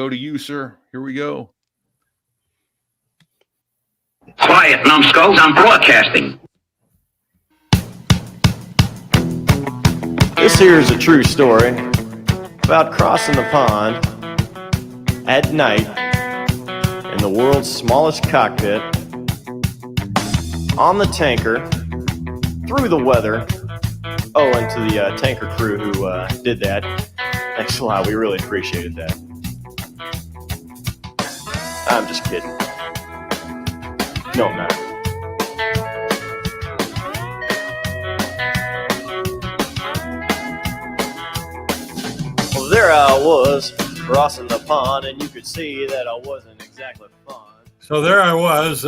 Go to you, sir. Here we go. Quiet, numbskulls, I'm broadcasting. This here is a true story about crossing the pond at night in the world's smallest cockpit on the tanker through the weather. Oh, and to the tanker crew who did that, thanks a lot. We really appreciated that. I'm just kidding. No, I'm not. Well, there I was crossing the pond, and you could see that I wasn't exactly fun. So there I was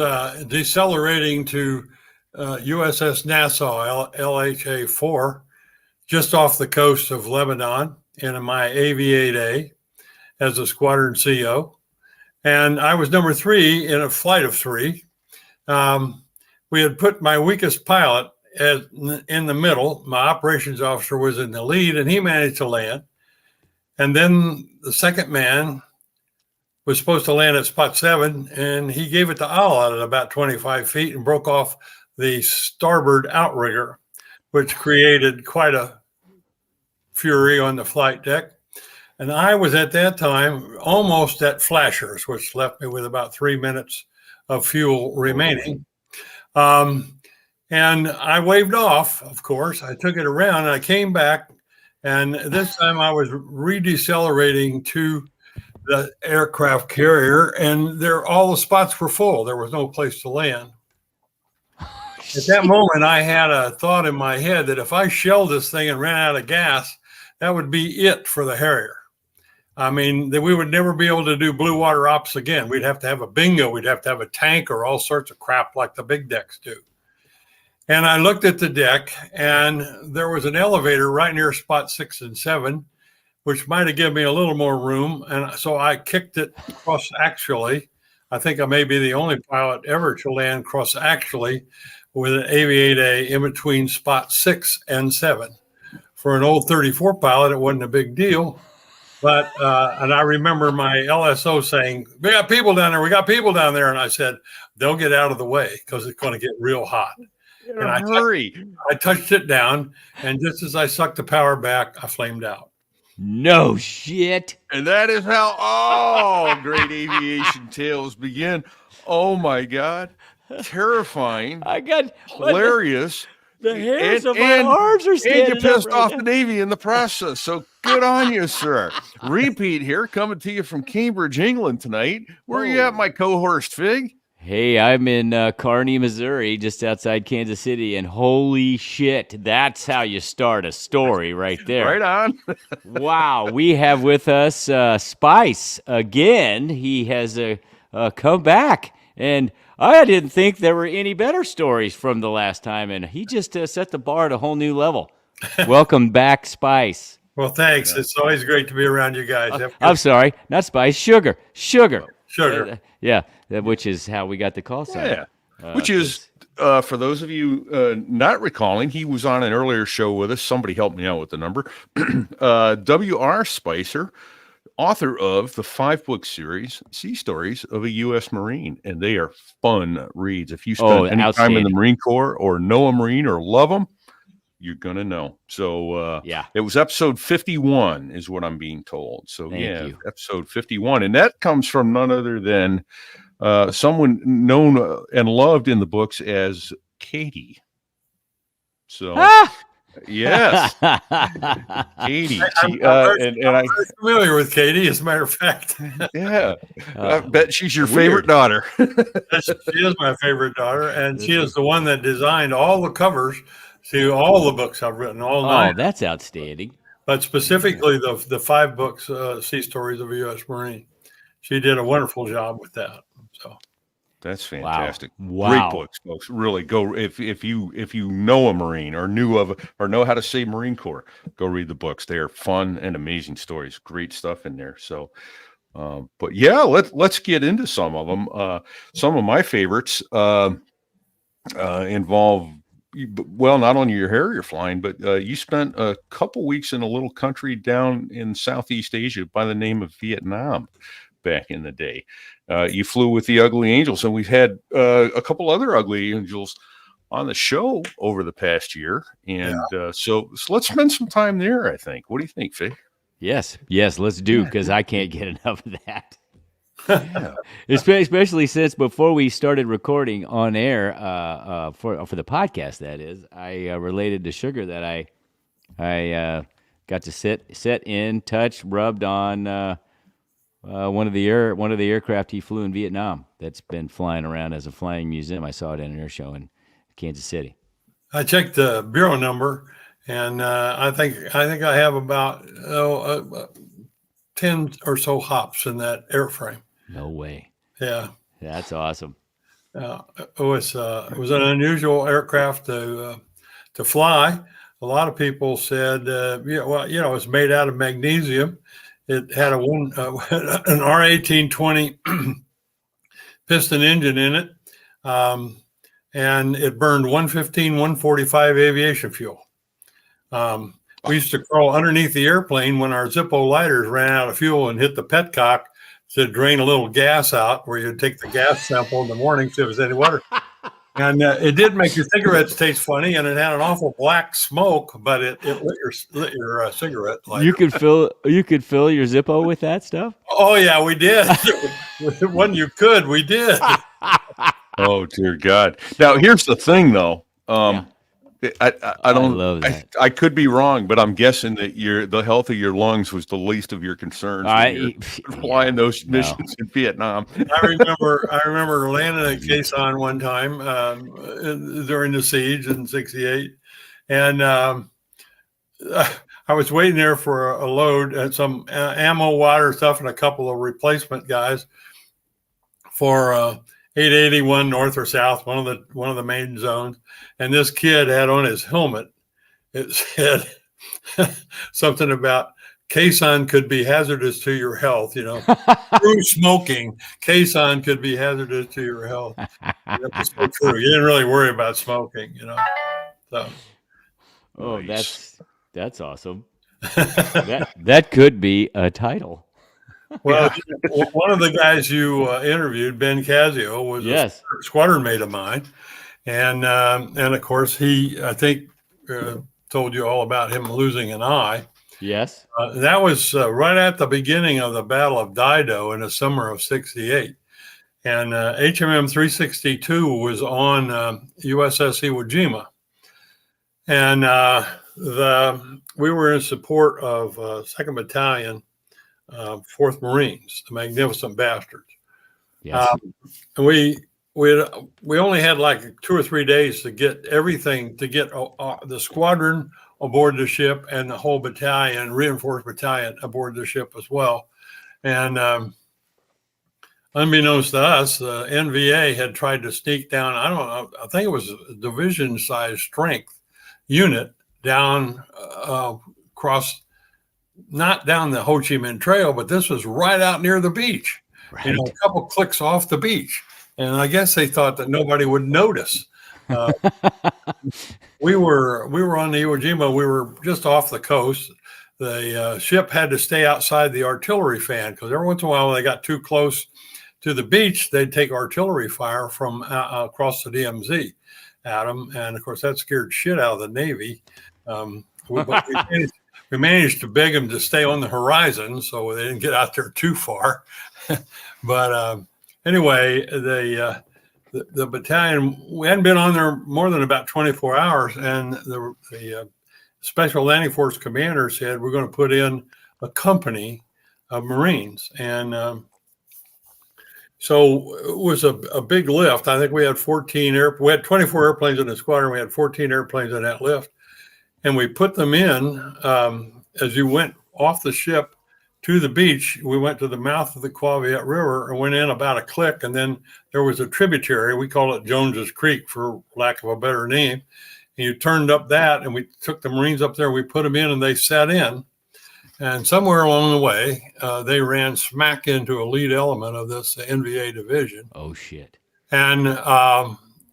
decelerating to USS Nassau, LHA-4, just off the coast of Lebanon in my AV-8A as a squadron CO. And I was number 3 in a flight of 3. We had put my weakest pilot in the middle. My operations officer was in the lead, and he managed to land. And then the second man was supposed to land at spot 7, and he gave it to Al at about 25 feet and broke off the starboard outrigger, which created quite a fury on the flight deck. And I was at that time almost at flashers, which left me with about 3 minutes of fuel remaining. And I waved off, of course. I took it around and I came back. And this time I was redecelerating to the aircraft carrier, and all the spots were full. There was no place to land. At that moment, I had a thought in my head that if I shelled this thing and ran out of gas, that would be it for the Harrier. I mean, that we would never be able to do blue water ops again. We'd have to have a bingo. We'd have to have a tank or all sorts of crap like the big decks do. And I looked at the deck, and there was an elevator right near spot 6 and 7, which might have given me a little more room. And so I kicked it cross-axially. I think I may be the only pilot ever to land cross-axially with an AV-8A in between spot 6 and 7. For an old 34 pilot, it wasn't a big deal. But, and I remember my LSO saying, we got people down there. We got people down there. And I said, they'll get out of the way because it's going to get real hot. And I touched it down, and just as I sucked the power back, I flamed out. No shit. And that is how all great aviation tales begin. Oh my God. Terrifying. Hilarious. The hairs of my arms are standing up. And you pissed off the Navy in the process. So good on you, sir. Repeat here, coming to you from Cambridge, England tonight. Where are you at, my co-host Fig? Hey, I'm in Kearney, Missouri, just outside Kansas City, and holy shit, that's how you start a story right there. Right on. Wow, we have with us Spice again. He has come back, and I didn't think there were any better stories from the last time, and he just set the bar at a whole new level. Welcome back, Spice. Well, thanks. It's always great to be around you guys. I'm sorry, not Spice, Sugar. Sugar. Yeah, which is how we got the call sign. Yeah, which is, for those of you not recalling, he was on an earlier show with us. Somebody helped me out with the number. W.R. Spicer, author of the 5-book series, Sea Stories of a U.S. Marine. And they are fun reads. If you spend any time in the Marine Corps or know a Marine or love them, you're going to know. So, yeah, it was episode 51 is what I'm being told. So, Thank you. Episode 51. And that comes from none other than someone known and loved in the books as Katie. So, yes, Katie. I'm very familiar with Katie, as a matter of fact. Yeah, I bet she's your favorite daughter. She is my favorite daughter, and she is the one that designed all the covers to all the books I've written, all 9. Oh, that's outstanding. But specifically the 5 books, Sea Stories of a U.S. Marine. She did a wonderful job with that. So that's fantastic. Wow. Great books, folks. Really go if you know a Marine or know how to say Marine Corps, go read the books. They are fun and amazing stories. Great stuff in there. So but yeah, let's get into some of them. Some of my favorites involve well, not only your Harrier flying, but you spent a couple weeks in a little country down in Southeast Asia by the name of Vietnam back in the day. You flew with the Ugly Angels, and we've had a couple other Ugly Angels on the show over the past year. And so let's spend some time there, I think. What do you think, Faye? Yes, let's do, because I can't get enough of that. Yeah. Especially since before we started recording on air for the podcast, that is, I related to Sugar that I got to sit in, touch, rubbed on one of the aircraft he flew in Vietnam that's been flying around as a flying museum. I saw it at an air show in Kansas City. I checked the bureau number, and I think I have about 10 or so hops in that airframe. No way. Yeah, That's awesome. it was an unusual aircraft to fly. A lot of people said, it's made out of magnesium. It had an R1820 piston engine in it, and it burned 115, 145 aviation fuel. We used to crawl underneath the airplane when our Zippo lighters ran out of fuel and hit the petcock to drain a little gas out, where you'd take the gas sample in the morning, see if there's any water. And it did make your cigarettes taste funny, and it had an awful black smoke, but it lit your cigarette lighter. You could fill your Zippo with that stuff? Oh yeah, we did. When you could, we did. Oh, dear God. Now, here's the thing, though. I don't love that. I could be wrong, but I'm guessing that the health of your lungs was the least of your concerns when you're flying those missions in Vietnam. I remember landing at Quezon one time during the siege in '68, and I was waiting there for a load and some ammo, water stuff, and a couple of replacement guys for 881 north or south, one of the main zones. And this kid had on his helmet, it said something about Quezon could be hazardous to your health. Through smoking, Quezon could be hazardous to your health. That was so true. You didn't really worry about smoking, So. Oh, Nice. that's awesome. that could be a title. Well, one of the guys you interviewed, Ben Casio, was a squadron mate of mine, and of course I think told you all about him losing an eye. Yes, that was right at the beginning of the Battle of Dido in the summer of '68, and HMM 362 was on USS Iwo Jima, and we were in support of 2nd Battalion. 4th Marines, the Magnificent Bastards. Yes. We only had like 2 or 3 days to get everything, to get the squadron aboard the ship and the whole battalion, reinforced battalion, aboard the ship as well. And unbeknownst to us, the NVA had tried to sneak down, I don't know, I think it was a division-sized strength unit down across, not down the Ho Chi Minh Trail, but this was right out near the beach, right. A couple clicks off the beach. And I guess they thought that nobody would notice. We were on the Iwo Jima. We were just off the coast. The ship had to stay outside the artillery fan, because every once in a while when they got too close to the beach, they'd take artillery fire from across the DMZ at them. And of course, that scared shit out of the Navy. We managed to beg them to stay on the horizon, so they didn't get out there too far. But anyway, the battalion, we hadn't been on there more than about 24 hours, and the Special Landing Force commander said, we're going to put in a company of Marines. And so it was a big lift. I think we had 24 airplanes in the squadron. We had 14 airplanes in that lift. And we put them in as you went off the ship to the beach. We went to the mouth of the Quaviet River and went in about a click. And then there was a tributary. We call it Jones's Creek for lack of a better name. And you turned up that, and we took the Marines up there. We put them in, and they sat in. And somewhere along the way, they ran smack into a lead element of this NVA division. Oh, shit. And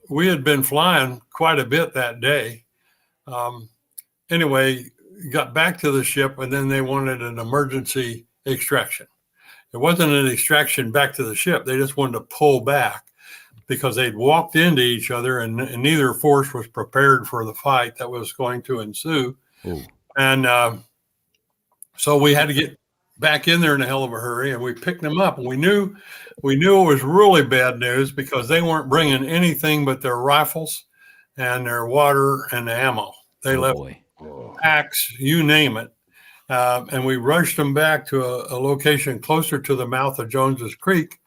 we had been flying quite a bit that day. Anyway, got back to the ship, and then they wanted an emergency extraction. It wasn't an extraction back to the ship. They just wanted to pull back because they'd walked into each other, and neither force was prepared for the fight that was going to ensue. Ooh. And so we had to get back in there in a hell of a hurry, and we picked them up. And we knew it was really bad news because they weren't bringing anything but their rifles and their water and the ammo. They left packs, you name it. And we rushed them back to a location closer to the mouth of Jones's Creek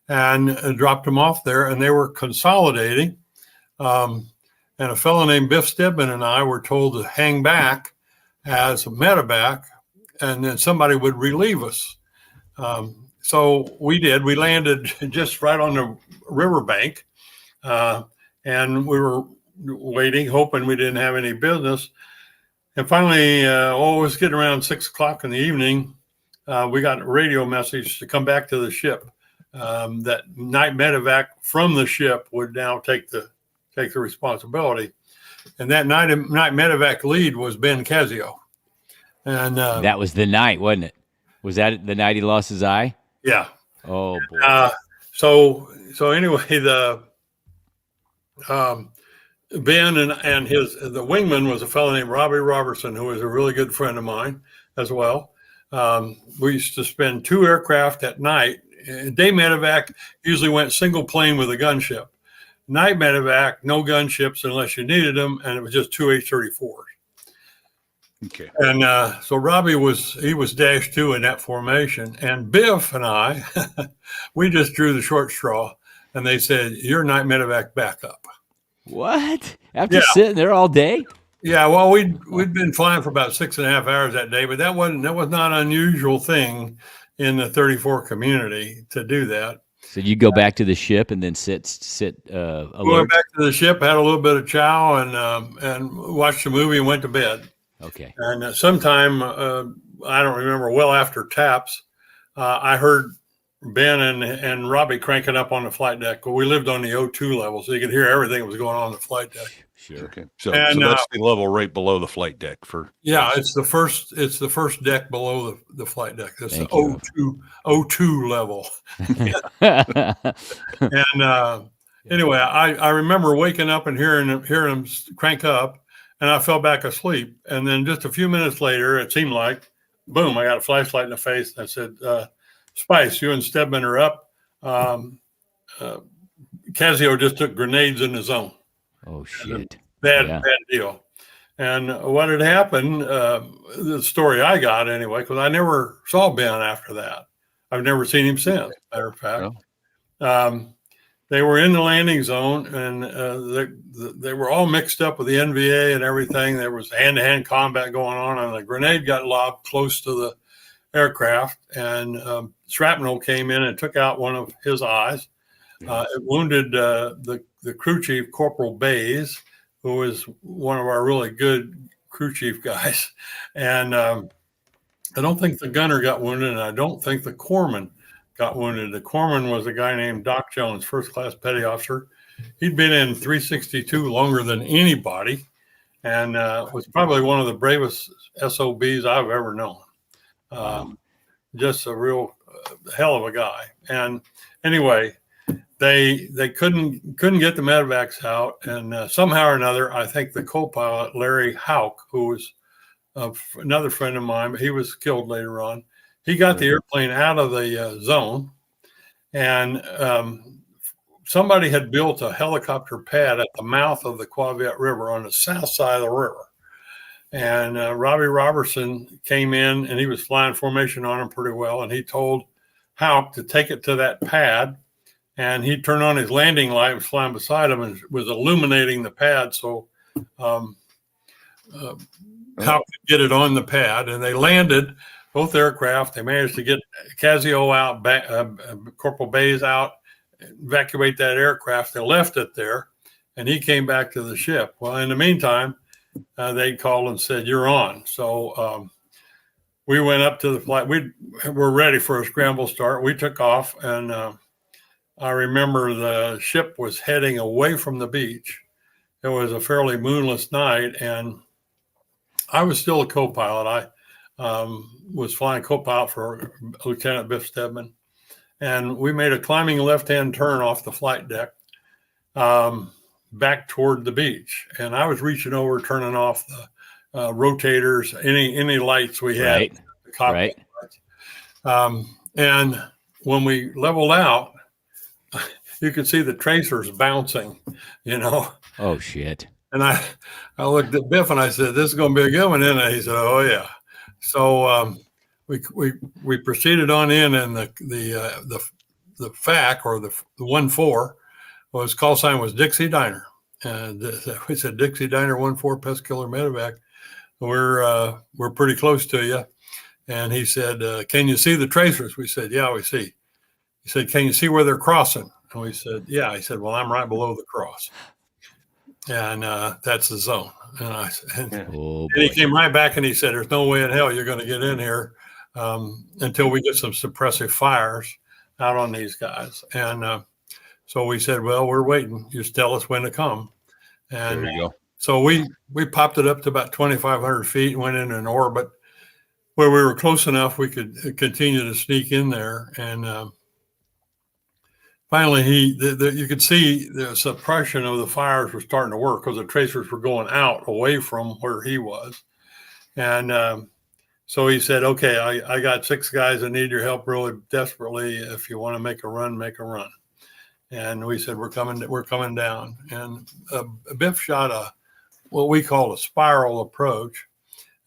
and dropped them off there. And they were consolidating. And a fellow named Biff Stedman and I were told to hang back as a medevac, and then somebody would relieve us. So we did. We landed just right on the riverbank, and we were waiting, hoping we didn't have any business. And finally, it was getting around 6 o'clock in the evening. We got a radio message to come back to the ship. That night medevac from the ship would now take the responsibility. And that night medevac lead was Ben Casio. And that was the night, wasn't it? Was that the night he lost his eye? Yeah. Oh boy. So anyway, the Ben and the wingman was a fellow named Robbie Robertson, who was a really good friend of mine as well. We used to spend 2 aircraft at night. Day medevac usually went single plane with a gunship. Night medevac, no gunships unless you needed them, and it was just 2 H-34s. Okay. And so Robbie was dash 2 in that formation, and Biff and I, we just drew the short straw, and they said, "You're night medevac backup." What? After sitting there all day? Yeah, well, we'd been flying for about 6.5 hours that day, but that was not an unusual thing in the 34 community to do that. So you go back to the ship and then sit Went alert? back to the ship, had a little bit of chow, and watched the movie and went to bed. Okay. And sometime, I don't remember, well after taps, I heard Ben and Robbie cranking up on the flight deck. Well, we lived on the O2 level, so you could hear everything that was going on the flight deck. Sure. Okay. So And, that's the level right below the flight deck for. Yeah, it's the first deck below the flight deck. That's Thank the O2 level. And anyway, I remember waking up and hearing them crank up, and I fell back asleep. And then just a few minutes later, it seemed like, boom, I got a flashlight in the face. And I said, Spice, you and Stedman are up. Casio just took grenades in the zone. Oh, shit. Bad deal. And what had happened, the story I got anyway, because I never saw Ben after that. I've never seen him since, matter of fact. They were in the landing zone, and they were all mixed up with the NVA and everything. There was hand-to-hand combat going on, and a grenade got lobbed close to the aircraft, and shrapnel came in and took out one of his eyes. It wounded the crew chief, Corporal Bays, who was one of our really good crew chief guys. And I don't think the gunner got wounded, and I don't think the corpsman got wounded. The corpsman was a guy named Doc Jones, first-class petty officer. He'd been in 362 longer than anybody, and was probably one of the bravest SOBs I've ever known. Just a real hell of a guy. And anyway, they couldn't get the medevacs out, and somehow or another, I think the co-pilot Larry Hauk, who was another friend of mine, but he was killed later on. He got the airplane out of the zone, and somebody had built a helicopter pad at the mouth of the Quaviet River on the south side of the river. And Robbie Robertson came in, and he was flying formation on him pretty well, and he told Hauk to take it to that pad. And he turned on his landing light, was flying beside him, and was illuminating the pad. So Hal could get it on the pad. And they landed both aircraft. They managed to get Casio out, Corporal Bays out, evacuate that aircraft. They left it there, and he came back to the ship. Well, in the meantime, they called and said, "You're on." So we went up to the flight. We were ready for a scramble start. We took off, and I remember the ship was heading away from the beach. It was a fairly moonless night, and I was still a co-pilot. I was flying co-pilot for Lieutenant Biff Stedman, and we made a climbing left-hand turn off the flight deck back toward the beach. And I was reaching over, turning off the rotators, any lights we had. Right. The cockpit lights. And when we leveled out, you could see the tracers bouncing, Oh, shit. And I looked at Biff and I said, "This is going to be a good one, isn't it?" He said, "Oh yeah." So we proceeded on in, and the FAC, or the 1-4 was call sign was Dixie Diner, and we said, "Dixie Diner 1-4 Pest Killer Medevac. We're pretty close to you." And he said, "Can you see the tracers?" We said, "Yeah, we see." He said, "Can you see where they're crossing?" And we said, "Yeah." He said, "Well, I'm right below the cross." And that's the zone. And he came right back and he said, "There's no way in hell you're going to get in here until we get some suppressive fires out on these guys." And so we said, "Well, we're waiting. Just tell us when to come." And There you go. so we popped it up to about 2,500 feet and went in an orbit where we were close enough we could continue to sneak in there. And finally, you could see the suppression of the fires were starting to work because the tracers were going out away from where he was. And so he said, "Okay, I got 6 guys that need your help really desperately. If you want to make a run, make a run." And we said, we're coming down. And Biff shot what we call a spiral approach.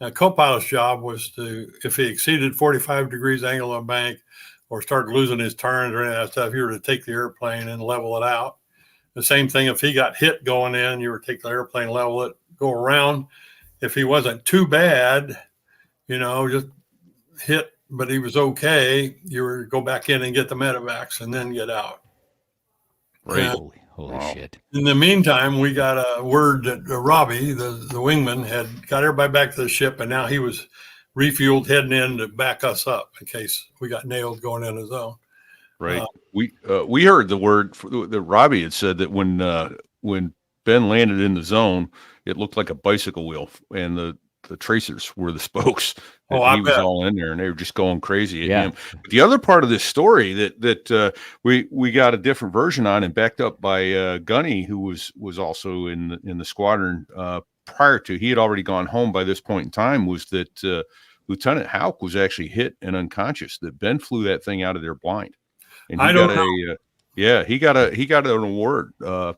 A co-pilot's job was to, if he exceeded 45 degrees angle on bank, or started losing his turns or any of that stuff, you were to take the airplane and level it out. The same thing, if he got hit going in, you were to take the airplane, level it, go around. If he wasn't too bad, just hit, but he was okay, you were to go back in and get the medevacs and then get out. Right. Holy shit. In the meantime, we got a word that Robbie, the wingman, had got everybody back to the ship, and now he was refueled heading in to back us up in case we got nailed going in the zone. Right. We heard the word that Robbie had said that when Ben landed in the zone, it looked like a bicycle wheel, and the tracers were the spokes. I He was bet. all in there, and they were just going crazy at Yeah. him. But the other part of this story that we got a different version on, and backed up by Gunny, who was also in the squadron prior to. He had already gone home by this point in time. Was that Lieutenant Houck was actually hit and unconscious? That Ben flew that thing out of there blind, and he I got don't know. he got an award. Was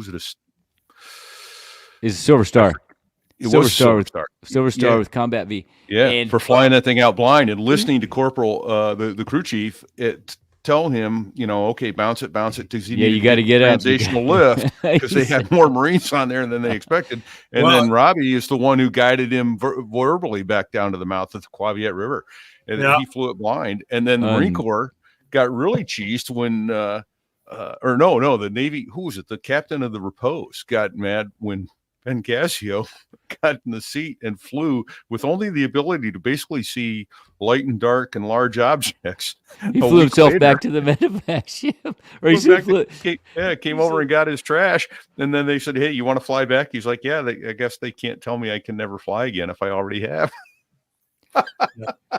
it It's a Silver Star. It Silver was Star Star. Silver Star Yeah. with Combat V. Yeah, And- for flying that thing out blind and listening to Corporal, the crew chief, tell him, okay, bounce it, because Yeah, you got to get up. transitional lift, because they had more Marines on there than they expected. And Well- then Robbie is the one who guided him verbally back down to the mouth of the Quaviet River, and Yeah. he flew it blind. And then the Marine Corps got really cheesed when, the Navy, who was it? The captain of the Repose got mad when Ben Casio got in the seat and flew with only the ability to basically see light and dark and large objects. He A flew week himself later, back to the medevac ship. Or he flew back flew, came over and got his trash. And then they said, "Hey, you want to fly back?" He's like, "Yeah, I guess they can't tell me I can never fly again if I already have."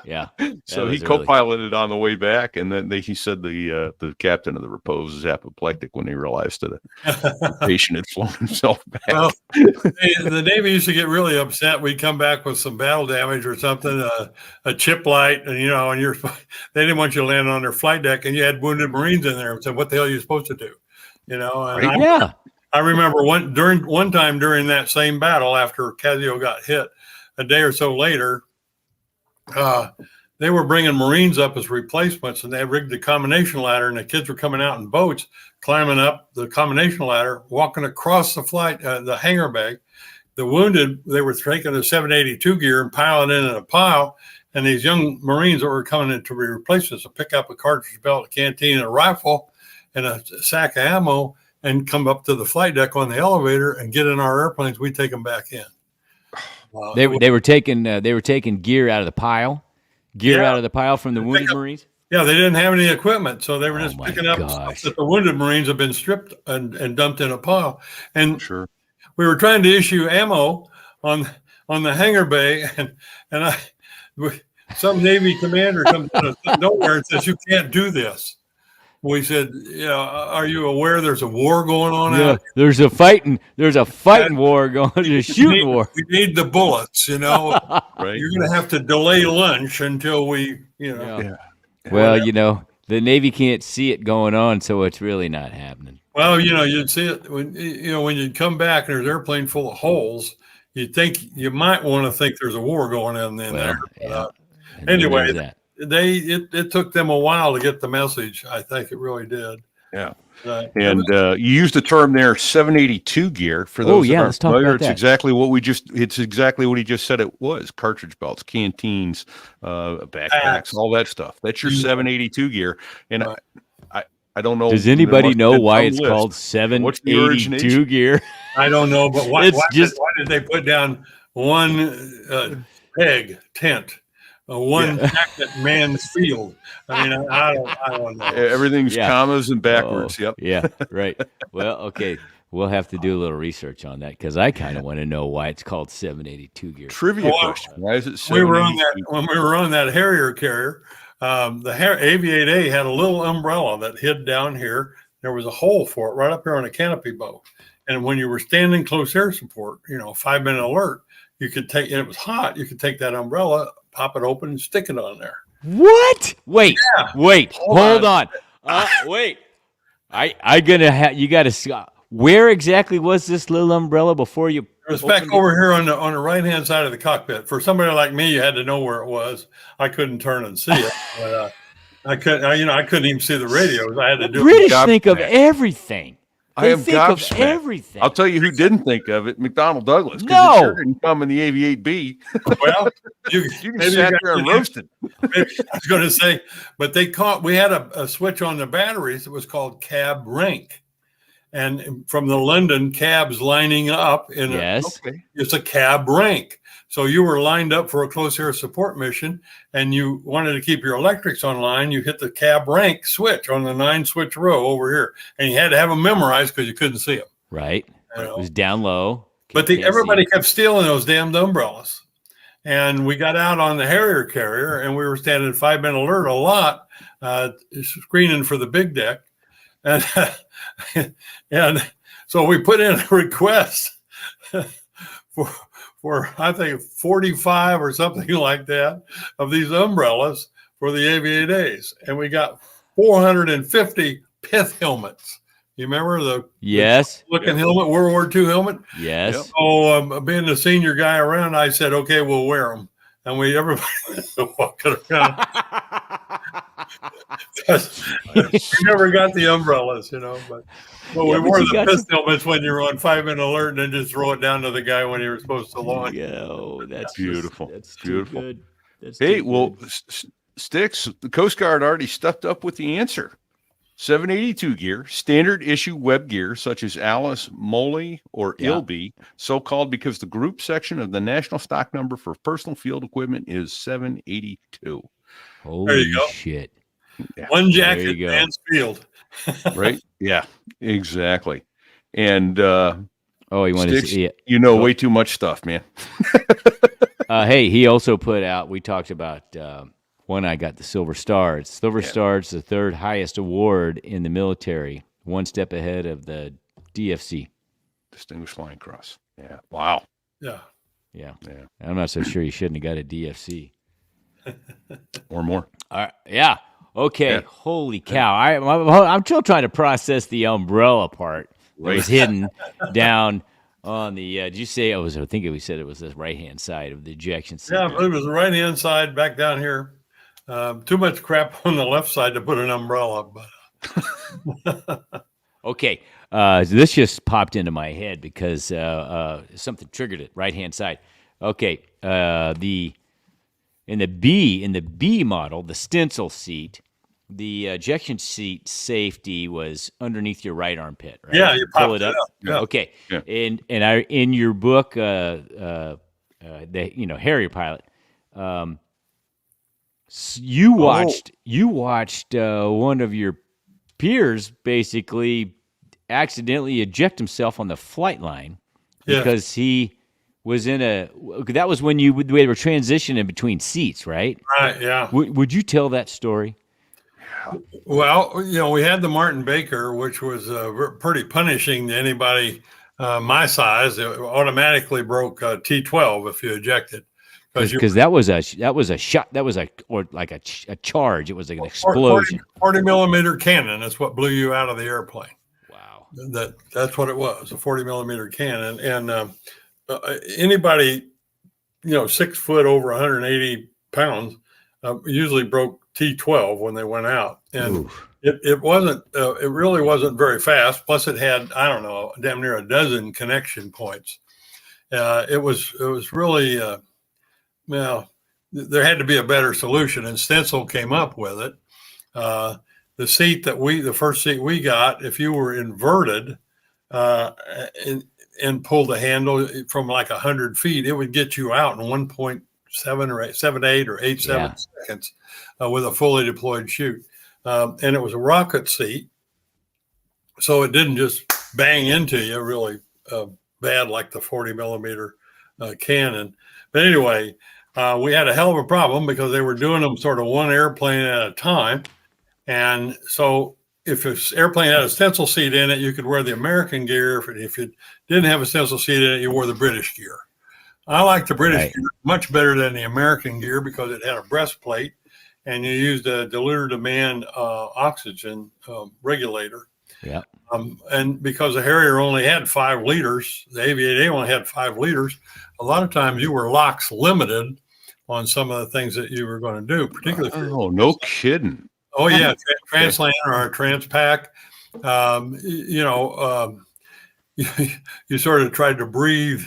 yeah. So That he was really- co-piloted on the way back, and then he said the captain of the Repose is apoplectic when he realized that a patient had flown himself back. Well, the Navy used to get really upset. We'd come back with some battle damage or something, a chip light, and they didn't want you to land on their flight deck, and you had wounded Marines in there. And said, "What the hell are you supposed to do?" And Right. Yeah. I remember one time during that same battle, after Casio got hit, a day or so later, they were bringing Marines up as replacements, and they rigged the combination ladder, and the kids were coming out in boats, climbing up the combination ladder, walking across the the hangar bay. The wounded, they were taking the 782 gear and piling in a pile, and these young Marines that were coming in to be replacements to pick up a cartridge belt, a canteen, and a rifle, and a sack of ammo, and come up to the flight deck on the elevator and get in our airplanes. We take them back in. They were taking gear out of the pile. Gear Yeah. out of the pile from the wounded up- Marines. Yeah, they didn't have any equipment, so they were Oh just my picking up gosh. stuff that the wounded Marines have been stripped and dumped in a pile. And Sure. we were trying to issue ammo on the hangar bay, and some Navy commander comes out of nowhere and says, "You can't do this." We said, "Are you aware there's a war going on Yeah, out there's a fighting war going, there's a here? shooting war. We need the bullets, Right. You're going to have to delay lunch until we, Yeah. Yeah. Well, the Navy can't see it going on, so it's really not happening. Well, you'd see it when you'd come back and there's an airplane full of holes. You might want to think there's a war going on in there. Yeah. And Anyway, there's that. it took them a while to get the message. I think it really did. Yeah. And And you used the term there, 782 gear. For those that yeah, aren't let's talk familiar, about it's that. exactly what he just said it was. Cartridge belts, canteens, backpacks, Packs. all that stuff. That's your Yeah. 782 gear. And Right. I don't know. Does there anybody must know have been why some it's list. called What's the 782 origination? gear? I don't know, but why It's just- did they put down one peg tent, one jacket man's field? I mean, I don't know. Everything's Yeah. commas and backwards. Oh, Yep. Yeah, right. Well, okay. We'll have to do a little research on that because I kind of want to know why it's called 782 gear. Trivia Well, question. Why is it We were on 782? that when we were on that Harrier carrier. The Aviate A had a little umbrella that hid down here. There was a hole for it right up here on a canopy bow. And when you were standing close air support, 5-minute alert, you could take, and it was hot, you could take that umbrella, pop it open, and stick it on there. What? Wait, Yeah. wait, hold on. Wait. You got to. Where exactly was this little umbrella before you? It was back over here on the right hand side of the cockpit. For somebody like me, you had to know where it was. I couldn't turn and see it. But, I couldn't even see the radios. I had to do British Gobsmacked. think of everything. I They am think of gobsmacked. everything. I'll tell you who didn't think of it, McDonnell Douglas. 'Cause No. it sure didn't come in the Aviate-B. Well, You maybe sat you there and got- roasted. I was going to say, but we had a switch on the batteries that was called cab rank. And from the London cabs lining up Yes. it's a cab rank. So you were lined up for a close air support mission and you wanted to keep your electrics online. You hit the cab rank switch on the 9-switch row over here. And you had to have them memorized because you couldn't see them. Right. You It know. was down low. But Can't see everybody it. kept stealing those damned umbrellas. And we got out on the Harrier carrier and we were standing 5-minute alert a lot, screening for the big deck. And, and so we put in a request for I think 45 or something like that of these umbrellas for the Aviate A's. And we got 450 pith helmets. You remember the Yes. looking helmet, World War II helmet? Yes. Yep. So being the senior guy around, I said, okay, we'll wear them. And everybody walking around. We never got the umbrellas, but we Yeah, but wore you the got pith helmets when you were on 5-minute alert and then just throw it down to the guy when you were supposed to launch. Yo, that's Beautiful. That's too Beautiful. good. That's Hey, too well, good. Sticks, the Coast Guard already stuffed up with the answer. 782 gear, standard issue web gear such as Alice, Moley, or Yeah. Ilby, so called because the group section of the national stock number for personal field equipment is 782. Holy you go. shit. One There jacket, you go. man's field. Right? Yeah, exactly. And Oh, he wanted to Sticks, see it. you know way too much stuff, man. Hey, he also put out, we talked about when I got the Silver Star. Silver Star is the third highest award in the military, one step ahead of the DFC. Distinguished Flying Cross. Yeah. Wow. Yeah. Yeah. Yeah. I'm not so sure you shouldn't have got a DFC. Or more. Yeah. Okay. Yeah. Holy cow. I'm still trying to process the umbrella part that was hidden down on the, did you say, I think we said it was the right-hand side of the ejection seat. Yeah, it was the right-hand side back down here. Too much crap on the left side to put an umbrella, but Okay, so this just popped into my head because something triggered it. Right hand side. Okay, in the B model, the stencil seat, the ejection seat safety was underneath your right armpit. Right? yeah, you pull popped it up. Yeah. Okay, Yeah. and in your book, the Harrier pilot. You watched one of your peers basically accidentally eject himself on the flight line because he was that was when we were transitioning between seats, right? Right. Yeah. Would you tell that story? Well, we had the Martin Baker, which was pretty punishing to anybody my size. It automatically broke T12 if you ejected. Because that was a shot. That was a charge. It was like an explosion. 40 millimeter cannon. That's what blew you out of the airplane. Wow. That's what it was, a 40 millimeter cannon. And anybody, 6 foot over 180 pounds, usually broke T12 when they went out. And it wasn't, it really wasn't very fast. Plus it had, I don't know, damn near a dozen connection points. It was really, there had to be a better solution, and Stencil came up with it. The first seat we got, if you were inverted and pulled the handle from like 100 feet, it would get you out in 1.7 or 7.8 or 8.7 seconds with a fully deployed chute. And it was a rocket seat, so it didn't just bang into you really bad like the 40 millimeter cannon. But anyway, we had a hell of a problem because they were doing them sort of one airplane at a time. And so if an airplane had a stencil seat in it, you could wear the American gear. If it didn't have a stencil seat in it, you wore the British gear. I like the British gear much better than the American gear because it had a breastplate and you used a diluter demand oxygen regulator. Yeah. And because the Harrier only had 5 liters, the Aviate only had 5 liters, a lot of times you were LOX limited on some of the things that you were going to do, particularly. Oh, no kidding. Oh, yeah. Translander or Transpac. You sort of tried to breathe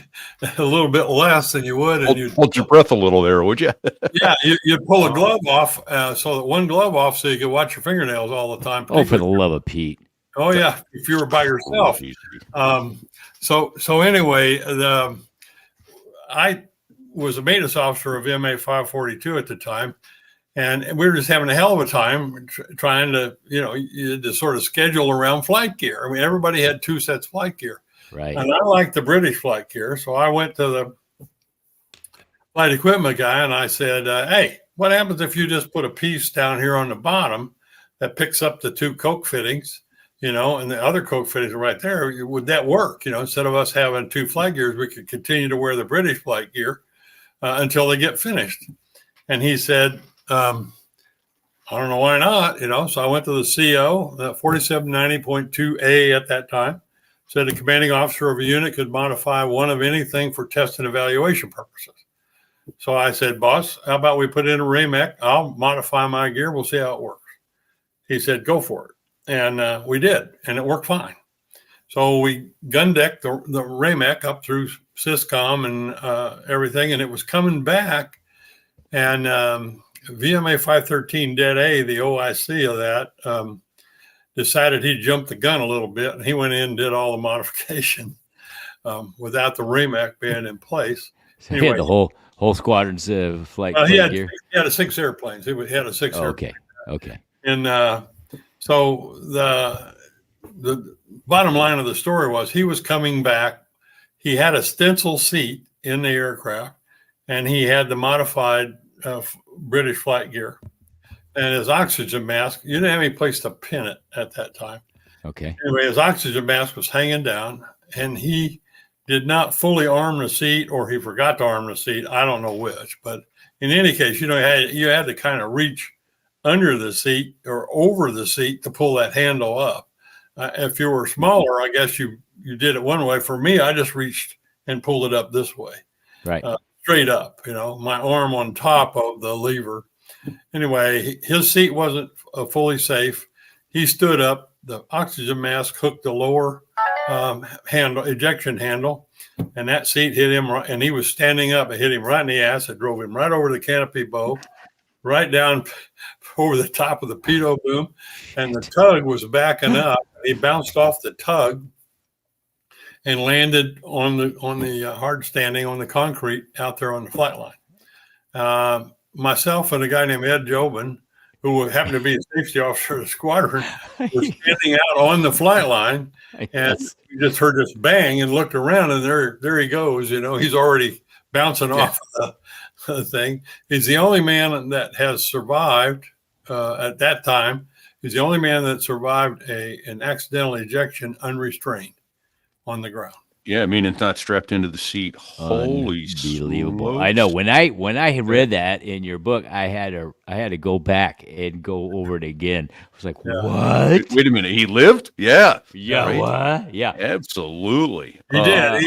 a little bit less than you would. And Hold your breath a little there, would you? Yeah, you'd pull a glove off so that one glove off so you could watch your fingernails all the time. Oh, for the love of Pete. Oh, yeah, if you were by yourself. So anyway, I was a maintenance officer of MA 542 at the time, and we were just having a hell of a time trying to, to sort of schedule around flight gear. I mean, everybody had 2 sets of flight gear. Right. And I liked the British flight gear, so I went to the flight equipment guy and I said, hey, what happens if you just put a piece down here on the bottom that picks up the 2 Coke fittings, and the other Coke fittings are right there? Would that work? Instead of us having 2 flight gears, we could continue to wear the British flight gear until they get finished. And he said, I don't know why not, So I went to the CO, 4790.2A at that time, said the commanding officer of a unit could modify one of anything for test and evaluation purposes. So I said, boss, how about we put in a Ramec? I'll modify my gear. We'll see how it works. He said, go for it. And we did, and it worked fine. So we gun decked the Ramec up through Syscom and everything, and it was coming back. And VMA 513 Dead A, the OIC of that, decided he'd jump the gun a little bit, and he went in and did all the modification without the Ramec being in place. So he had the whole squadron's flight gear. He had 6 airplanes. He had a 6 airplane. Okay. And so the bottom line of the story was he was coming back. He had a stencil seat in the aircraft, and he had the modified British flight gear. And his oxygen mask, you didn't have any place to pin it at that time. Okay. Anyway, his oxygen mask was hanging down, and he did not fully arm the seat, or he forgot to arm the seat. I don't know which, but in any case, you had to kind of reach under the seat or over the seat to pull that handle up. If you were smaller, I guess you did it one way. For me, I just reached and pulled it up this way, right, straight up. My arm on top of the lever. Anyway, his seat wasn't fully safe. He stood up. The oxygen mask hooked the lower ejection handle, and that seat hit him. And he was standing up. It hit him right in the ass. It drove him right over the canopy bow, right down over the top of the pitot boom, and the tug was backing up. He bounced off the tug and landed on the hard standing on the concrete out there on the flight line. myself and a guy named Ed Jobin, who happened to be a safety officer of the squadron, were standing out on the flight line, and Yes. we just heard this bang and looked around, and there he goes. He's already bouncing off the thing. He's the only man that has survived at that time. He's the only man that survived an accidental ejection unrestrained on the ground. Yeah, I mean, it's not strapped into the seat. Holy Unbelievable. smokes. I know. When I had read that in your book, I had to go back and go over it again. I was like, what? Wait a minute. He lived? Yeah. Yeah, Right. what? Yeah. Absolutely. He did.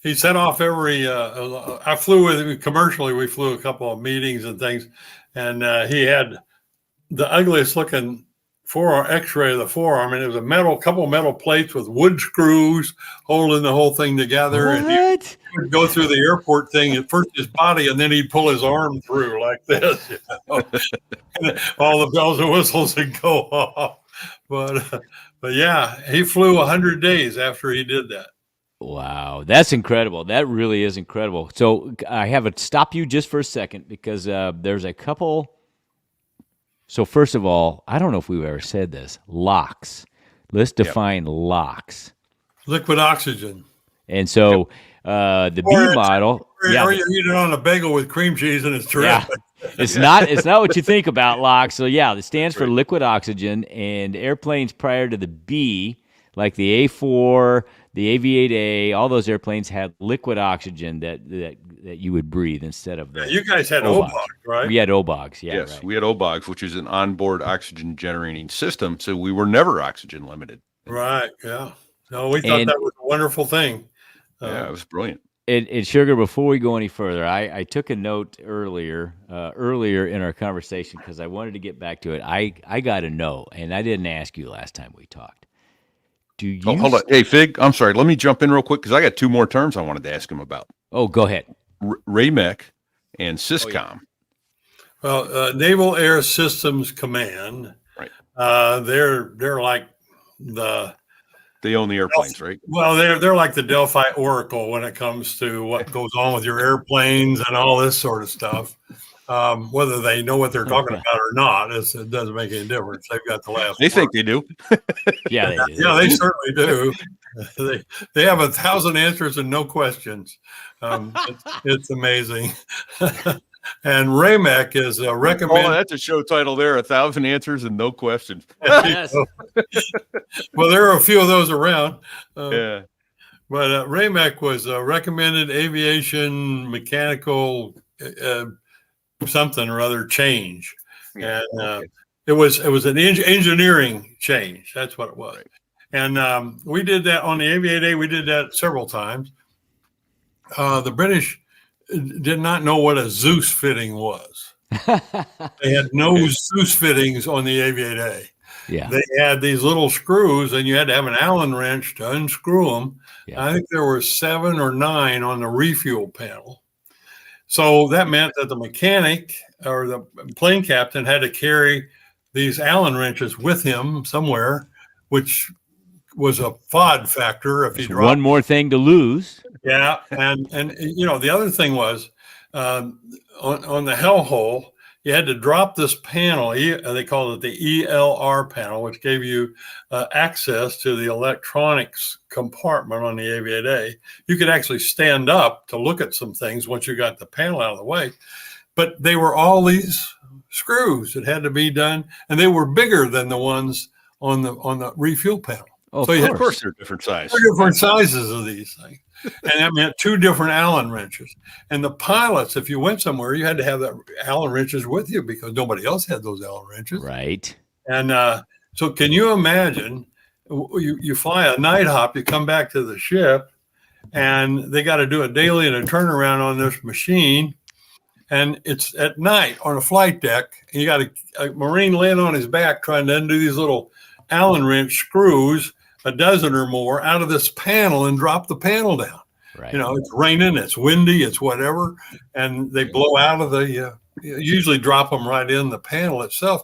He set off every. I flew with him commercially. We flew a couple of meetings and things, and he had the ugliest looking forearm X-ray of the forearm, and it was a couple metal plates with wood screws holding the whole thing together. And What? he would go through the airport thing at first his body, and then he'd pull his arm through like this. And all the bells and whistles would go off. But yeah, he flew 100 days after he did that. Wow, that's incredible. That really is incredible. So I have to stop you just for a second because there's a couple. So first of all, I don't know if we've ever said this. LOX. Let's define LOX. Liquid oxygen. And so the B model, Or you eat it on a bagel with cream cheese, and it's terrific. it's not what you think about LOX. So yeah, it stands for liquid oxygen, and airplanes prior to the B, like the A4, the AV-8A, all those airplanes had liquid oxygen that you would breathe instead of the. You guys had OBOGs. OBOG, right? We had OBOGs, yeah. Yes, right. we had OBOGs, which is an onboard oxygen generating system. So we were never oxygen limited. Right. Yeah. No, we thought that was a wonderful thing. Yeah, it was brilliant. And Sugar, before we go any further, I took a note earlier in our conversation because I wanted to get back to it. I got to know, and I didn't ask you last time we talked. Do you? Oh, hold on. Hey, Fig, I'm sorry. Let me jump in real quick because I got two more terms I wanted to ask him about. Oh, go ahead. RAMEC and SysCom. Well, Naval Air Systems Command. Right. They're like They own the airplanes, right? Well, they're like the Delphi Oracle when it comes to what goes on with your airplanes and all this sort of stuff. Whether they know what they're talking about or not, it doesn't make any difference. They've got the last. They think they do. Yeah, they do. Yeah, they certainly do. They have 1,000 answers and no questions. It's amazing. And RAMEC is recommended. Oh, that's a show title there: 1,000 answers and no questions. Yes. Well, there are a few of those around. Yeah. But RAMEC was recommended aviation mechanical something or other change, Yeah, and okay. it was an engineering change. That's what it was. Right. And we did that on the AV-8A. We did that several times. The British did not know what a Zeus fitting was. They had no Zeus fittings on the AV-8A. Yeah. They had these little screws, and you had to have an Allen wrench to unscrew them. Yeah. I think there were 7 or 9 on the refuel panel. So that meant that the mechanic or the plane captain had to carry these Allen wrenches with him somewhere, which was a FOD factor if he dropped. One more thing to lose. Yeah, and the other thing was on the hellhole, you had to drop this panel. They called it the ELR panel, which gave you access to the electronics compartment on the AV-8A. You could actually stand up to look at some things once you got the panel out of the way. But they were all these screws that had to be done, and they were bigger than the ones on the refuel panel. Oh, So you had Of course, they're different size. different sizes of these things. And that meant 2 different Allen wrenches. And the pilots, if you went somewhere, you had to have that Allen wrenches with you because nobody else had those Allen wrenches. Right. And so can you imagine, you fly a night hop, you come back to the ship, and they got to do a daily and a turnaround on this machine. And it's at night on a flight deck, and you got a Marine laying on his back trying to undo these little Allen wrench screws, a dozen or more, out of this panel and drop the panel down. Right. It's raining, it's windy, it's whatever, and they blow out of the. Usually drop them right in the panel itself,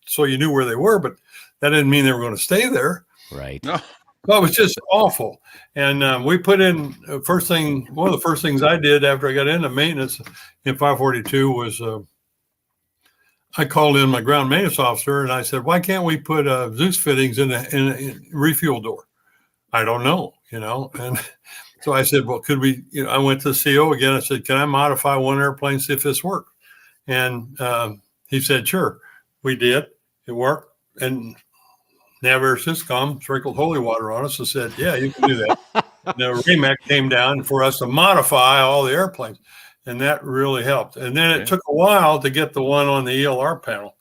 so you knew where they were, but that didn't mean they were going to stay there. Right. No. Well, it was just awful. And we put in one of the first things I did after I got into maintenance in 542 was I called in my ground maintenance officer and I said, why can't we put Zeus fittings in the refuel door? I don't know, and so I said, well, could we, I went to the CO again. I said, can I modify one airplane, see if this works? And he said, sure. We did. It worked. And Navigator Syscom sprinkled holy water on us and said, yeah, you can do that. The REMAC came down for us to modify all the airplanes. And that really helped. And then it took a while to get the one on the ELR panel.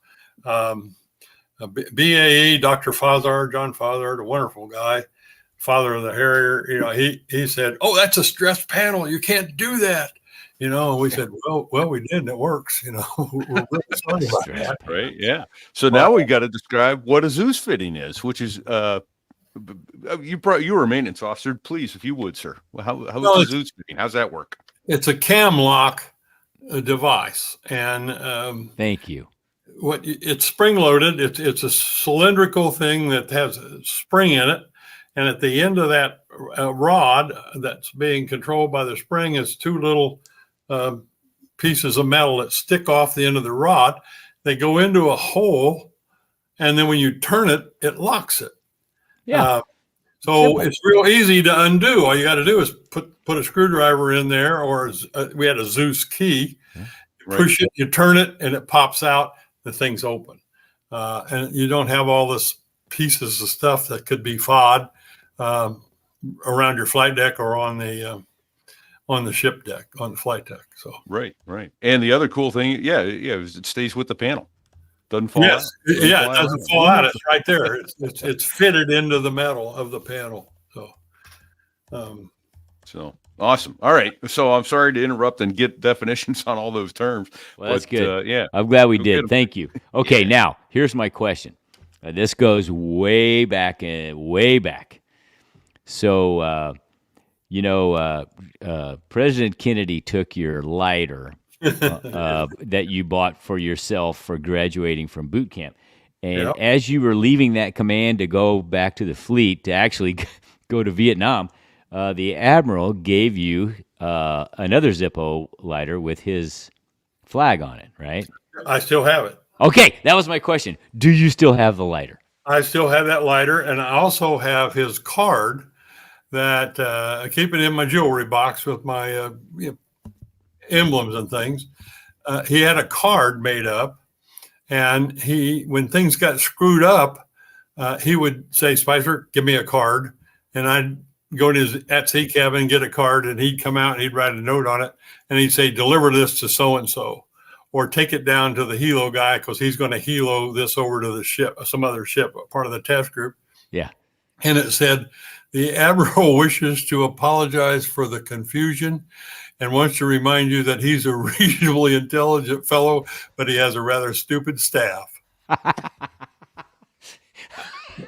BAE, Dr. Fazard, John Fazard, a wonderful guy, father of the Harrier, he said, oh, that's a stressed panel. You can't do that. And we said, well, we did, and it works. We're really sorry about that. Right. Yeah. So now we got to describe what a Zeus fitting is, which is, you were a maintenance officer. Please, if you would, sir. How is a Zeus fitting? How's that work? It's a cam lock device. And thank you. It's spring loaded. It's a cylindrical thing that has a spring in it. And at the end of that rod that's being controlled by the spring is two little pieces of metal that stick off the end of the rod. They go into a hole, and then when you turn it, it locks it. Yeah. So it's real easy to undo. All you got to do is put a screwdriver in there, or we had a Zeus key. Push it, you turn it, and it pops out. The thing's open, and you don't have all this pieces of stuff that could be FOD around your flight deck or on the ship deck, on the flight deck. So right. And the other cool thing, is it stays with the panel. Doesn't fall out. It doesn't fall out. It's right there. It's fitted into the metal of the panel. So awesome. All right. So I'm sorry to interrupt and get definitions on all those terms. Well, that's good. Yeah. I'm glad we did. Thank you. Okay. Yeah. Now here's my question. This goes way back. So, President Kennedy took your lighter that you bought for yourself for graduating from boot camp. And as you were leaving that command to go back to the fleet to actually go to Vietnam, the Admiral gave you another Zippo lighter with his flag on it, right? I still have it. Okay, that was my question. Do you still have the lighter? I still have that lighter, and I also have his card that I keep it in my jewelry box with my emblems and things. He had a card made up, and when things got screwed up, he would say, Spicer, give me a card. And I'd go to his at-sea cabin and get a card, and he'd come out and he'd write a note on it, and he'd say, deliver this to so-and-so, or take it down to the helo guy because he's going to helo this over to the ship, some other ship, part of the test group. Yeah. And it said, the Admiral wishes to apologize for the confusion and wants to remind you that he's a reasonably intelligent fellow, but he has a rather stupid staff.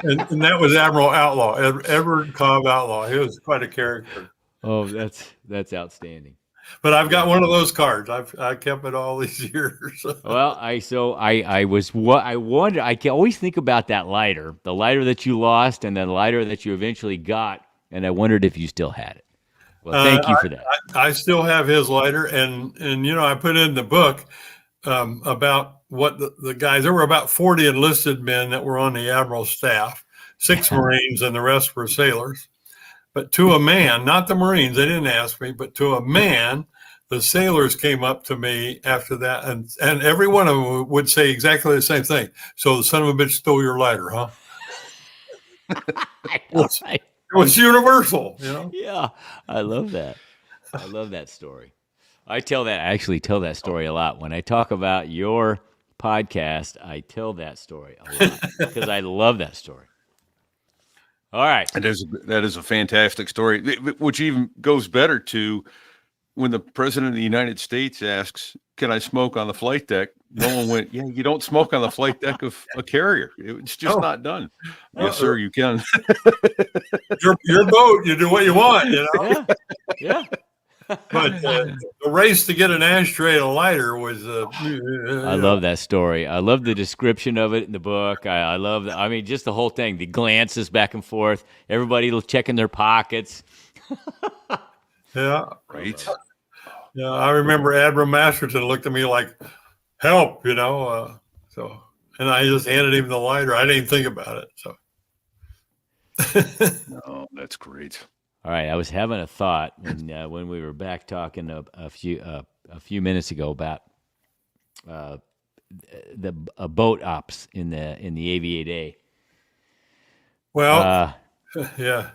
and that was Admiral Outlaw, Edward Cobb Outlaw. He was quite a character. Oh, that's outstanding. But I've got one of those cards. I kept it all these years. Well, I wonder. I can always think about that lighter, the lighter that you lost, and the lighter that you eventually got, and I wondered if you still had it. Well, thank you for that. I still have his lighter, and I put in the book about what the guys. There were about 40 enlisted men that were on the Admiral's staff, 6 Marines, and the rest were sailors. But to a man, not the Marines, they didn't ask me, but to a man, the sailors came up to me after that, and every one of them would say exactly the same thing. So the son of a bitch stole your lighter, huh? It was universal, Yeah, I love that. I love that story. I actually tell that story a lot. When I talk about your podcast, I tell that story a lot because I love that story. All right. That is a fantastic story, which even goes better to when the President of the United States asks, can I smoke on the flight deck? No one went, yeah, you don't smoke on the flight deck of a carrier. It's just not done. Yes, sir, you can. Your boat, you do what you want, Yeah. But the race to get an ashtray and a lighter was. I love that story. I love the description of it in the book. I love. Just the whole thing. The glances back and forth. Everybody checking their pockets. Yeah. Right. Yeah, I remember Admiral Masterton looked at me like, "Help!" So, and I just handed him the lighter. I didn't even think about it. So. Oh, that's great. All right, I was having a thought when we were back talking a few minutes ago about the boat ops in the AV-8A. Well, yeah.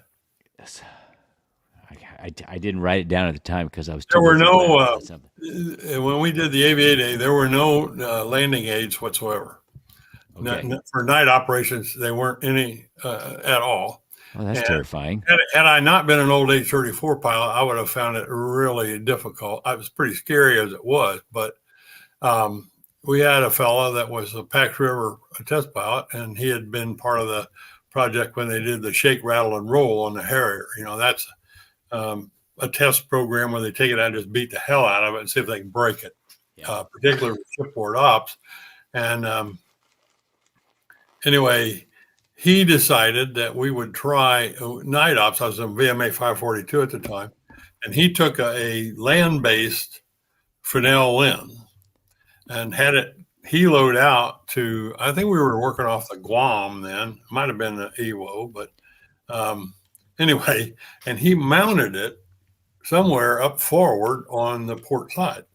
I didn't write it down at the time because I was There too were busy no laughing at something. when we did the AV-8A, there were no landing aids whatsoever. Okay. For night operations, there weren't any at all. Oh, that's And terrifying. had I not been an old H-34 pilot, I would have found it really difficult. I was pretty scary as it was, but we had a fellow that was a Pax River test pilot, and he had been part of the project when they did the shake, rattle, and roll on the Harrier. You know, that's a test program where they take it out and just beat the hell out of it and see if they can break it, particularly with shipboard ops. And anyway, he decided that we would try night ops. I was in VMA 542 at the time, and he took a land-based Fresnel lens and had it heloed out to, I think we were working off the Guam then, might have been the EWO, but anyway, and he mounted it somewhere up forward on the port side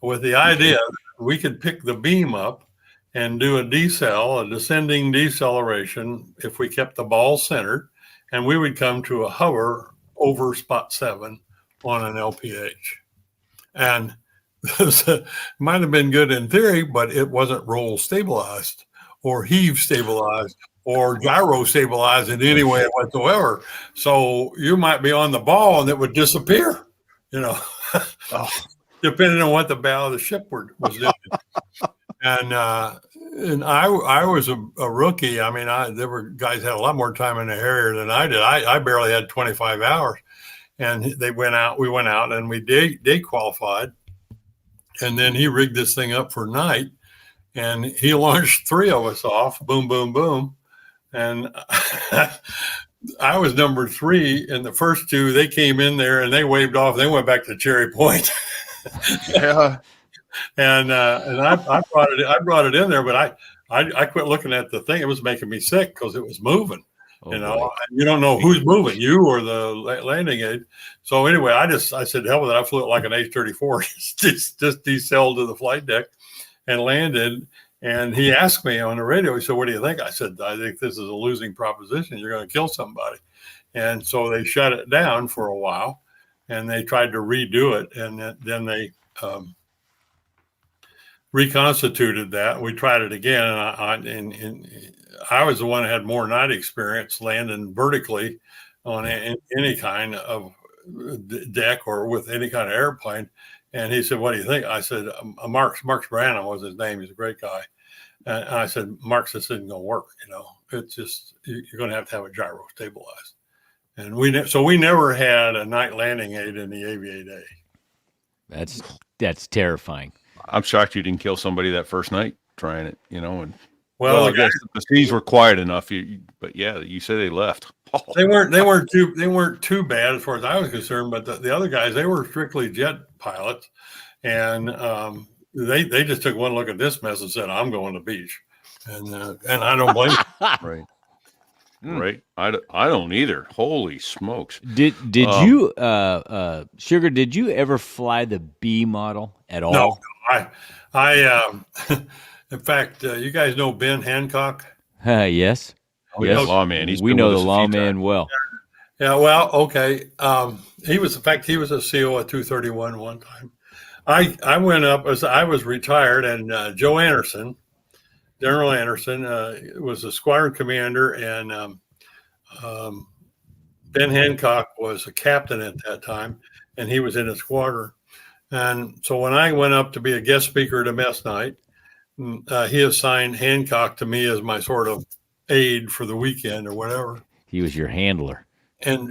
with the idea we could pick the beam up and do a descending deceleration if we kept the ball centered, and we would come to a hover over spot 7 on an LPH. And it might have been good in theory, but it wasn't roll stabilized or heave stabilized or gyro stabilized in any way whatsoever. So you might be on the ball and it would disappear, you know, depending on what the bow of the ship was doing. And I was a rookie. I mean, there were guys had a lot more time in the Harrier than I did. I barely had 25 hours, and we went out and we day qualified, and then he rigged this thing up for night, and he launched 3 of us off, boom, boom, boom, and I was number 3, and the first 2 they came in there and they waved off. They went back to Cherry Point. Yeah. And I brought it in there, but I quit looking at the thing. It was making me sick because it was moving. You know, you don't know who's moving, you or the landing aid. So anyway, I said, hell with it. I flew it like an H-34, just decelled to the flight deck and landed. And he asked me on the radio, he said, what do you think? I said, I think this is a losing proposition. You're going to kill somebody. And so they shut it down for a while, and they tried to redo it. And then they reconstituted that. We tried it again, and I was the one that had more night experience landing vertically on any kind of deck or with any kind of airplane. And he said, what do you think? I said, Marks Branham was his name. He's a great guy. And I said, Marks, this isn't going to work. You know, it's just, you're going to have a gyro stabilized. And we never had a night landing aid in the AV-8A. That's terrifying. I'm shocked you didn't kill somebody that first night trying it, you know. And well, I guess the seas were quiet enough. But yeah, you said they left. They weren't too bad as far as I was concerned. But the other guys, they were strictly jet pilots, and they just took one look at this mess and said, "I'm going to the beach," and I don't blame them. Right. Right. I don't either. Holy smokes. Did you, Sugar, did you ever fly the B model at all? No, I in fact, you guys know Ben Hancock? Yes. Oh, yes. Lawman. We know the lawman well. Yeah, well, okay. He was a CO at 231 one time. I went up as I was retired, and Joe Anderson, General Anderson, was a squadron commander, and Ben Hancock was a captain at that time, and he was in a squadron. And so when I went up to be a guest speaker at a mess night, he assigned Hancock to me as my sort of aide for the weekend or whatever. He was your handler. And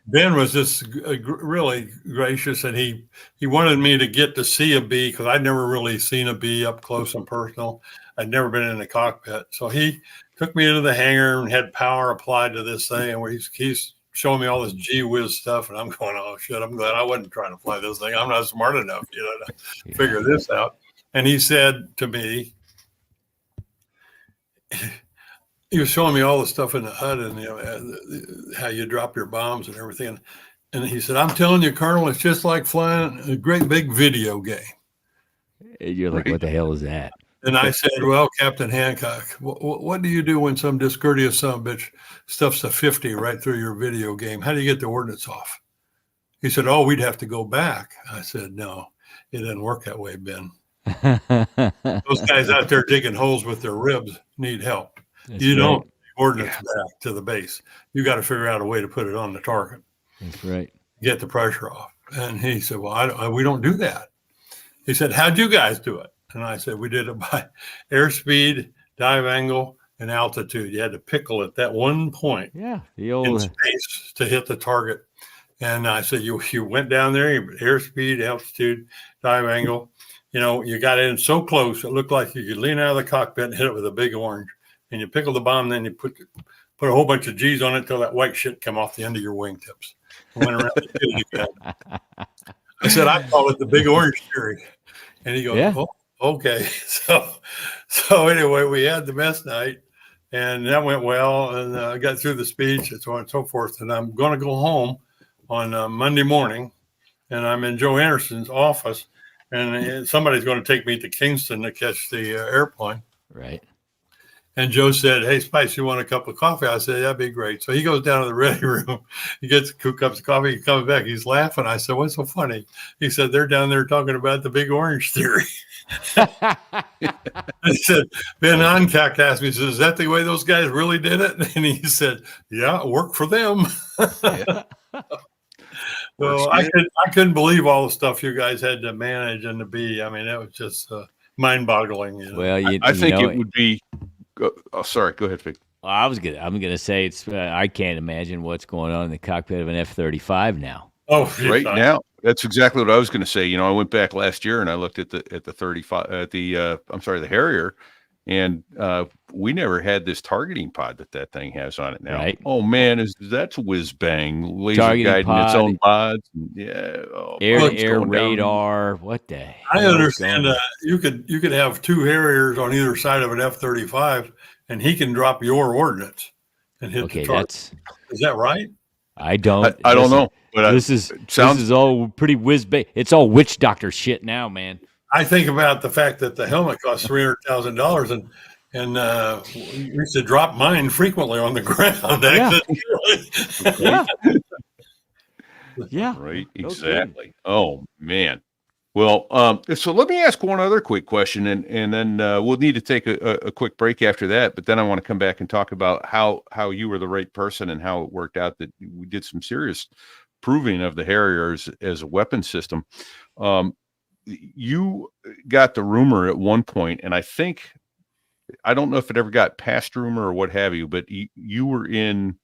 Ben was just really gracious, and he wanted me to get to see a bee because I'd never really seen a bee up close and personal. I'd never been in the cockpit. So he took me into the hangar and had power applied to this thing, and he's showing me all this gee whiz stuff, and I'm going, oh shit, I'm glad I wasn't trying to fly this thing. I'm not smart enough, to figure this out. And he said to me, he was showing me all the stuff in the HUD and how you drop your bombs and everything. And he said, I'm telling you, Colonel, it's just like flying a great big video game. And you're like, what the hell is that? And I said, well, Captain Hancock, what do you do when some discourteous son of a bitch stuffs a 50 right through your video game? How do you get the ordnance off? He said, oh, we'd have to go back. I said, no, it doesn't work that way, Ben. Those guys out there digging holes with their ribs need help. You don't ordnance back to the base. You got to figure out a way to put it on the target. That's right. Get the pressure off. And he said, well, we don't do that. He said, how'd you guys do it? And I said, we did it by airspeed, dive angle, and altitude. You had to pickle at that one point in space to hit the target. And I said, you went down there, airspeed, altitude, dive angle. You know, you got in so close, it looked like you could lean out of the cockpit and hit it with a big orange. And you pickle the bomb, then you put a whole bunch of G's on it until that white shit come off the end of your wingtips. Went around and did it again. I said, I call it the big orange theory. And he goes, oh, okay. So anyway, we had the mess night, and that went well. And I got through the speech and so on and so forth. And I'm going to go home on Monday morning, and I'm in Joe Anderson's office, and somebody's going to take me to Kingston to catch the airplane. Right. And Joe said, hey, Spice, you want a cup of coffee? I said, that'd be great. So he goes down to the ready room. He gets 2 cups of coffee. He comes back. He's laughing. I said, what's so funny? He said, they're down there talking about the big orange theory. I said, Ben Hancock asked me, he said, is that the way those guys really did it? And he said, yeah, it worked for them. So I couldn't believe all the stuff you guys had to manage and to be. I mean, that was just mind-boggling. You know? Well, I think it would be. Oh, sorry. Go ahead, Vic. I'm gonna say it's. I can't imagine what's going on in the cockpit of an F-35 now. Oh, right now, that's exactly what I was going to say. You know, I went back last year and I looked at the 35 the Harrier, and we never had this targeting pod that thing has on it now. Right. Oh man, that's whiz bang laser Targeting guiding pod, its own pods. Yeah, air radar. What the hell? I understand you could have 2 Harriers on either side of an F-35, and he can drop your ordnance and hit the target. Is that right? I don't. I don't know. But this is all pretty whiz bang. It's all witch doctor shit now, man. I think about the fact that the helmet costs $300,000, and we used to drop mine frequently on the ground. Yeah. Right. Exactly. Oh man. Well, so let me ask one other quick question, and then we'll need to take a quick break after that. But then I want to come back and talk about how you were the right person and how it worked out that we did some serious proving of the Harriers as a weapon system. You got the rumor at one point, and I don't know if it ever got past rumor or what have you, but you were in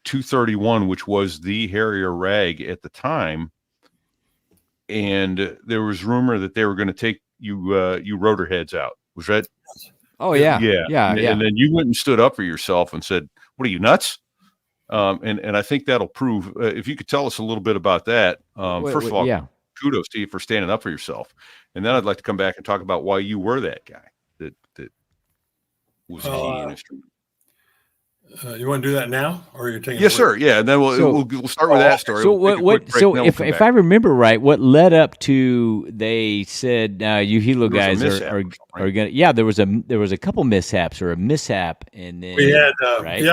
231, which was the Harrier rag at the time. And there was rumor that they were going to take you rotor heads out. Was that? Oh yeah. And then you went and stood up for yourself and said, what are you, nuts? And I think that'll prove, if you could tell us a little bit about that. First of all, kudos to you for standing up for yourself. And then I'd like to come back and talk about why you were that guy that was a key instrument. You want to do that now, or you're taking? Yes, sir. Yeah, and then we'll start with that story. So if I remember right, what led up to they said you Hilo guys are gonna there was a couple mishaps or a mishap, and then we had right?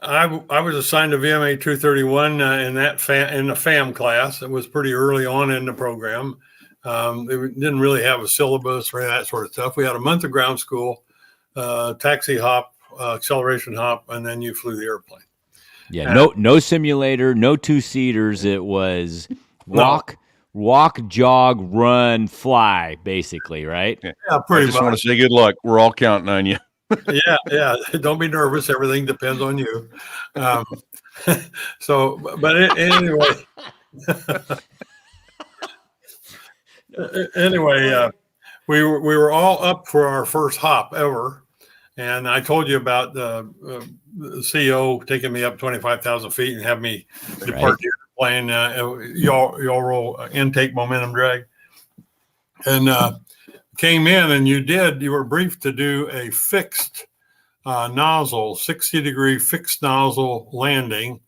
I was assigned to VMA 231 in the FAM class. It was pretty early on in the program. They didn't really have a syllabus or any of that sort of stuff. We had a month of ground school, taxi hop, acceleration hop, and then you flew the airplane. Yeah, no simulator, no 2-seaters. It was walk, jog, run, fly, basically, right? Yeah, pretty much. I just want to say good luck. We're all counting on you. Yeah. Don't be nervous. Everything depends on you. Anyway, we were all up for our first hop ever. And I told you about the CO taking me up 25,000 feet and have me depart the airplane. Y'all roll intake momentum drag. and came in, and you were briefed to do a fixed nozzle, 60-degree fixed nozzle landing,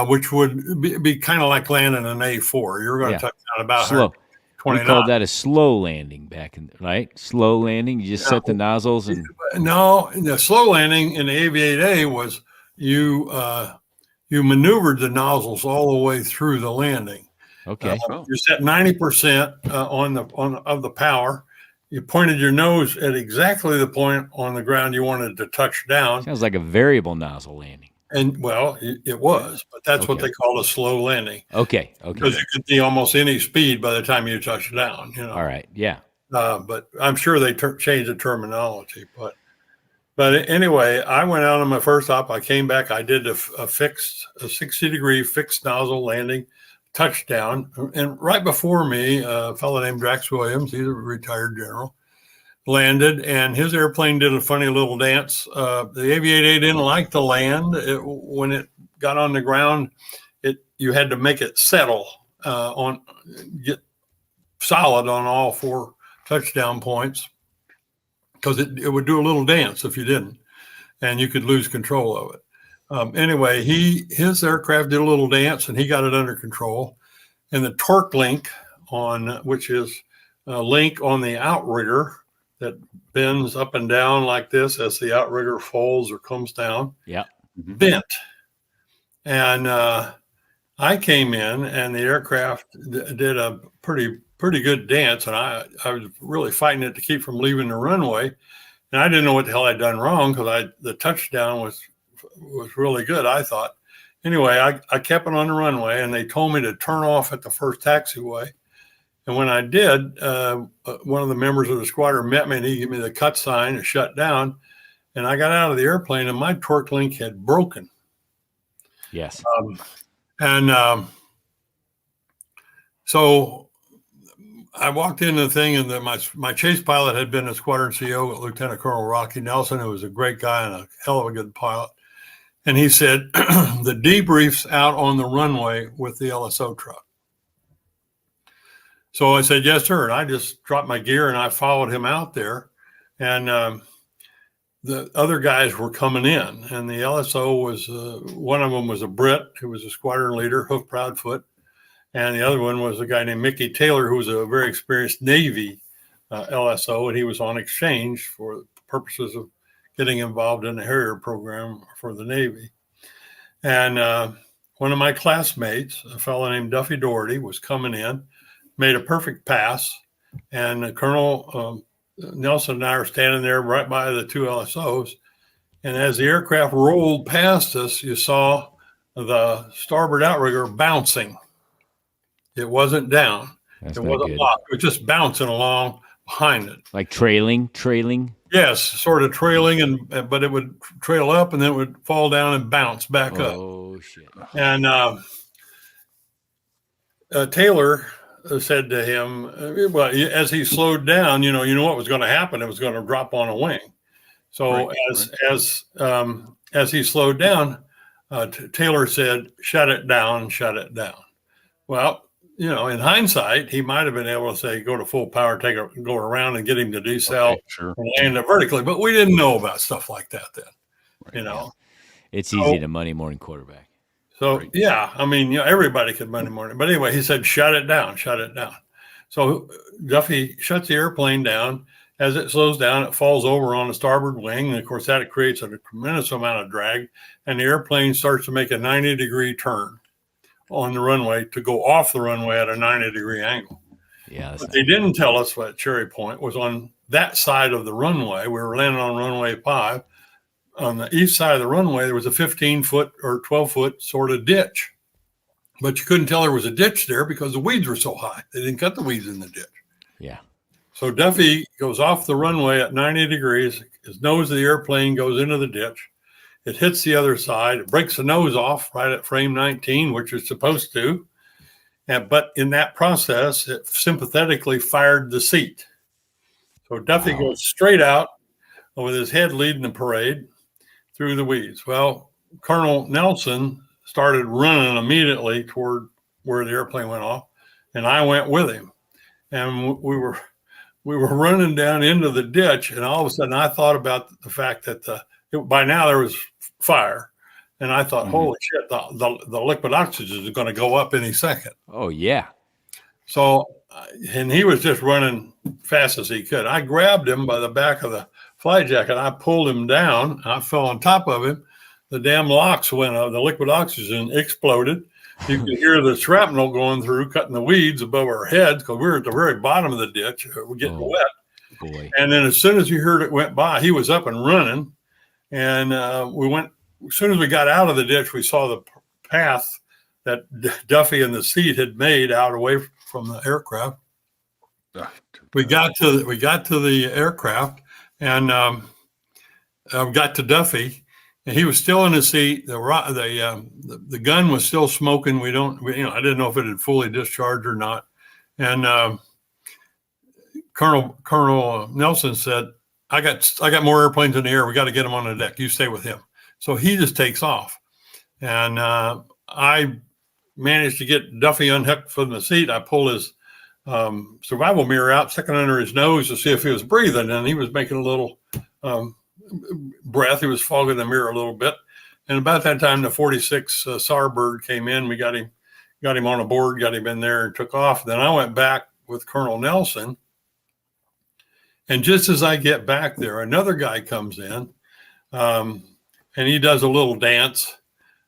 which would be kind of like landing an A4. You're going to touch down about slow. 120 We called knots. that a slow landing back in, right? Slow landing. You just set the nozzles and No, the slow landing in the Aviate-A was you maneuvered the nozzles all the way through the landing. okay. You set 90% of the power. You pointed your nose at exactly the point on the ground you wanted to touch down. Sounds like a variable nozzle landing. And well, it was, but that's what they call a slow landing. Okay. Because you could be almost any speed by the time you touch down. All right. Yeah. But I'm sure they changed the terminology. But anyway, I went out on my first op. I came back. I did a 60-degree fixed nozzle landing, touchdown. And right before me, a fellow named Drax Williams, he's a retired general, landed, and his airplane did a funny little dance. The Aviate-A didn't like to land. When it got on the ground, you had to make it settle get solid on all 4 touchdown points, because it would do a little dance if you didn't, and you could lose control of it. Anyway, his aircraft did a little dance, and he got it under control. And the torque link which is a link on the outrigger that bends up and down like this as the outrigger folds or comes down. Yeah. Bent. And I came in, and the aircraft did a pretty good dance, and I was really fighting it to keep from leaving the runway. And I didn't know what the hell I'd done wrong, because the touchdown was really good, I thought. Anyway, I kept it on the runway, and they told me to turn off at the first taxiway. And when I did, one of the members of the squadron met me, and he gave me the cut sign to shut down. And I got out of the airplane, and my torque link had broken. Yes. So I walked into the thing, and my chase pilot had been a squadron CO, Lieutenant Colonel Rocky Nelson, who was a great guy and a hell of a good pilot. And he said, the debrief's out on the runway with the LSO truck. So I said, yes, sir. And I just dropped my gear, and I followed him out there. And the other guys were coming in, and the LSO was, one of them was a Brit who was a squadron leader, Hoof Proudfoot. And the other one was a guy named Mickey Taylor, who was a very experienced Navy LSO, and he was on exchange for purposes of getting involved in the Harrier program for the Navy. And one of my classmates, a fellow named Duffy Doherty, was coming in, made a perfect pass, and Colonel Nelson and I are standing there right by the 2 LSOs. And as the aircraft rolled past us, you saw the starboard outrigger bouncing. It wasn't down. That's it not wasn't good. locked. It was just bouncing along behind it. Like trailing. Yes, sort of trailing, but it would trail up, and then it would fall down and bounce back up. Oh shit. And Taylor said to him, well, as he slowed down, you know what was going to happen. It was going to drop on a wing. So as he slowed down, Taylor said, shut it down. Well, in hindsight, he might have been able to say, go to full power, go around and get him to decel and land it vertically. But we didn't know about stuff like that then, It's easy to Monday morning quarterback. So, yeah, I mean, everybody could Monday morning. But anyway, he said, shut it down. So Duffy shuts the airplane down. As it slows down, it falls over on the starboard wing. And, of course, that creates a tremendous amount of drag. And the airplane starts to make a 90-degree turn on the runway to go off the runway at a 90-degree angle. Yeah. But they didn't tell us what Cherry Point was on that side of the runway. We were landing on runway 5. On the east side of the runway, there was a 15-foot or 12-foot sort of ditch. But you couldn't tell there was a ditch there because the weeds were so high. They didn't cut the weeds in the ditch. Yeah. So Duffy goes off the runway at 90 degrees. His nose of the airplane goes into the ditch. It hits the other side. It breaks the nose off right at frame 19, which it's supposed to. But in that process, it sympathetically fired the seat. So Duffy goes straight out with his head leading the parade through the weeds. Well, Colonel Nelson started running immediately toward where the airplane went off, and I went with him. And we were we were running down into the ditch, and all of a sudden I thought about the fact that by now there was fire. And I thought, holy shit, the liquid oxygen is going to go up any second. Oh, yeah. So, and he was just running fast as he could. I grabbed him by the back of the flight jacket. I pulled him down. I fell on top of him. The damn locks went up. The liquid oxygen exploded. You could hear the shrapnel going through, cutting the weeds above our heads because we were at the very bottom of the ditch. We're getting wet. Boy. And then as soon as you heard it went by, he was up and running. And we went. As soon as we got out of the ditch, we saw the path that Duffy and the seat had made out away from the aircraft. We got to the aircraft and got to Duffy, and he was still in his seat. The gun was still smoking. I didn't know if it had fully discharged or not. And Colonel Nelson said, "I got more airplanes in the air. We got to get them on the deck. You stay with him." So he just takes off. And I managed to get Duffy unhooked from the seat. I pulled his survival mirror out, stuck it under his nose to see if he was breathing. And he was making a little breath. He was fogging the mirror a little bit. And about that time, the 46 SAR bird came in. We got him on a board, got him in there and took off. Then I went back with Colonel Nelson. And just as I get back there, another guy comes in. And he does a little dance,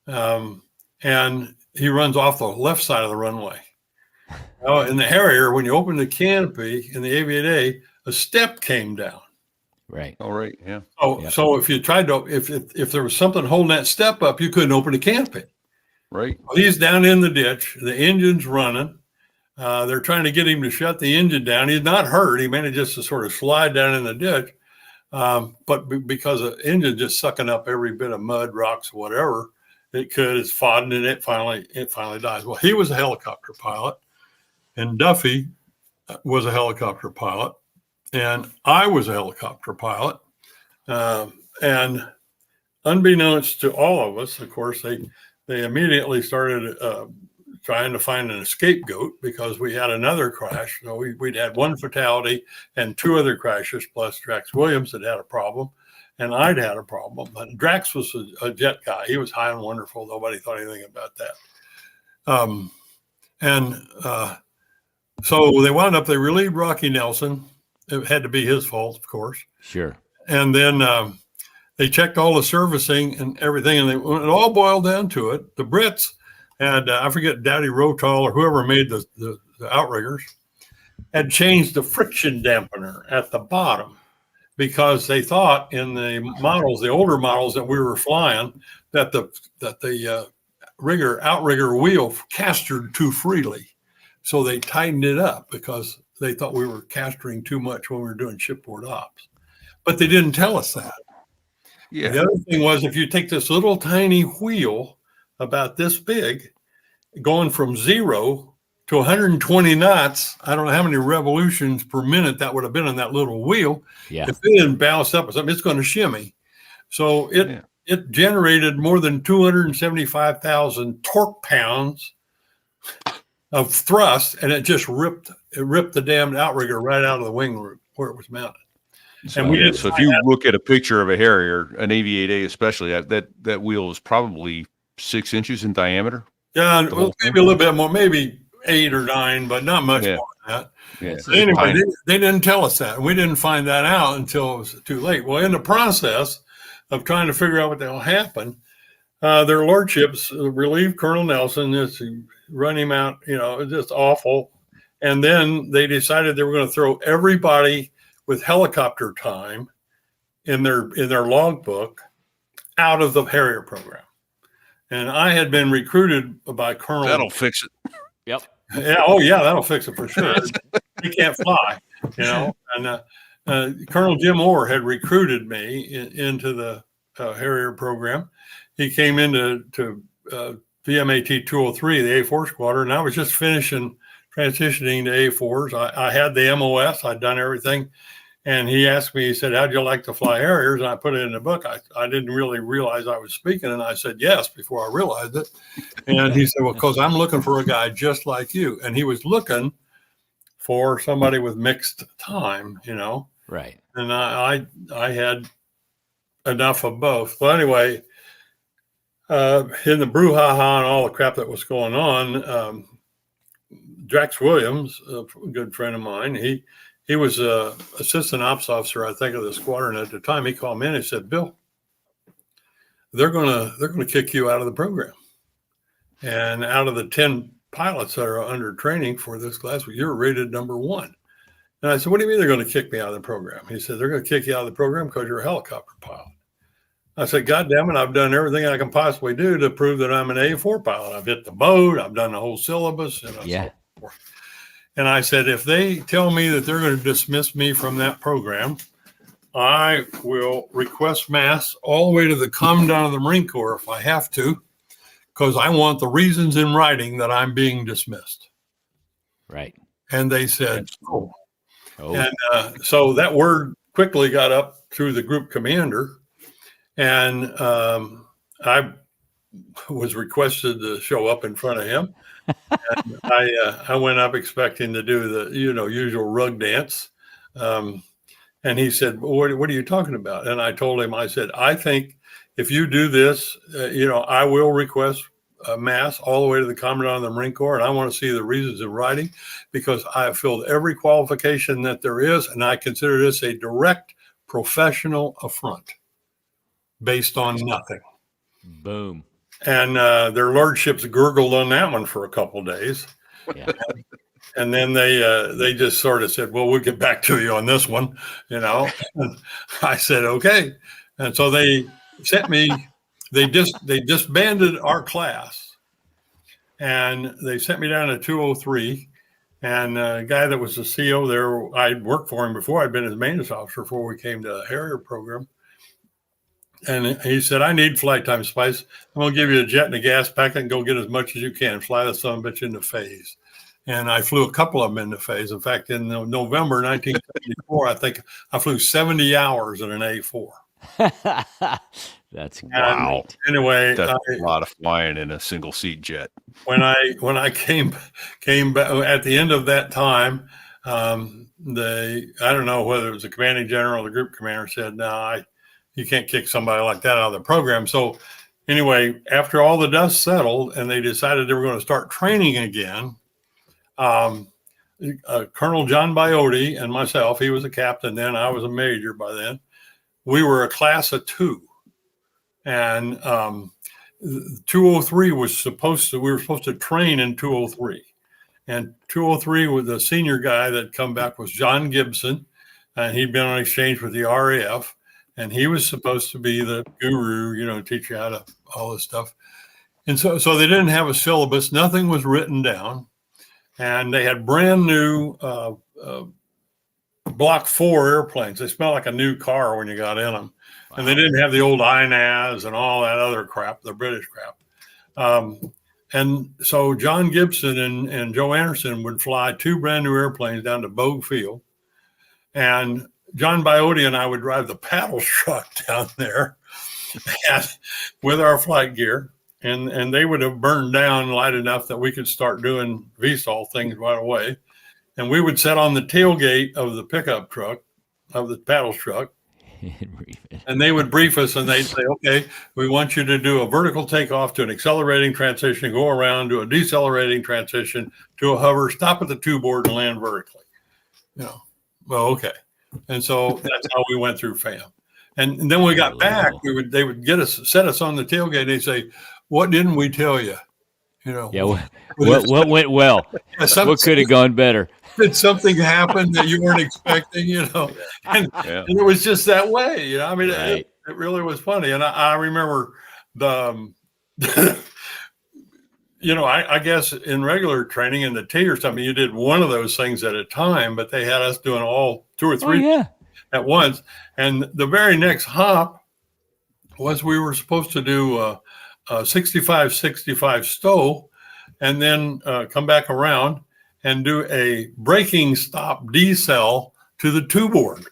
and he runs off the left side of the runway. Now, in the Harrier, when you open the canopy in the Aviate, a step came down. Right. All right. Yeah. So if you tried to, if there was something holding that step up, you couldn't open the canopy. Right. Well, he's down in the ditch. The engine's running. They're trying to get him to shut the engine down. He's not hurt. He managed just to sort of slide down in the ditch. But because the engine just sucking up every bit of mud, rocks, whatever it could, it's fought, and it finally dies. Well, he was a helicopter pilot, and Duffy was a helicopter pilot, and I was a helicopter pilot. And unbeknownst to all of us, of course, they immediately started trying to find an scapegoat because we had another crash. So we'd had one fatality and two other crashes, plus Drax Williams had had a problem, and I'd had a problem. But Drax was a jet guy. He was high and wonderful. Nobody thought anything about that. So they wound up, they relieved Rocky Nelson. It had to be his fault, of course. Sure. And then they checked all the servicing and everything, and it all boiled down to it. The Brits had, I forget, Daddy Rotal or whoever made the outriggers, had changed the friction dampener at the bottom because they thought in the models, the older models that we were flying, that the outrigger wheel castered too freely. So they tightened it up because they thought we were castering too much when we were doing shipboard ops. But they didn't tell us that. Yeah. The other thing was, if you take this little tiny wheel about this big, going from 0 to 120 knots, I don't know how many revolutions per minute that would have been on that little wheel. Yeah. If it didn't bounce up or something, it's going to shimmy. So it generated more than 275,000 torque pounds of thrust, and it just ripped the damned outrigger right out of the wing where it was mounted. So, so if you look at a picture of a Harrier, an Aviate especially, that wheel is probably 6 inches in diameter. Yeah, well, maybe a little bit more, maybe 8 or 9, but not much more than that. Yeah. So anyway, they didn't tell us that. We didn't find that out until it was too late. Well, in the process of trying to figure out what the hell happened, their lordships relieved Colonel Nelson, just run him out, just awful. And then they decided they were going to throw everybody with helicopter time in their logbook out of the Harrier program. And I had been recruited by Colonel. That'll fix it. Yep. Yeah. Oh, yeah. That'll fix it for sure. He can't fly, And Colonel Jim Orr had recruited me into the Harrier program. He came into VMAT 203, the A4 squadron, and I was just transitioning to A4s. I had the MOS. I'd done everything. And he asked me, he said, "How'd you like to fly Harriers?" And I put it in the book. I didn't really realize I was speaking. And I said, yes, before I realized it. And he said, "Well, because I'm looking for a guy just like you." And he was looking for somebody with mixed time, Right. and I had enough of both. Well, anyway, in the brouhaha and all the crap that was going on, Drax Williams, a good friend of mine, he was assistant ops officer, I think, of the squadron at the time. He called me and he said, "Bill, they're gonna kick you out of the program, and out of the 10 pilots that are under training for this class, you're rated number 1." And I said, "What do you mean they're going to kick me out of the program?" He said, "They're going to kick you out of the program because you're a helicopter pilot." I said, "God damn it, I've done everything I can possibly do to prove that I'm an A4 pilot. I've hit the boat, I've done the whole syllabus, and so forth." And I said, "If they tell me that they're going to dismiss me from that program, I will request mass all the way to the Commandant of the Marine Corps if I have to, because I want the reasons in writing that I'm being dismissed." Right. And they said, "Oh." Oh. And so that word quickly got up through the group commander, and I was requested to show up in front of him. And I went up expecting to do the usual rug dance, and he said, "What are you talking about?" And I told him, I said, "I think if you do this, I will request mass all the way to the Commandant of the Marine Corps, and I want to see the reasons in writing, because I have filled every qualification that there is, and I consider this a direct professional affront based on nothing." Boom. And their lordships gurgled on that one for a couple of days. Yeah. And then they just sort of said, "Well, we'll get back to you on this one," And I said, "Okay." And so they sent me. They disbanded our class, and they sent me down to 203. And a guy that was the CO there, I'd worked for him before. I'd been his maintenance officer before we came to the Harrier program. And he said, "I need flight time, Spice. I'm going to give you a jet and a gas packet and go get as much as you can. Fly the son of a bitch into phase." And I flew a couple of them into phase. In fact, in November 1974, I think I flew 70 hours in an A4. That's Wow. Anyway, That's a lot of flying in a single seat jet. when I came back at the end of that time, I don't know whether it was the commanding general or the group commander said, "No, you can't kick somebody like that out of the program." So anyway, after all the dust settled and they decided they were going to start training again, Colonel John Biote and myself, he was a captain then, I was a major by then, we were a class of 2. And 203 we were supposed to train in 203. And 203 with the senior guy that come back was John Gibson, and he'd been on exchange with the RAF, and he was supposed to be the guru, teach you how to all this stuff. And so they didn't have a syllabus, nothing was written down, and they had brand new Block 4 airplanes. They smelled like a new car when you got in them. Wow. And they didn't have the old INAS and all that other crap, the British crap. And so John Gibson and Joe Anderson would fly 2 brand new airplanes down to Bogue Field. And John Biote and I would drive the paddle truck down there with our flight gear. And they would have burned down light enough that we could start doing VSOL things right away. And we would sit on the tailgate of the pickup truck, of the paddle truck, and they would brief us, and they'd say, "Okay, we want you to do a vertical takeoff to an accelerating transition, go around, do a decelerating transition to a hover, stop at the 2 board and land vertically." Well, okay. And so that's how we went through FAM. And then when we got back, they would set us on the tailgate, and they'd say, "What didn't we tell you?" Yeah. What went well? What could have gone better? Did something happen that you weren't expecting? And it was just that way. I mean, right. It really was funny. And I remember I guess in regular training in the T or something, you did one of those things at a time, but they had us doing all 2 or 3 at once. And the very next hop was we were supposed to do 65 stow, and then come back around and do a braking stop decel to the 2 board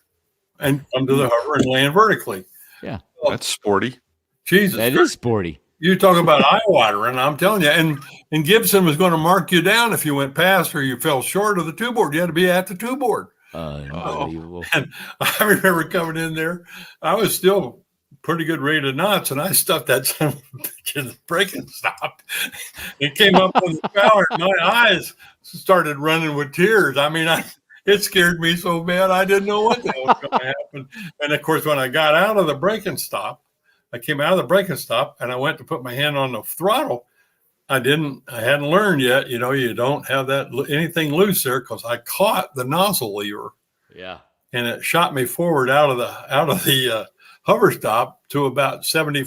and come to the hover and land vertically. Yeah. That's sporty. Jesus. That is sporty. You talk about eye watering. I'm telling you, and Gibson was going to mark you down if you went past or you fell short of the two board. You had to be at the two board. Unbelievable. And I remember coming in there. I was still pretty good rate of knots, and I stuffed that son of a bitch in the braking stop. It came up on the power, and my eyes started running with tears. I mean, it scared me so bad I didn't know what the hell was going to happen. And of course, when I got out of the braking stop, I came out of the braking stop and I went to put my hand on the throttle. I hadn't learned yet. You know, you don't have that anything loose there because I caught the nozzle lever. Yeah. And it shot me forward out of the hover stop to about 70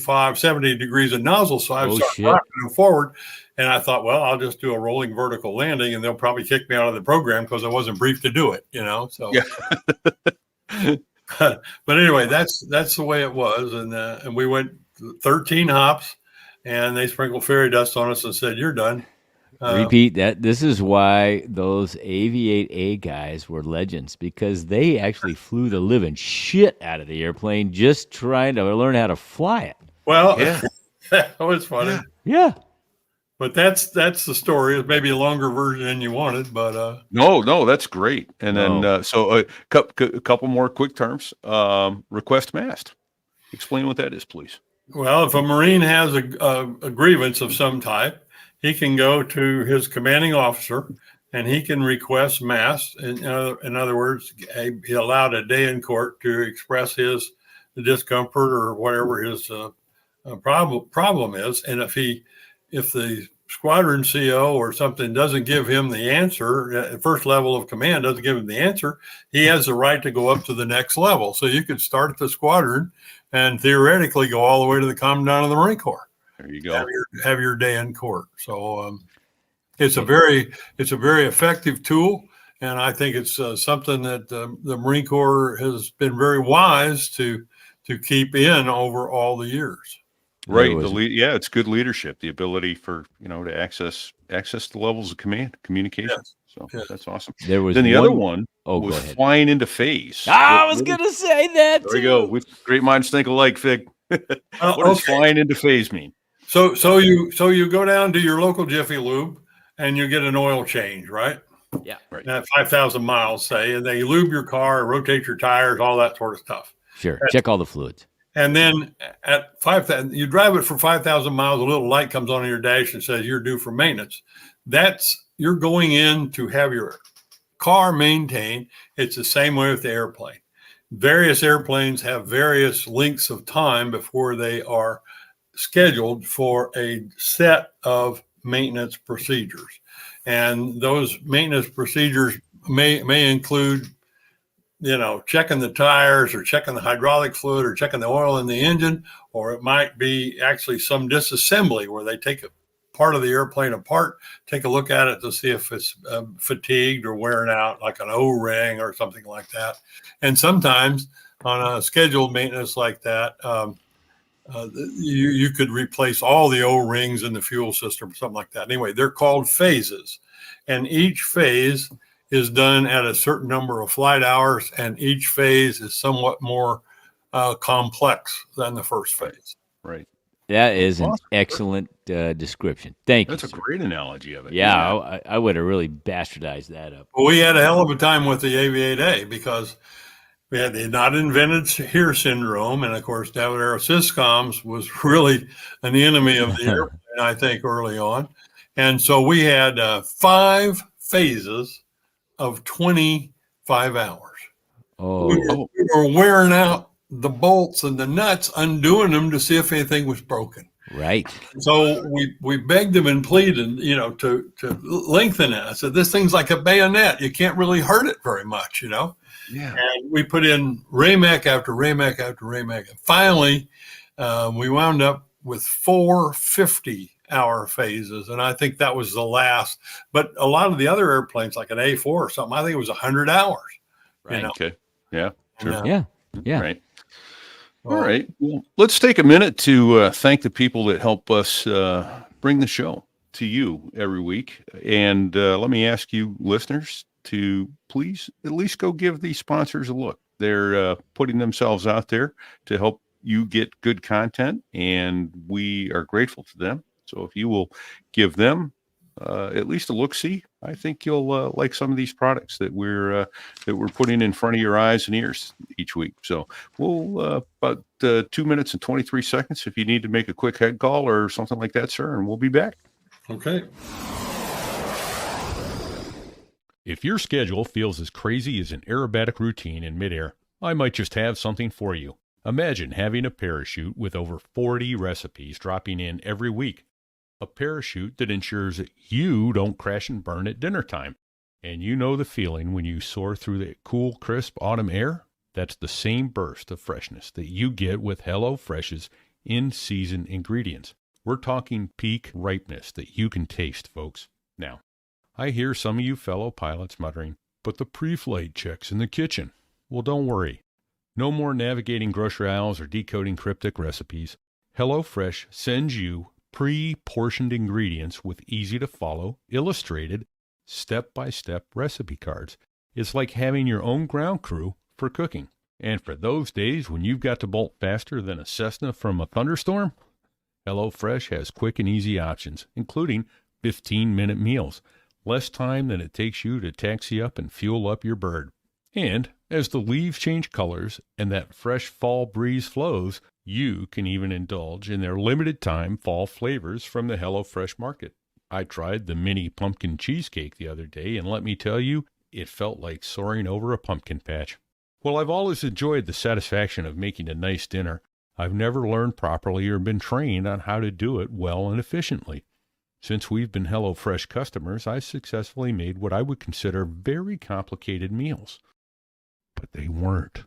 degrees of nozzle. So I started rocking forward, and I thought, well, I'll just do a rolling vertical landing, and they'll probably kick me out of the program because I wasn't briefed to do it, you know. So, yeah. But anyway, that's the way it was, and we went 13 hops, and they sprinkled fairy dust on us and said, "You're done." Repeat that. This is why those Aviate-A guys were legends, because they actually flew the living shit out of the airplane just trying to learn how to fly it. Well, yeah. That was funny. Yeah. But that's the story. It's maybe a longer version than you wanted, but no, that's great. And then so a couple more quick terms. Request mast. Explain what that is, please. Well, if a Marine has a grievance of some type, he can go to his commanding officer and he can request mast. In other words, he allowed a day in court to express his discomfort or whatever his problem is. And if the squadron CO or something doesn't give him the answer, first level of command doesn't give him the answer, he has the right to go up to the next level. So you could start at the squadron and theoretically go all the way to the commandant of the Marine Corps. There you go. Have your day in court. So it's a very effective tool, and I think it's something that the Marine Corps has been very wise to keep in over all the years. Right. It's good leadership, the ability for to access the levels of communication. Yes. So that's awesome. There was the other one was flying into phase. I was going to say that too. There we go. Great minds think alike, Fig. What does flying into phase mean? So you go down to your local Jiffy Lube and you get an oil change, right? Yeah. Right. At 5,000 miles, say, and they lube your car, rotate your tires, all that sort of stuff. Sure. Check all the fluids. And then at 5,000, you drive it for 5,000 miles, a little light comes on your dash and says you're due for maintenance. You're going in to have your car maintained. It's the same way with the airplane. Various airplanes have various lengths of time before they are scheduled for a set of maintenance procedures. And those maintenance procedures may include, checking the tires or checking the hydraulic fluid or checking the oil in the engine, or it might be actually some disassembly where they take a part of the airplane apart, take a look at it to see if it's fatigued or wearing out, like an O-ring or something like that. And sometimes on a scheduled maintenance like that, you could replace all the O-rings in the fuel system or something like that. Anyway, they're called phases, and each phase is done at a certain number of flight hours, and each phase is somewhat more complex than the first phase. Right. That is an excellent description. Thank you. That's a great analogy of it. Yeah. I would have really bastardized that up. Well, we had a hell of a time with the Aviate-A because we had the not invented here syndrome. And of course, Naval Aero Syscoms was really an enemy of the airplane, I think, early on. And so we had 5 phases of 25 hours. Oh, we were wearing out the bolts and the nuts, undoing them to see if anything was broken. Right. So we begged them and pleaded, to lengthen it. I said, this thing's like a bayonet. You can't really hurt it very much, Yeah. And we put in Ramek after Ramek after Ramek. And finally, we wound up with 4 50-hour phases. And I think that was the last. But a lot of the other airplanes, like an A4 or something, I think it was 100 hours. Right. Okay. Yeah. Sure. Yeah. Right. All right. Well, let's take a minute to thank the people that help us bring the show to you every week. And let me ask you, listeners, to please at least go give these sponsors a look. They're putting themselves out there to help you get good content, and we are grateful to them. So if you will give them at least a look-see, I think you'll like some of these products that we're putting in front of your eyes and ears each week. So we'll about 2 minutes and 23 seconds if you need to make a quick head call or something like that, sir, and we'll be back. Okay. If your schedule feels as crazy as an aerobatic routine in midair, I might just have something for you. Imagine having a parachute with over 40 recipes dropping in every week. A parachute that ensures that you don't crash and burn at dinner time. And you know the feeling when you soar through the cool, crisp autumn air? That's the same burst of freshness that you get with HelloFresh's in-season ingredients. We're talking peak ripeness that you can taste, folks. Now, I hear some of you fellow pilots muttering, but the pre-flight check's in the kitchen. Well, don't worry. No more navigating grocery aisles or decoding cryptic recipes. HelloFresh sends you pre-portioned ingredients with easy-to-follow, illustrated, step-by-step recipe cards. It's like having your own ground crew for cooking. And for those days when you've got to bolt faster than a Cessna from a thunderstorm, HelloFresh has quick and easy options, including 15-minute meals, less time than it takes you to taxi up and fuel up your bird. And as the leaves change colors and that fresh fall breeze flows, you can even indulge in their limited time fall flavors from the HelloFresh market. I tried the mini pumpkin cheesecake the other day, and let me tell you, it felt like soaring over a pumpkin patch. Well, I've always enjoyed the satisfaction of making a nice dinner. I've never learned properly or been trained on how to do it well and efficiently. Since we've been HelloFresh customers, I've successfully made what I would consider very complicated meals. But they weren't.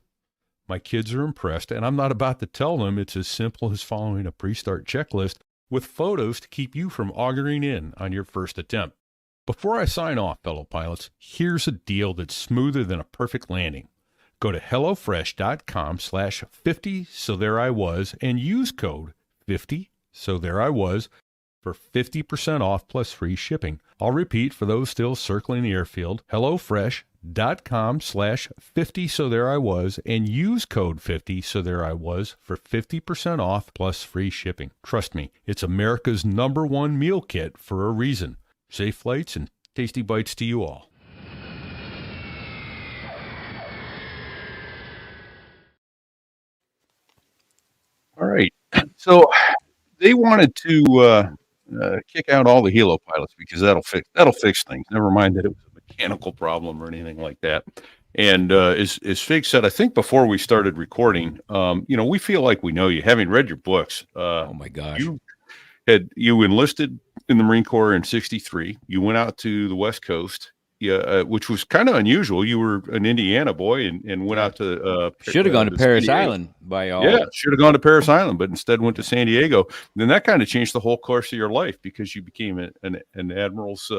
My kids are impressed, and I'm not about to tell them it's as simple as following a pre-start checklist with photos to keep you from augering in on your first attempt. Before I sign off, fellow pilots, here's a deal that's smoother than a perfect landing. Go to HelloFresh.com/50, so there I was, and use code 50, so there I was, for 50% off plus free shipping. I'll repeat for those still circling the airfield, HelloFresh.com/50, so there I was, and use code 50, so there I was, for 50% off plus free shipping. Trust me, it's America's #1 meal kit for a reason. Safe flights and tasty bites to you all. All right. So they wanted to kick out all the helo pilots because that'll fix things. Never mind that it was a mechanical problem or anything like that. And as Fig said, I think before we started recording, we feel like we know you, having read your books. Oh my gosh! You enlisted in the Marine Corps in '63. You went out to the West Coast. Which was kind of unusual. You were an Indiana boy and went out to should have gone to Paris Island by all. Yeah, should have gone to Paris Island, but instead went to San Diego. Then that kind of changed the whole course of your life because you became an admiral's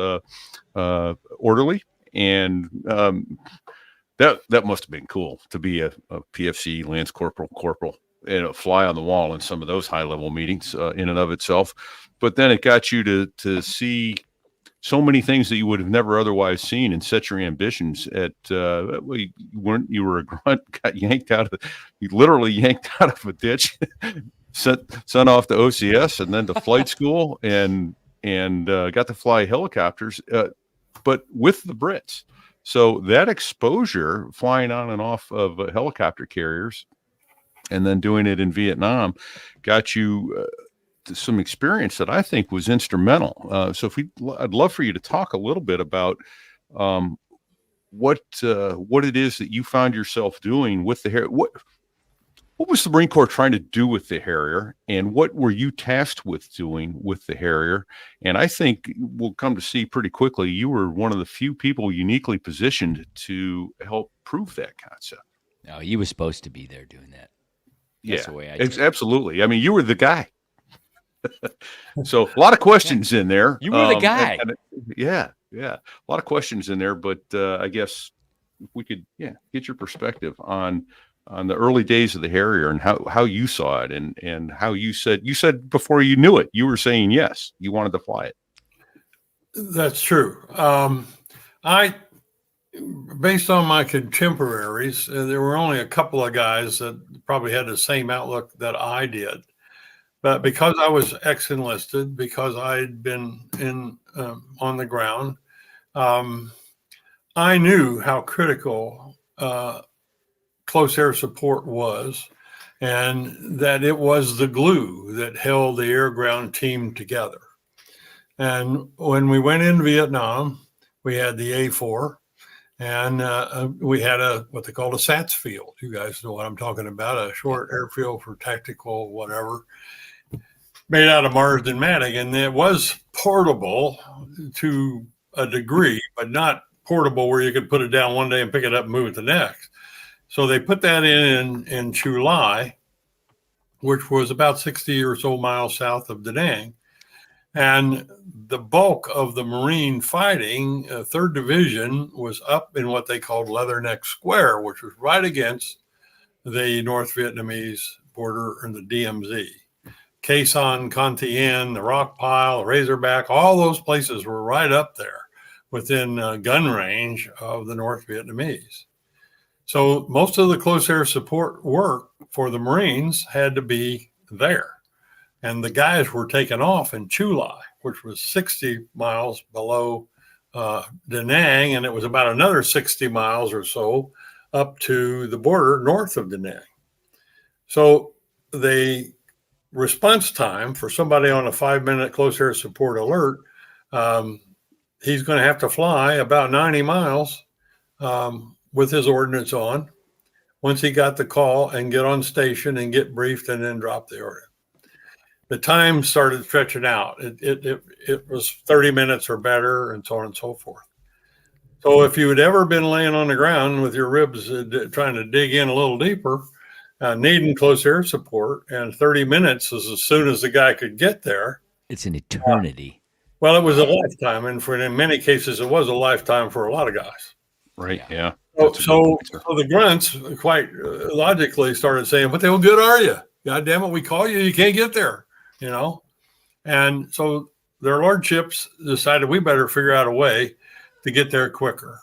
orderly, and that must have been cool to be a PFC Lance Corporal and a fly on the wall in some of those high level meetings in and of itself. But then it got you to see so many things that you would have never otherwise seen, and set your ambitions at. You were a grunt, you literally yanked out of a ditch, sent off to OCS and then to flight school, and got to fly helicopters, but with the Brits. So that exposure, flying on and off of helicopter carriers, and then doing it in Vietnam, got you some experience that I think was instrumental. So I'd love for you to talk a little bit about what it is that you found yourself doing with the Harrier. What was the Marine Corps trying to do with the Harrier, and what were you tasked with doing with the Harrier? And I think we'll come to see pretty quickly you were one of the few people uniquely positioned to help prove that concept. No, he was supposed to be there doing that. That's the way I absolutely. I mean, you were the guy. So a lot of questions in there. You were the guy. Yeah. A lot of questions in there, but I guess if we could, get your perspective on the early days of the Harrier and how you saw it, and how you said before you knew it, you were saying yes, you wanted to fly it. That's true. I based on my contemporaries, there were only a couple of guys that probably had the same outlook that I did. But because I was ex-enlisted, because I'd been in on the ground, I knew how critical close air support was, and that it was the glue that held the air-ground team together. And when we went in Vietnam, we had the A4, and we had what they called a SATS field. You guys know what I'm talking about, a short airfield for tactical whatever, made out of Marsden matting. And it was portable to a degree, but not portable where you could put it down one day and pick it up and move it the next. So they put that in Chu Lai, which was about 60 or so miles south of Da Nang. And the bulk of the Marine fighting, 3rd Division, was up in what they called Leatherneck Square, which was right against the North Vietnamese border and the DMZ. Khe Sanh, Con Thien, the Rock Pile, the Razorback, all those places were right up there within gun range of the North Vietnamese. So most of the close air support work for the Marines had to be there. And the guys were taken off in Chu Lai, which was 60 miles below Da Nang, and it was about another 60 miles or so up to the border north of Da Nang. So the response time for somebody on a 5-minute close air support alert, he's going to have to fly about 90 miles with his ordnance on once he got the call and get on station and get briefed and then drop the ordnance. The time started stretching out. It was 30 minutes or better, and so on and so forth. So if you had ever been laying on the ground with your ribs trying to dig in a little deeper, needing close air support, and 30 minutes is as soon as the guy could get there. It's an eternity. Well, it was a lifetime, and in many cases, it was a lifetime for a lot of guys. Right. Yeah. So the grunts quite logically started saying, "What the hell good are you? God damn it, we call you, you can't get there." You know, and so their lordships decided we better figure out a way to get there quicker.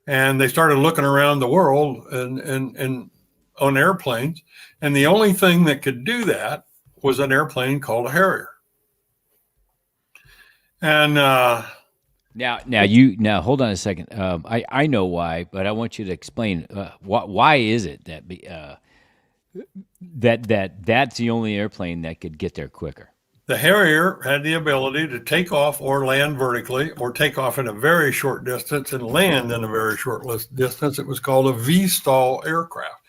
And they started looking around the world and on airplanes. And the only thing that could do that was an airplane called a Harrier. And now hold on a second. I know why, but I want you to explain why is it that that's the only airplane that could get there quicker? The Harrier had the ability to take off or land vertically, or take off in a very short distance and land in a very short distance. It was called a V-stall aircraft,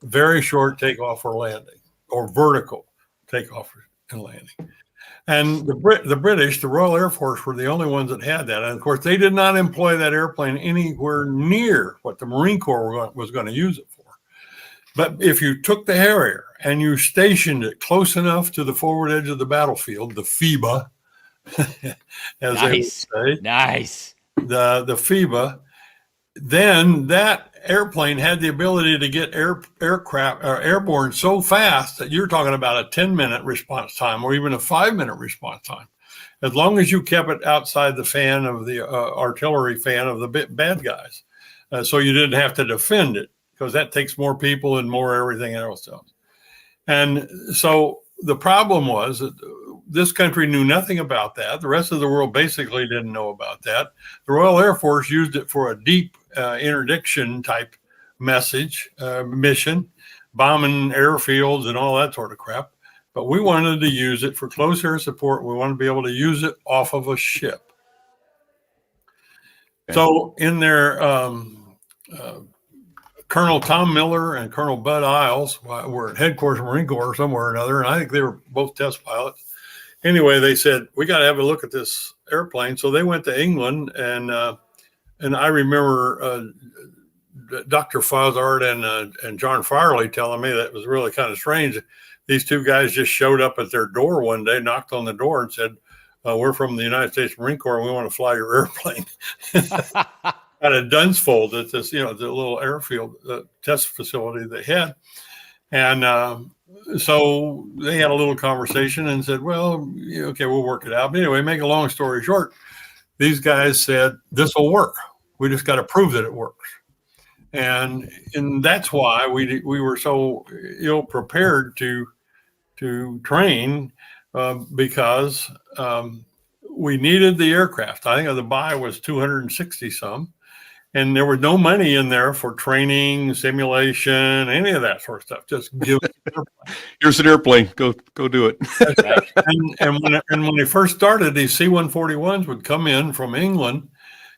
very short takeoff or landing, or vertical takeoff and landing. And the British, the Royal Air Force, were the only ones that had that. And of course, they did not employ that airplane anywhere near what the Marine Corps was going to use it for. But if you took the Harrier and you stationed it close enough to the forward edge of the battlefield, the FIBA, as they would say, the FIBA, then that airplane had the ability to get aircraft or airborne so fast that you're talking about a 10-minute response time or even a 5-minute response time, as long as you kept it outside the fan of the artillery fan of the bad guys, so you didn't have to defend it, because that takes more people and more everything else. And so the problem was that this country knew nothing about that. The rest of the world basically didn't know about that. The Royal Air Force used it for a deep interdiction type mission, bombing airfields and all that sort of crap. But we wanted to use it for close air support. We wanted to be able to use it off of a ship. Okay. So in their Colonel Tom Miller and Colonel Bud Isles were at headquarters of Marine Corps somewhere or another, and I think they were both test pilots. Anyway, they said, we got to have a look at this airplane. So they went to England, and I remember Dr. Fozzard and John Farley telling me that it was really kind of strange. These two guys just showed up at their door one day, knocked on the door, and said, we're from the United States Marine Corps, and we want to fly your airplane. At a Dunsfold, at this, the little airfield test facility they had. And so they had a little conversation and said, well, okay, we'll work it out. But anyway, make a long story short, these guys said, this will work. We just got to prove that it works. And that's why we were so ill prepared to train, because we needed the aircraft. I think the buy was 260 some, and there was no money in there for training, simulation, any of that sort of stuff. Just give it an airplane. Here's an airplane. Go do it. and when they first started, these C-141s would come in from England,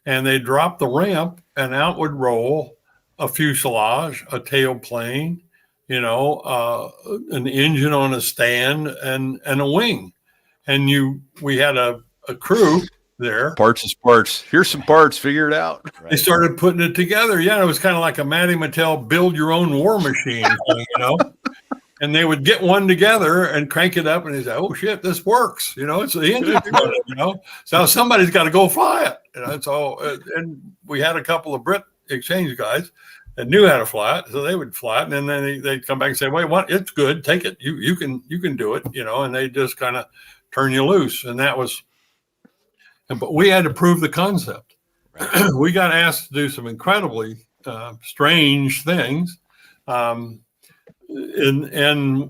and they drop the ramp, and out would roll a fuselage, a tailplane, an engine on a stand, and a wing. And we had a crew there. Parts is parts. Here's some parts. Figure it out. They started putting it together. Yeah, it was kind of like a Matty Mattel build your own war machine thing, And they would get one together and crank it up, and they say, "Oh shit, this works!" It's the engine. So somebody's got to go fly it. And we had a couple of Brit exchange guys that knew how to fly it, so they would fly it, and then they'd come back and say, "Wait, what? It's good. Take it. You can do it." And they just kind of turn you loose, and that was. But we had to prove the concept. Right. We got asked to do some incredibly strange things. And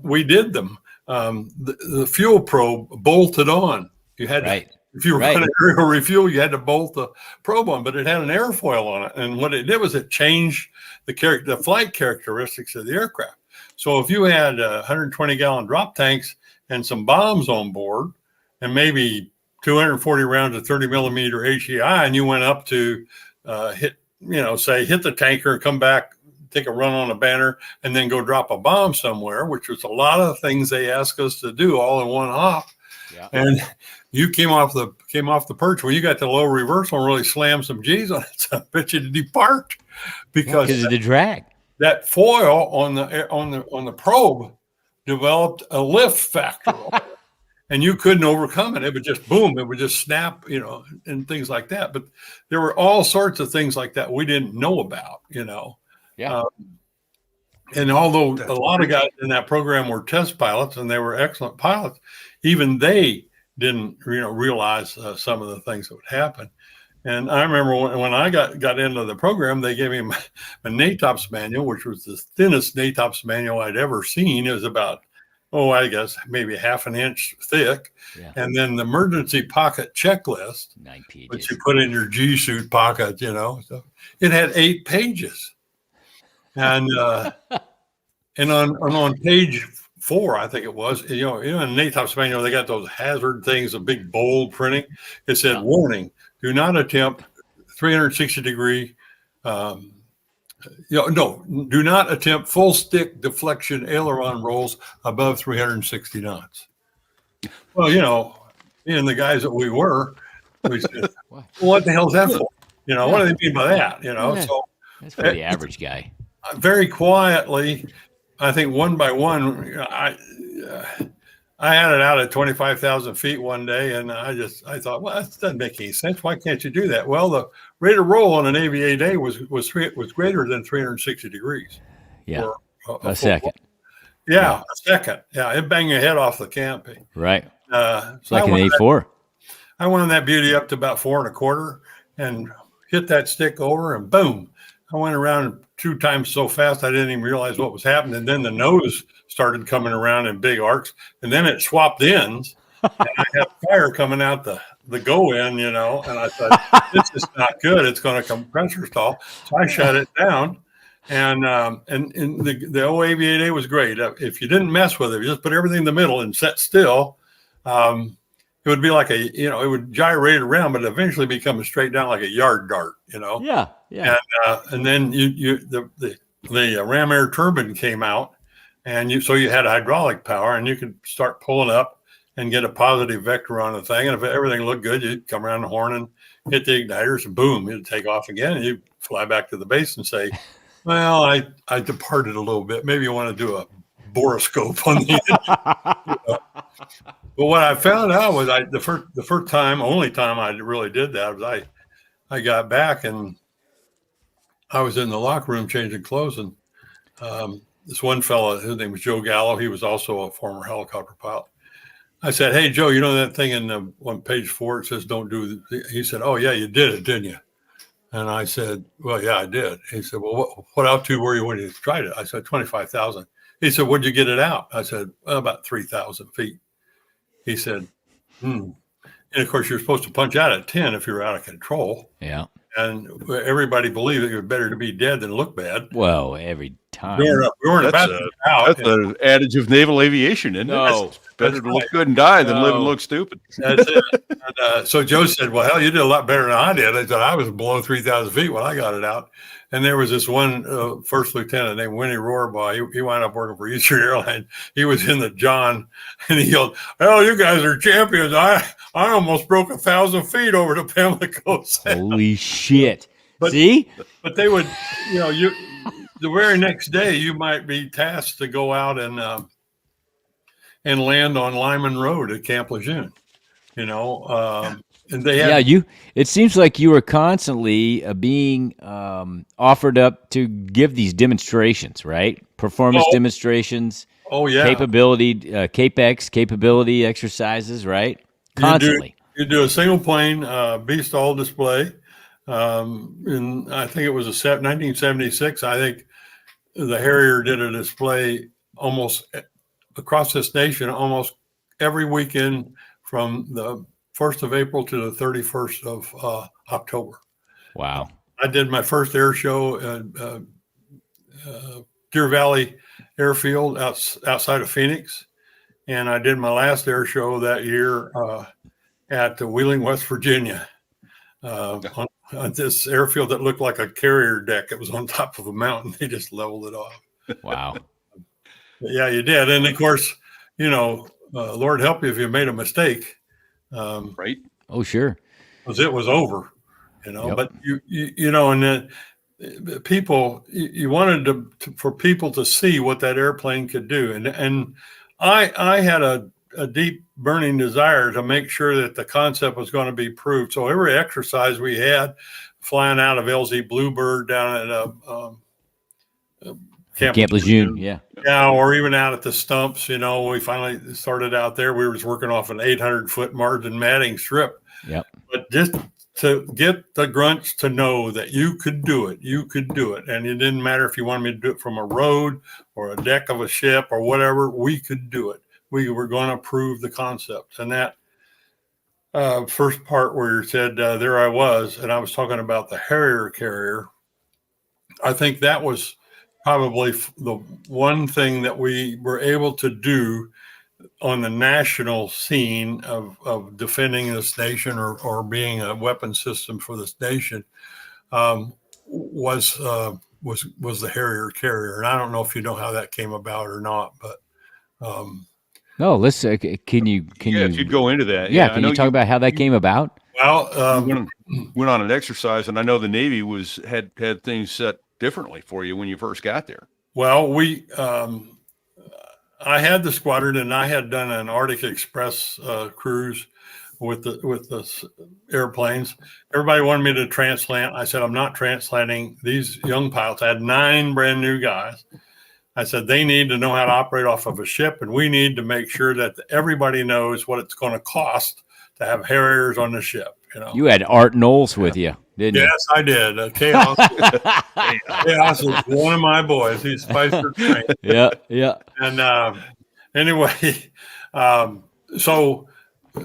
we did them. The fuel probe bolted on. You had to, if you were going to aerial refuel, you had to bolt the probe on, but it had an airfoil on it. And what it did was it changed the flight characteristics of the aircraft. So if you had 120-gallon drop tanks and some bombs on board, and maybe 240 rounds of 30 millimeter HEI, and you went up to hit the tanker and come back, take a run on a banner, and then go drop a bomb somewhere, which was a lot of things they asked us to do all in one hop. Yeah. And you came off the perch when you got the low reversal and really slammed some G's on it. So I bet you to depart because of the drag. That foil on the probe developed a lift factor. And you couldn't overcome it. It would just boom. It would just snap, and things like that. But there were all sorts of things like that we didn't know about, Yeah. And although a lot of guys in that program were test pilots and they were excellent pilots, even they didn't, realize some of the things that would happen. And I remember when I got into the program, they gave me my NATOPS manual, which was the thinnest NATOPS manual I'd ever seen. It was about, I guess maybe half an inch thick. Yeah. And then the emergency pocket checklist, 9 pages, which you put in your G suit pocket, So it had 8 pages. And on page 4, I think it was, in NATOPS manual, they got those hazard things, a big bold printing. It said, warning, do not attempt 360 degree, do not attempt full stick deflection aileron rolls above 360 knots. Well, being the guys that we were, we said, well, what the hell is that for? What do they mean by that? So that's for the average guy. Very quietly, I think one by one, I had it out at 25,000 feet one day, and I thought, well, that doesn't make any sense. Why can't you do that? Well, the rate of roll on an AVA day was greater than 360 degrees. Yeah, a second. Yeah, a second. Yeah, it banged your head off the canopy. Right. It's like an A4. I wound that beauty up to about 4 1/4 and hit that stick over, and boom. I went around 2 times so fast I didn't even realize what was happening. And then the nose started coming around in big arcs, and then it swapped ends, and I had fire coming out the go in, and I thought, this is not good. It's going to compressor stall. So I shut it down, and the OAVA was great. If you didn't mess with it, you just put everything in the middle and set still. It would be like it would gyrate around, but eventually become straight down like a yard dart, Yeah, yeah. And then the ram air turbine came out, and so you had hydraulic power, and you could start pulling up and get a positive vector on the thing. And if everything looked good, you'd come around the horn and hit the igniters, and boom, it'd take off again, and you'd fly back to the base and say, well, I departed a little bit. Maybe you want to do a boroscope on the engine. But what I found out was the first time, only time I really did that was I got back and I was in the locker room changing clothes, and this one fella, his name was Joe Gallo. He was also a former helicopter pilot. I said, "Hey, Joe, that thing on page 4, it says don't do." He said, "Oh yeah, you did it, didn't you?" And I said, well, yeah, I did. He said, well, what altitude were you when you tried it? I said, 25,000. He said, what'd you get it out? I said, well, about 3,000 feet. He said, And of course, you're supposed to punch out at 10 if you're out of control. Yeah. And everybody believed that you're better to be dead than look bad. Well, every time. We weren't about to get out. That's an adage of naval aviation, isn't No. it? It's better That's to look good and die than live and No. look stupid. That's it. And, so Joe said, well, hell, you did a lot better than I did. I said, I was below 3,000 feet when I got it out. And there was this one first lieutenant named Winnie Rohrbaugh. He wound up working for Eastern Airlines. He was in the John, and he yelled, hell, you guys are champions. I almost broke 1,000 feet over to Pamlico Sound. Holy shit. But- See? But they would, the very next day, you might be tasked to go out and land on Lyman Road at Camp Lejeune, and they had, It seems like you were constantly being offered up to give these demonstrations, right? Performance demonstrations, oh yeah, capability, CAPEX, capability exercises, right? Constantly. You do a single plane beast all display. And I think it was 1976. I think the Harrier did a display almost across this nation, almost every weekend from the 1st of April to the 31st of October. Wow. I did my first air show at Deer Valley Airfield outside of Phoenix. And I did my last air show that year at Wheeling, West Virginia, on this airfield that looked like a carrier deck. It was on top of a mountain. They just leveled it off. Wow. Yeah, you did. And of course, Lord help you if you made a mistake. Right? Oh, sure. Because it was over, Yep. But and then people, you wanted for people to see what that airplane could do, and I had a deep burning desire to make sure that the concept was going to be proved. So every exercise we had, flying out of LZ Bluebird down at Camp Lejeune, yeah. Yeah, or even out at the stumps, we finally started out there. We were working off an 800-foot margin matting strip. Yep. But just to get the grunts to know that you could do it. And it didn't matter if you wanted me to do it from a road or a deck of a ship or whatever, we could do it. We were going to prove the concept. And that first part where you said, there I was, and I was talking about the Harrier carrier, I think that was probably the one thing that we were able to do on the national scene of defending this nation or being a weapon system for this nation was the Harrier carrier. And I don't know if you know how that came about or not, but No, let's. Can you? If you'd go into that. Yeah. I Can know you talk about how that came about? well, went on an exercise, and I know the Navy had things set differently for you when you first got there. well, I had the squadron, and I had done an Arctic Express cruise with the airplanes. Everybody wanted me to translant. I said, I'm not transplanting these young pilots. I had 9 brand new guys. I said, they need to know how to operate off of a ship, and we need to make sure that everybody knows what it's going to cost to have Harriers on the ship. You had Art Knowles with you, didn't you? Yes, I did. Chaos. Chaos is one of my boys. He's Spicer trained. Yeah. And anyway, so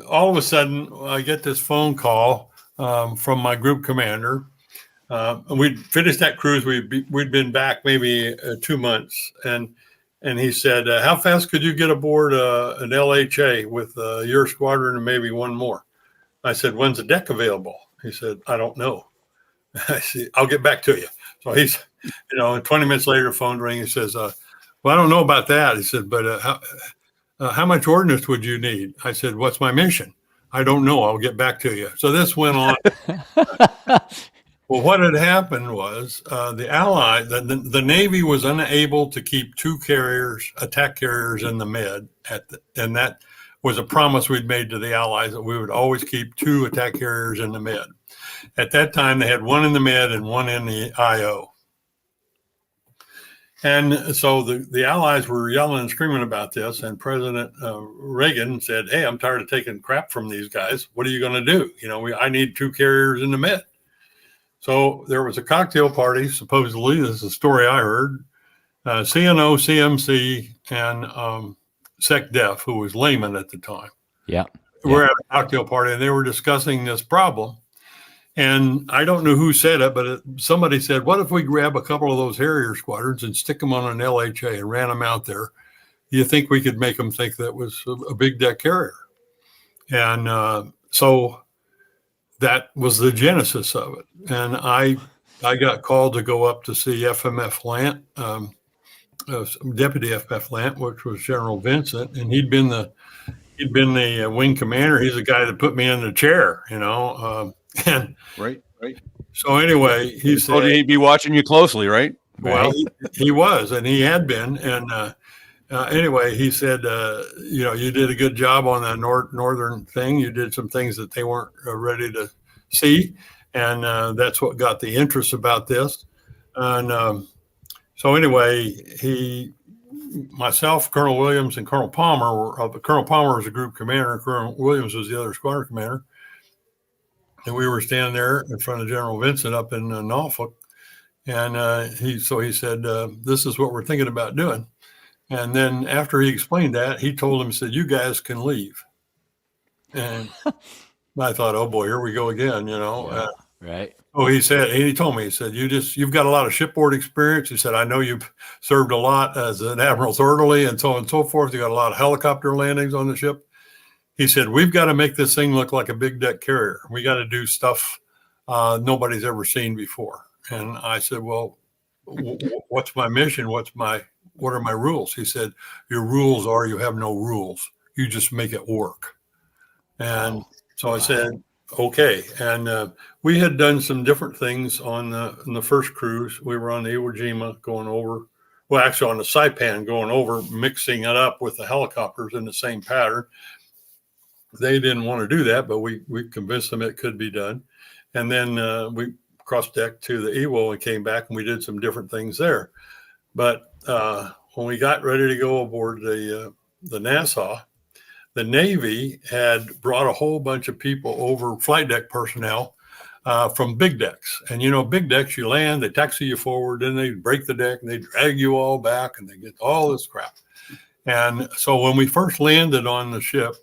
all of a sudden I get this phone call from my group commander. And we'd finished that cruise. We'd been back maybe 2 months, and he said, "How fast could you get aboard an LHA with your squadron and maybe one more?" I said, "When's the deck available?" He said, "I don't know." I said, "I'll get back to you." So he's, and 20 minutes later, the phone rang. He says, "Well, I don't know about that." He said, "But how much ordnance would you need?" I said, "What's my mission?" "I don't know. I'll get back to you." So this went on. Well, what had happened was the Navy was unable to keep 2 attack carriers in the Med, and that was a promise we'd made to the Allies that we would always keep 2 attack carriers in the Med. At that time, they had 1 in the Med and 1 in the IO. And so the Allies were yelling and screaming about this, and President Reagan said, "Hey, I'm tired of taking crap from these guys. What are you going to do? I need 2 carriers in the Med." So there was a cocktail party, supposedly. This is a story I heard. CNO, CMC, and SecDef, who was layman at the time. Yeah. We're at a cocktail party, and they were discussing this problem. And I don't know who said it, but somebody said, what if we grab a couple of those Harrier squadrons and stick them on an LHA and ran them out there? You think we could make them think that was a big deck carrier? And so that was the genesis of it. And I got called to go up to see FMF Lant, Deputy FMF Lant, which was General Vincent, and he'd been the wing commander. He's the guy that put me in the chair, and Right. so anyway, he said he'd be watching you closely, right? well, he was, and he had been. And anyway, he said, you did a good job on that northern thing. You did some things that they weren't ready to see. And that's what got the interest about this. And so anyway, myself, Colonel Williams, and Colonel Palmer Colonel Palmer was the group commander, and Colonel Williams was the other squadron commander. And we were standing there in front of General Vincent up in Norfolk. And he said, this is what we're thinking about doing. And then after he explained that, he told him, said, you guys can leave. And I thought, oh boy, here we go again, Yeah, right. Oh, he told me, he said, you've got a lot of shipboard experience. He said, I know you've served a lot as an admiral's orderly and so on and so forth. You got a lot of helicopter landings on the ship. He said, we've got to make this thing look like a big deck carrier. We got to do stuff nobody's ever seen before. And I said, well, what's my mission? What are my rules? He said, your rules are you have no rules. You just make it work. And so I said, okay. And we had done some different things on the first cruise. We were on the Iwo Jima going over, well, actually on the Saipan going over, mixing it up with the helicopters in the same pattern. They didn't want to do that, but we convinced them it could be done. And then we crossed deck to the Iwo and came back, and we did some different things there. But when we got ready to go aboard the Nassau, the Navy had brought a whole bunch of people over, flight deck personnel from big decks. And, big decks, you land, they taxi you forward, then they break the deck, and they drag you all back, and they get all this crap. And so when we first landed on the ship,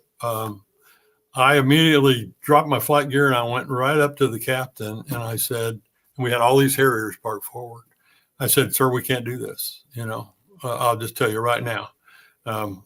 I immediately dropped my flight gear, and I went right up to the captain, and I said, we had all these Harriers parked forward. I said, sir, we can't do this. I'll just tell you right now.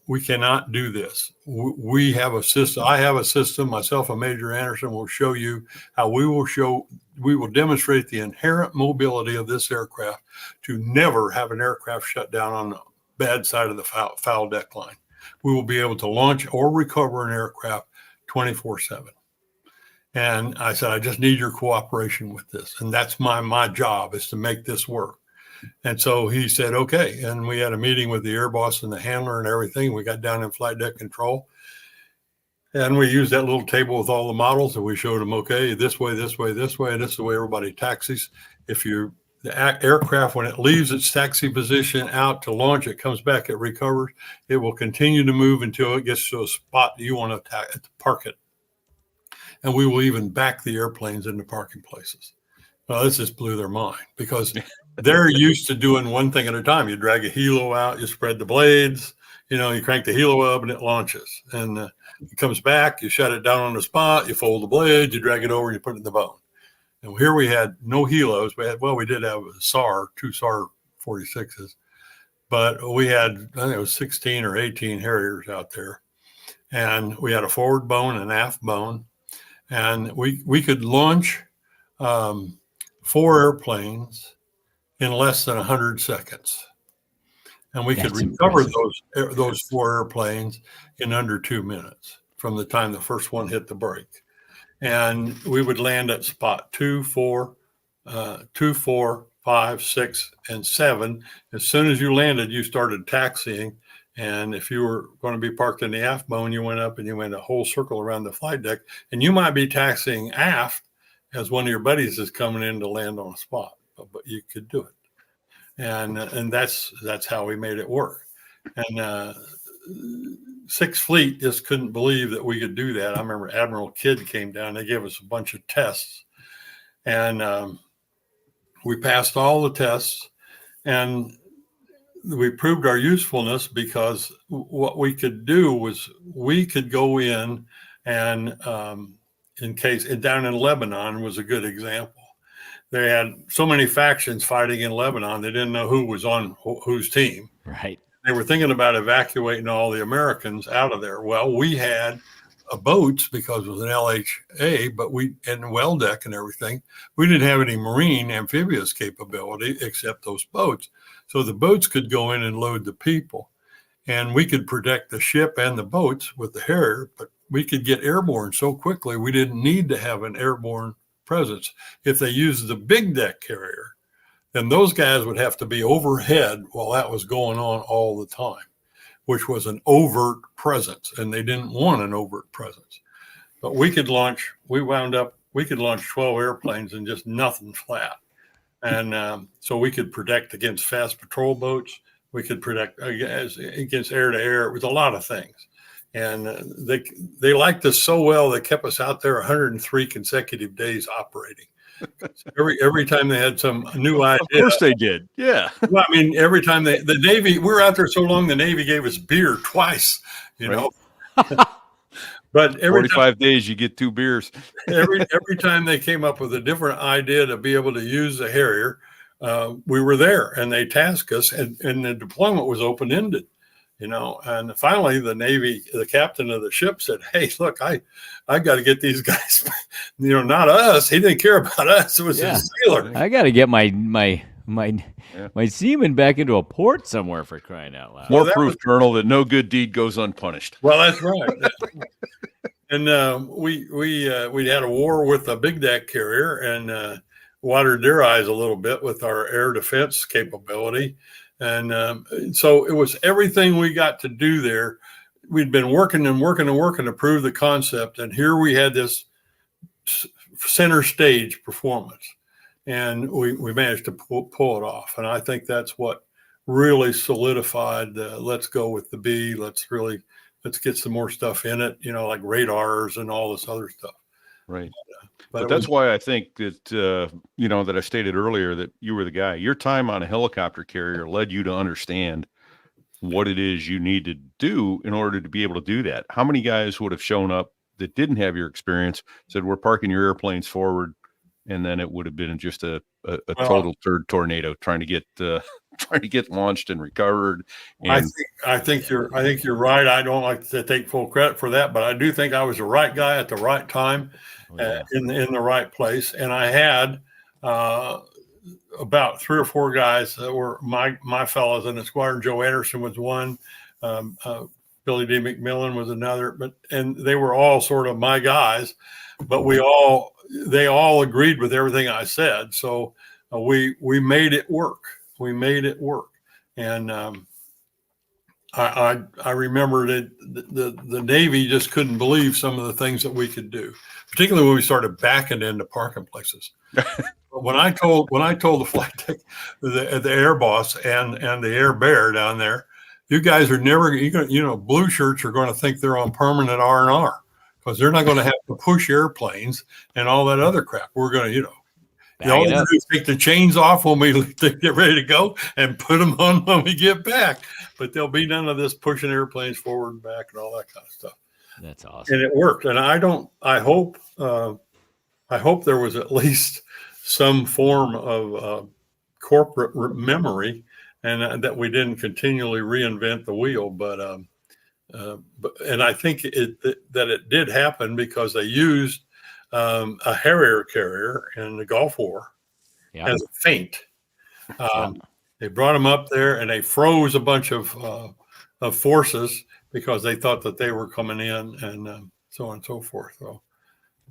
We cannot do this. We have a system. I have a system. Myself and Major Anderson will show you how we will demonstrate the inherent mobility of this aircraft to never have an aircraft shut down on the bad side of the foul deck line. We will be able to launch or recover an aircraft 24/7. And I said, I just need your cooperation with this. And that's my job, is to make this work. And so he said, okay. And we had a meeting with the air boss and the handler and everything. We got down in flight deck control. And we used that little table with all the models, and we showed them, okay, this way, this way, this way. And this is the way everybody taxis. The aircraft, when it leaves its taxi position out to launch, it comes back, it recovers. It will continue to move until it gets to a spot you want to park it. And we will even back the airplanes into parking places. Well, this just blew their mind, because they're used to doing one thing at a time. You drag a helo out, you spread the blades, you crank the helo up and it launches. And it comes back, you shut it down on the spot, you fold the blades, you drag it over and you put it in the bone. And here we had no helos. We did have a SAR, 2 SAR 46s, but we had, I think it was 16 or 18 Harriers out there. And we had a forward bone and aft bone. And we could launch 4 airplanes in less than 100 seconds. And we could recover those 4 airplanes in under 2 minutes from the time the first one hit the brake. And we would land at spot 2, 4, 5, 6, and 7. As soon as you landed, you started taxiing. And if you were going to be parked in the aft bone, you went up and you went a whole circle around the flight deck. And you might be taxiing aft as one of your buddies is coming in to land on a spot, but you could do it. And that's how we made it work. And Sixth Fleet just couldn't believe that we could do that. I remember Admiral Kidd came down. They gave us a bunch of tests. And We passed all the tests, and we proved our usefulness because what we could do was we could go in and down in Lebanon was a good example. They had so many factions fighting in Lebanon, they didn't know who was on whose team. Right. They were thinking about evacuating all the Americans out of there. Well, we had boats because it was an LHA, but and well deck and everything. We didn't have any marine amphibious capability except those boats. So the boats could go in and load the people, and we could protect the ship and the boats with the Harrier, but we could get airborne so quickly we didn't need to have an airborne presence. If they used the big deck carrier, then those guys would have to be overhead while that was going on all the time, which was an overt presence, and they didn't want an overt presence. But we could launch 12 airplanes and just nothing flat. And so we could protect against fast patrol boats. We could protect against air-to-air. It was a lot of things. And they liked us so well, they kept us out there 103 consecutive days operating. Every time they had some new idea. Of course they did. Yeah. Well, I mean, every time the Navy, we were out there so long, the Navy gave us beer twice, you know. But every 45 days, you get 2 beers. every time they came up with a different idea to be able to use the Harrier, we were there, and they tasked us, and the deployment was open-ended, you know. And finally, the captain of the ship said, "Hey, look, I got to get these guys, you know, not us. He didn't care about us. It was his sailor. I got to get my seaman back into a port somewhere, for crying out loud." More proof, Colonel, that no good deed goes unpunished. Well, that's right. And we had a war with a big deck carrier and watered their eyes a little bit with our air defense capability. And so it was everything we got to do there. We'd been working to prove the concept. And here we had this center stage performance. And we managed to pull it off. And I think that's what really solidified let's go with the B. Let's get some more stuff in it, you know, like radars and all this other stuff. Right. But that's why I think that, you know, that I stated earlier that you were the guy. Your time on a helicopter carrier led you to understand what it is you need to do in order to be able to do that. How many guys would have shown up that didn't have your experience, said, "We're parking your airplanes forward," and then it would have been just a total third tornado trying to get launched and recovered. And I think you're right. I don't like to take full credit for that, but I do think I was the right guy at the right time, in the right place. And I had about 3 or 4 guys that were my fellows in the squadron. Joe Anderson was one. Billy D. McMillan was another. And they were all sort of my guys, but they all agreed with everything I said. So we made it work. We made it work. And I remember that the Navy just couldn't believe some of the things that we could do, particularly when we started backing into parking places. When I told the flight deck, the air boss and the air bear down there, you guys are never, you know, blue shirts are going to think they're on permanent R&R because they're not going to have to push airplanes and all that other crap. We're going to, you know, all we do is take the chains off when we get ready to go and put them on when we get back. But there'll be none of this pushing airplanes forward and back and all that kind of stuff. That's awesome. And it worked. And I hope there was at least some form of corporate memory, and that we didn't continually reinvent the wheel. But I think that it did happen because they used a Harrier carrier in the Gulf War as a feint. They brought them up there and they froze a bunch of forces because they thought that they were coming in, and so on and so forth. So,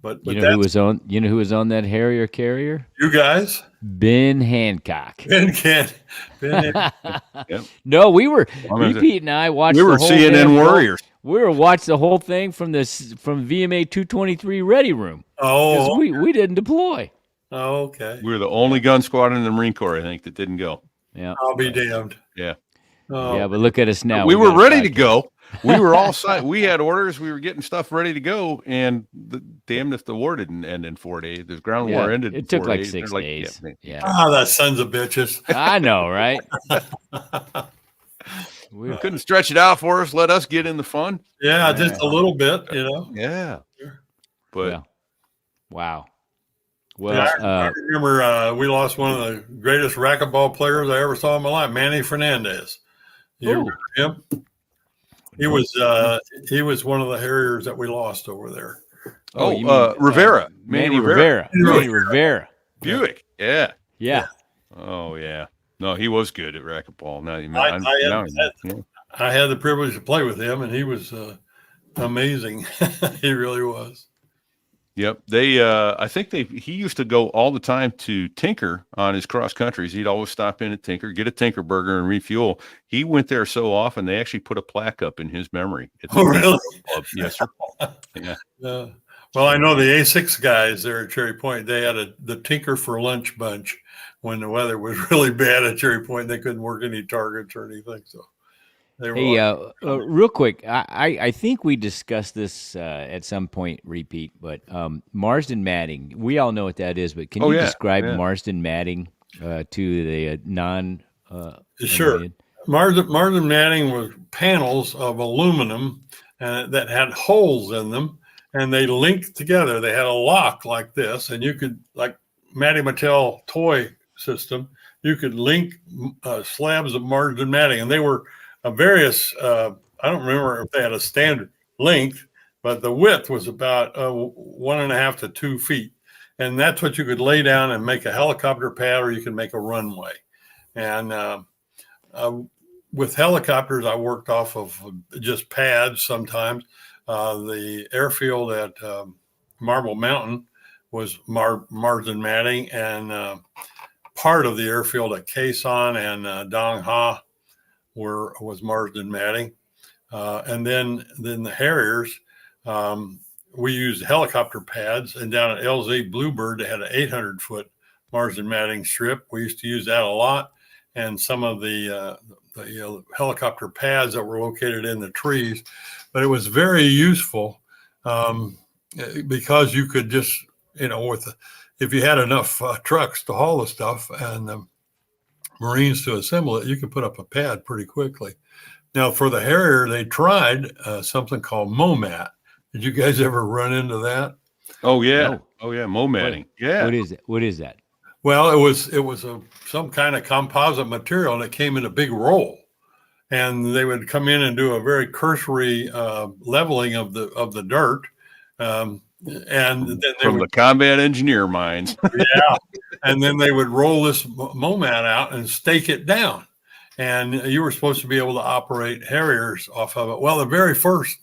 but you know who was on? You know who was on that Harrier carrier? You guys, Ben Hancock. Ben Hancock. Yep. No, Pete and I watched. We were CNN warriors. We were watching the whole thing from VMA 223 Ready Room. Oh, we didn't deploy. Oh, okay. We were the only gun squadron in the Marine Corps, I think, that didn't go. Yeah, I'll be damned. Yeah. Oh. Yeah, but look at us now. We were ready to go, we were all signed. We had orders. We were getting stuff ready to go, and damn if the war didn't end in 4 days. The ground war ended. It in took 4 like days. 6 They're days. Yeah. Ah, that sons of bitches. I know, right? We couldn't stretch it out for us. Let us get in the fun. Yeah, just a little bit, Yeah. But Yeah. Wow. Well, Yeah, I remember we lost one of the greatest racquetball players I ever saw in my life, Manny Fernandez. You remember him? He was one of the Harriers that we lost over there. you mean, Rivera. Manny Rivera. Manny Rivera. Buick. Yeah. Yeah. Oh, yeah. No, he was good at racquetball. Now you I had the privilege to play with him, and he was amazing. He really was. Yep. I think he used to go all the time to Tinker on his cross countries. He'd always stop in at Tinker, get a Tinker burger and refuel. He went there so often, they actually put a plaque up in his memory. Oh, really? Yes, sir. Yeah. Well, I know the A6 guys there at Cherry Point, they had the Tinker for lunch bunch when the weather was really bad at Cherry Point. They couldn't work any targets or anything. So they were real quick, I think we discussed this at some point, repeat, but Marsden matting, we all know what that is, but can you describe Marsden matting to the non Sure. Marsden matting was panels of aluminum that had holes in them, and they linked together. They had a lock like this, and you could, like Matty Mattel toy system, you could link slabs of Marsden matting, and they were various. I don't remember if they had a standard length, but the width was about 1.5 to 2 feet, and that's what you could lay down and make a helicopter pad, or you could make a runway. And with helicopters, I worked off of just pads sometimes. The airfield at Marble Mountain was Marsden matting, and part of the airfield at Quezon and Dong Ha was Marsden matting. And then the Harriers, we used helicopter pads, and down at LZ Bluebird, they had an 800-foot Marsden matting strip. We used to use that a lot, and some of the helicopter pads that were located in the trees. But it was very useful because you could just, if you had enough trucks to haul the stuff and the Marines to assemble it, you could put up a pad pretty quickly. Now, for the Harrier, they tried something called MOMAT. Did you guys ever run into that? Oh, yeah. No. Oh, yeah. MOMATting. Yeah. What is it? What is that? Well, it was some kind of composite material, and it came in a big roll. And they would come in and do a very cursory leveling of the dirt. And then from the combat engineer minds. Yeah. And then they would roll this MOMAT out and stake it down. And you were supposed to be able to operate Harriers off of it. Well, the very first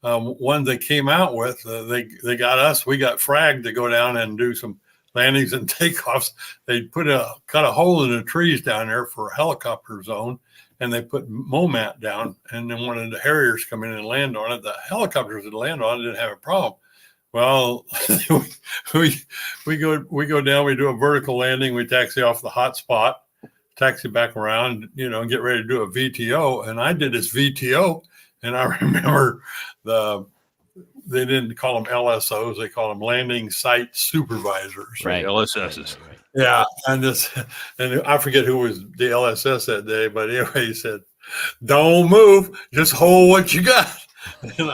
one they came out with, they got us. We got fragged to go down and do some landings and takeoffs. They cut a hole in the trees down there for a helicopter zone, and they put MOMAT down. And then one of the Harriers come in and land on it. The helicopters that land on it didn't have a problem. Well, we go down. We do a vertical landing. We taxi off the hot spot, taxi back around, and get ready to do a VTO. And I did this VTO, and I remember they didn't call them LSOs; they called them landing site supervisors, right? LSSs. Right. Yeah, and I forget who was the LSS that day, but anyway, he said, "Don't move, just hold what you got." And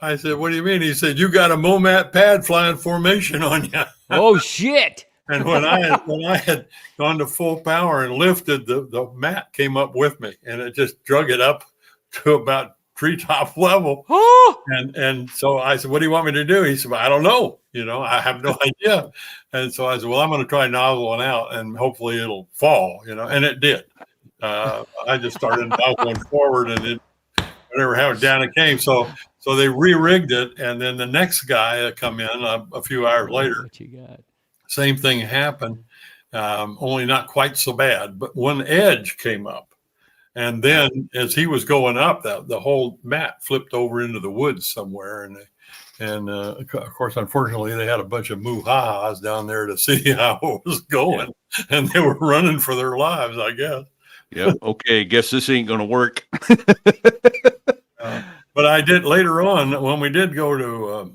I said, "What do you mean?" He said, "You got a MOMAT pad flying formation on you." Oh shit! And when I had gone to full power and lifted, the mat came up with me, and it just drug it up to about treetop level. And so I said, "What do you want me to do?" He said, "Well, I don't know. I have no idea." And so I said, "Well, I'm going to try nozzling out, and hopefully it'll fall." And it did. I just started nozzling forward, and it whatever how down it came. So they re-rigged it, and then the next guy come in a few hours later. What you got? Same thing happened, only not quite so bad. But one edge came up. And then as he was going up, the whole mat flipped over into the woods somewhere. And of course, unfortunately, they had a bunch of moo-ha-has down there to see how it was going. Yeah. And they were running for their lives, I guess. Yeah. Okay. Guess this ain't going to work. But I did later on when we did go to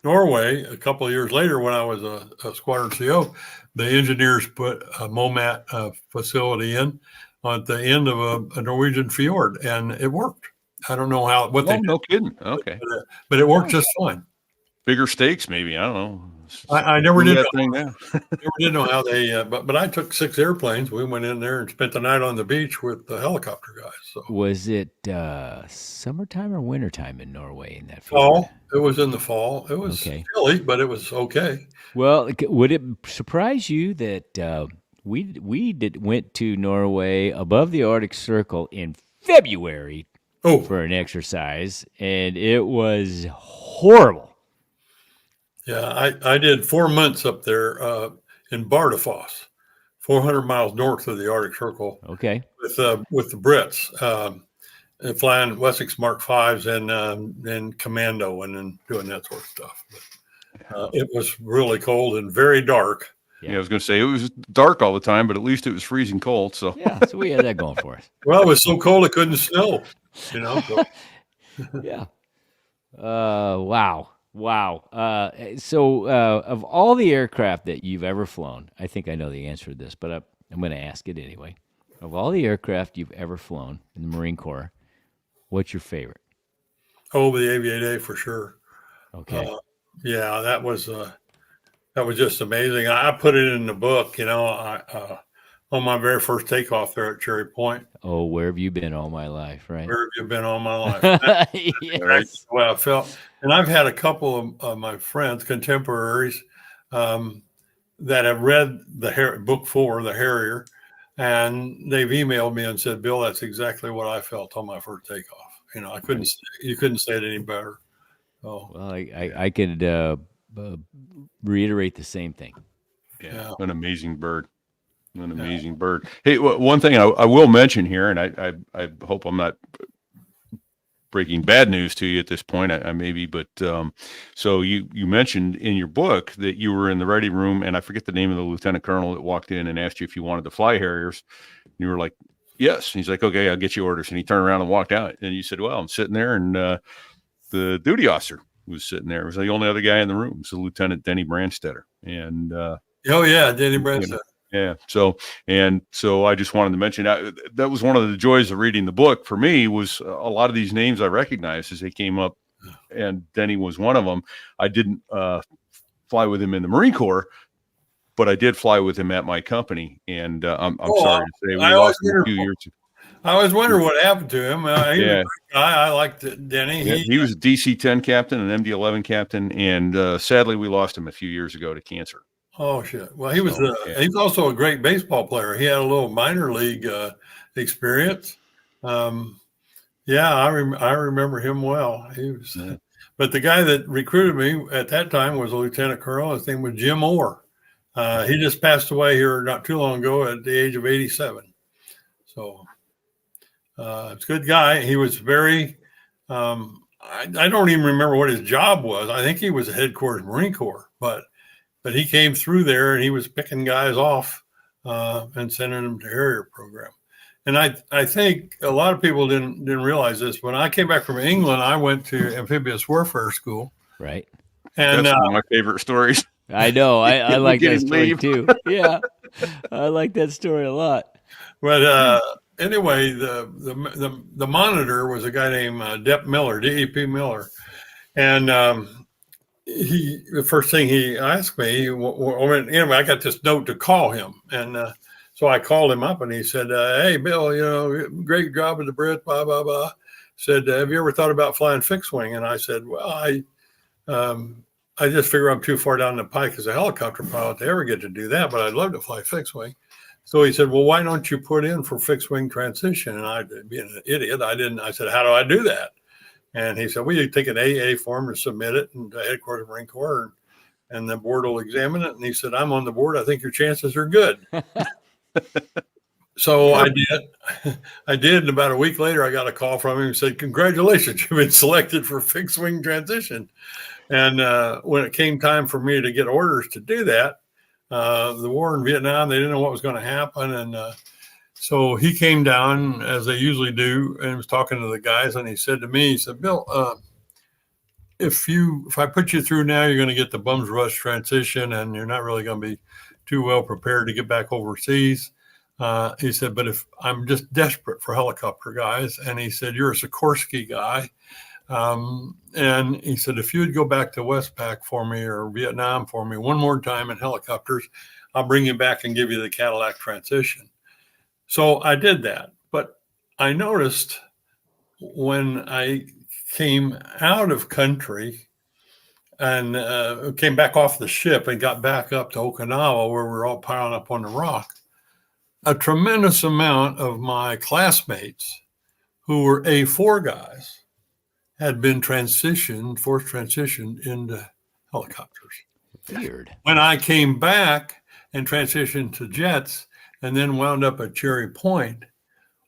Norway a couple of years later when I was a squadron CO. The engineers put a MOMAT facility in at the end of a Norwegian fjord, and it worked. I don't know what they Oh, did, no kidding. Okay. but it worked just fine. Bigger stakes, maybe. I don't know. I never Do did that thing now. never did know how they, but I took 6 airplanes. We went in there and spent the night on the beach with the helicopter guys. So Was it summertime or wintertime in Norway in that fjord? fall, it was in the fall. It was Okay. chilly, but it was okay. Well, would it surprise you that we went to Norway above the Arctic Circle in February Oh, for an exercise, and it was horrible. yeah, I did 4 months up there in Bardufoss, 400 miles north of the Arctic Circle Okay. with the Brits, and flying Wessex Mark Fives and Commando and then doing that sort of stuff. But, it was really cold and very dark. Yeah, I was going to say it was dark all the time, but at least it was freezing cold. So Yeah, so we had that going for us. Well, it was so cold it couldn't snow. So. Yeah. Wow. So, of all the aircraft that you've ever flown, I think I know the answer to this, but I'm going to ask it anyway. Of all the aircraft you've ever flown in the Marine Corps, what's your favorite? Oh, the Aviate for sure. Okay. Yeah, that was just amazing. I put it in the book, on my very first takeoff there at Cherry Point. Oh, where have you been all my life, right? Where have you been all my life? Yes. That's the way I felt. And I've had a couple of my friends, contemporaries, that have read book 4, the Harrier, and they've emailed me and said, "Bill, that's exactly what I felt on my first takeoff." You couldn't say it any better. So, Well, I could reiterate the same thing. yeah, an amazing bird. An amazing bird. Hey, one thing I will mention here, and I hope I'm not breaking bad news to you at this point. I maybe, but so you mentioned in your book that you were in the ready room, and I forget the name of the lieutenant colonel that walked in and asked you if you wanted to fly Harriers. And you were like, yes. And he's like, okay, I'll get you orders. And he turned around and walked out. And you said, well, I'm sitting there, and the duty officer was sitting there. It was the only other guy in the room. It was Lieutenant Denny Brandstetter. And oh yeah, Denny Brandstetter. Yeah. So I just wanted to mention that was one of the joys of reading the book for me was a lot of these names I recognized as they came up, and Denny was one of them. I didn't fly with him in the Marine Corps, but I did fly with him at my company. And I'm sorry to say we lost him a few years ago. I always wonder what happened to him. He was a great guy. I liked Denny. Yeah, he was a DC-10 captain, an MD-11 captain, and sadly we lost him a few years ago to cancer. Oh shit! Well, he was he's also a great baseball player. He had a little minor league experience. Yeah, I remember him well. He was, but the guy that recruited me at that time was a lieutenant colonel. His name was Jim Orr. He just passed away here not too long ago at the age of 87. So it's a good guy. He was very. I don't even remember what his job was. I think he was a headquarters Marine Corps, but he came through there and he was picking guys off and sending them to Harrier program. And I think a lot of people didn't realize this. When I came back from England, I went to amphibious warfare school. Right. And that's one of my favorite stories. I know. I like that story too. Yeah. I like that story a lot. But anyway, the monitor was a guy named DEP Miller. And the first thing he asked me, anyway, I got this note to call him. And so I called him up and he said, hey, Bill, great job with the Brit, blah, blah, blah. Said, have you ever thought about flying fixed wing? And I said, well, I just figure I'm too far down the pike as a helicopter pilot to ever get to do that, but I'd love to fly fixed wing. So he said, well, why don't you put in for fixed wing transition? And I, being an idiot, I said, how do I do that? And he said, well, you take an AA form and submit it and headquarters Marine Corps, and the board will examine it. And he said, I'm on the board. I think your chances are good. So I did. And about a week later, I got a call from him and said, congratulations, you've been selected for fixed wing transition. And when it came time for me to get orders to do that, the war in Vietnam, they didn't know what was going to happen. And So he came down as they usually do and was talking to the guys. And he said to me, he said, Bill, if I put you through now, you're going to get the bum's rush transition and you're not really going to be too well prepared to get back overseas. He said, but if I'm just desperate for helicopter guys. And he said, you're a Sikorsky guy. And he said, if you'd go back to Westpac for me or Vietnam for me one more time in helicopters, I'll bring you back and give you the Cadillac transition. So I did that. But I noticed when I came out of country and came back off the ship and got back up to Okinawa, where we're all piling up on the rock, a tremendous amount of my classmates who were A4 guys had been forced transitioned into helicopters. Weird. When I came back and transitioned to jets and then wound up at Cherry Point,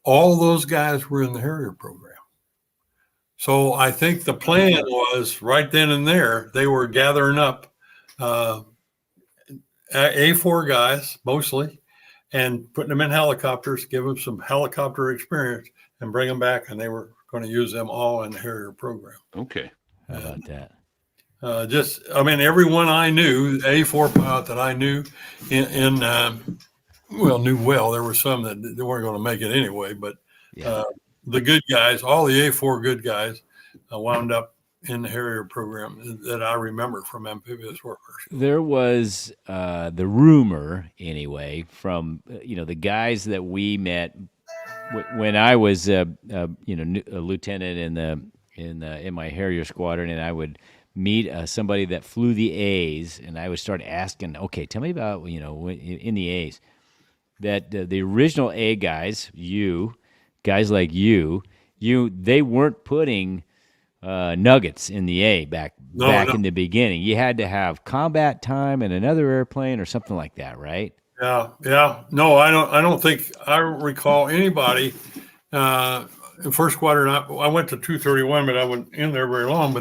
all those guys were in the Harrier program. So I think the plan was right then and there, they were gathering up A4 guys mostly and putting them in helicopters, give them some helicopter experience and bring them back. And they were going to use them all in the Harrier program. Okay. How about that? Everyone I knew, A4 pilot that I knew knew well, there were some that they weren't going to make it anyway, but the good guys, all the A4 good guys wound up in the Harrier program that I remember from amphibious workers. There was the rumor, anyway, from the guys that we met when I was a lieutenant in my Harrier squadron, and I would meet somebody that flew the A's, and I would start asking, okay, tell me about in the A's that the original A guys, guys like you, they weren't putting nuggets in the A back in the beginning. You had to have combat time and another airplane or something like that, right? Yeah. No, I don't think I recall anybody in first squadron. I went to 231, but I wasn't in there very long.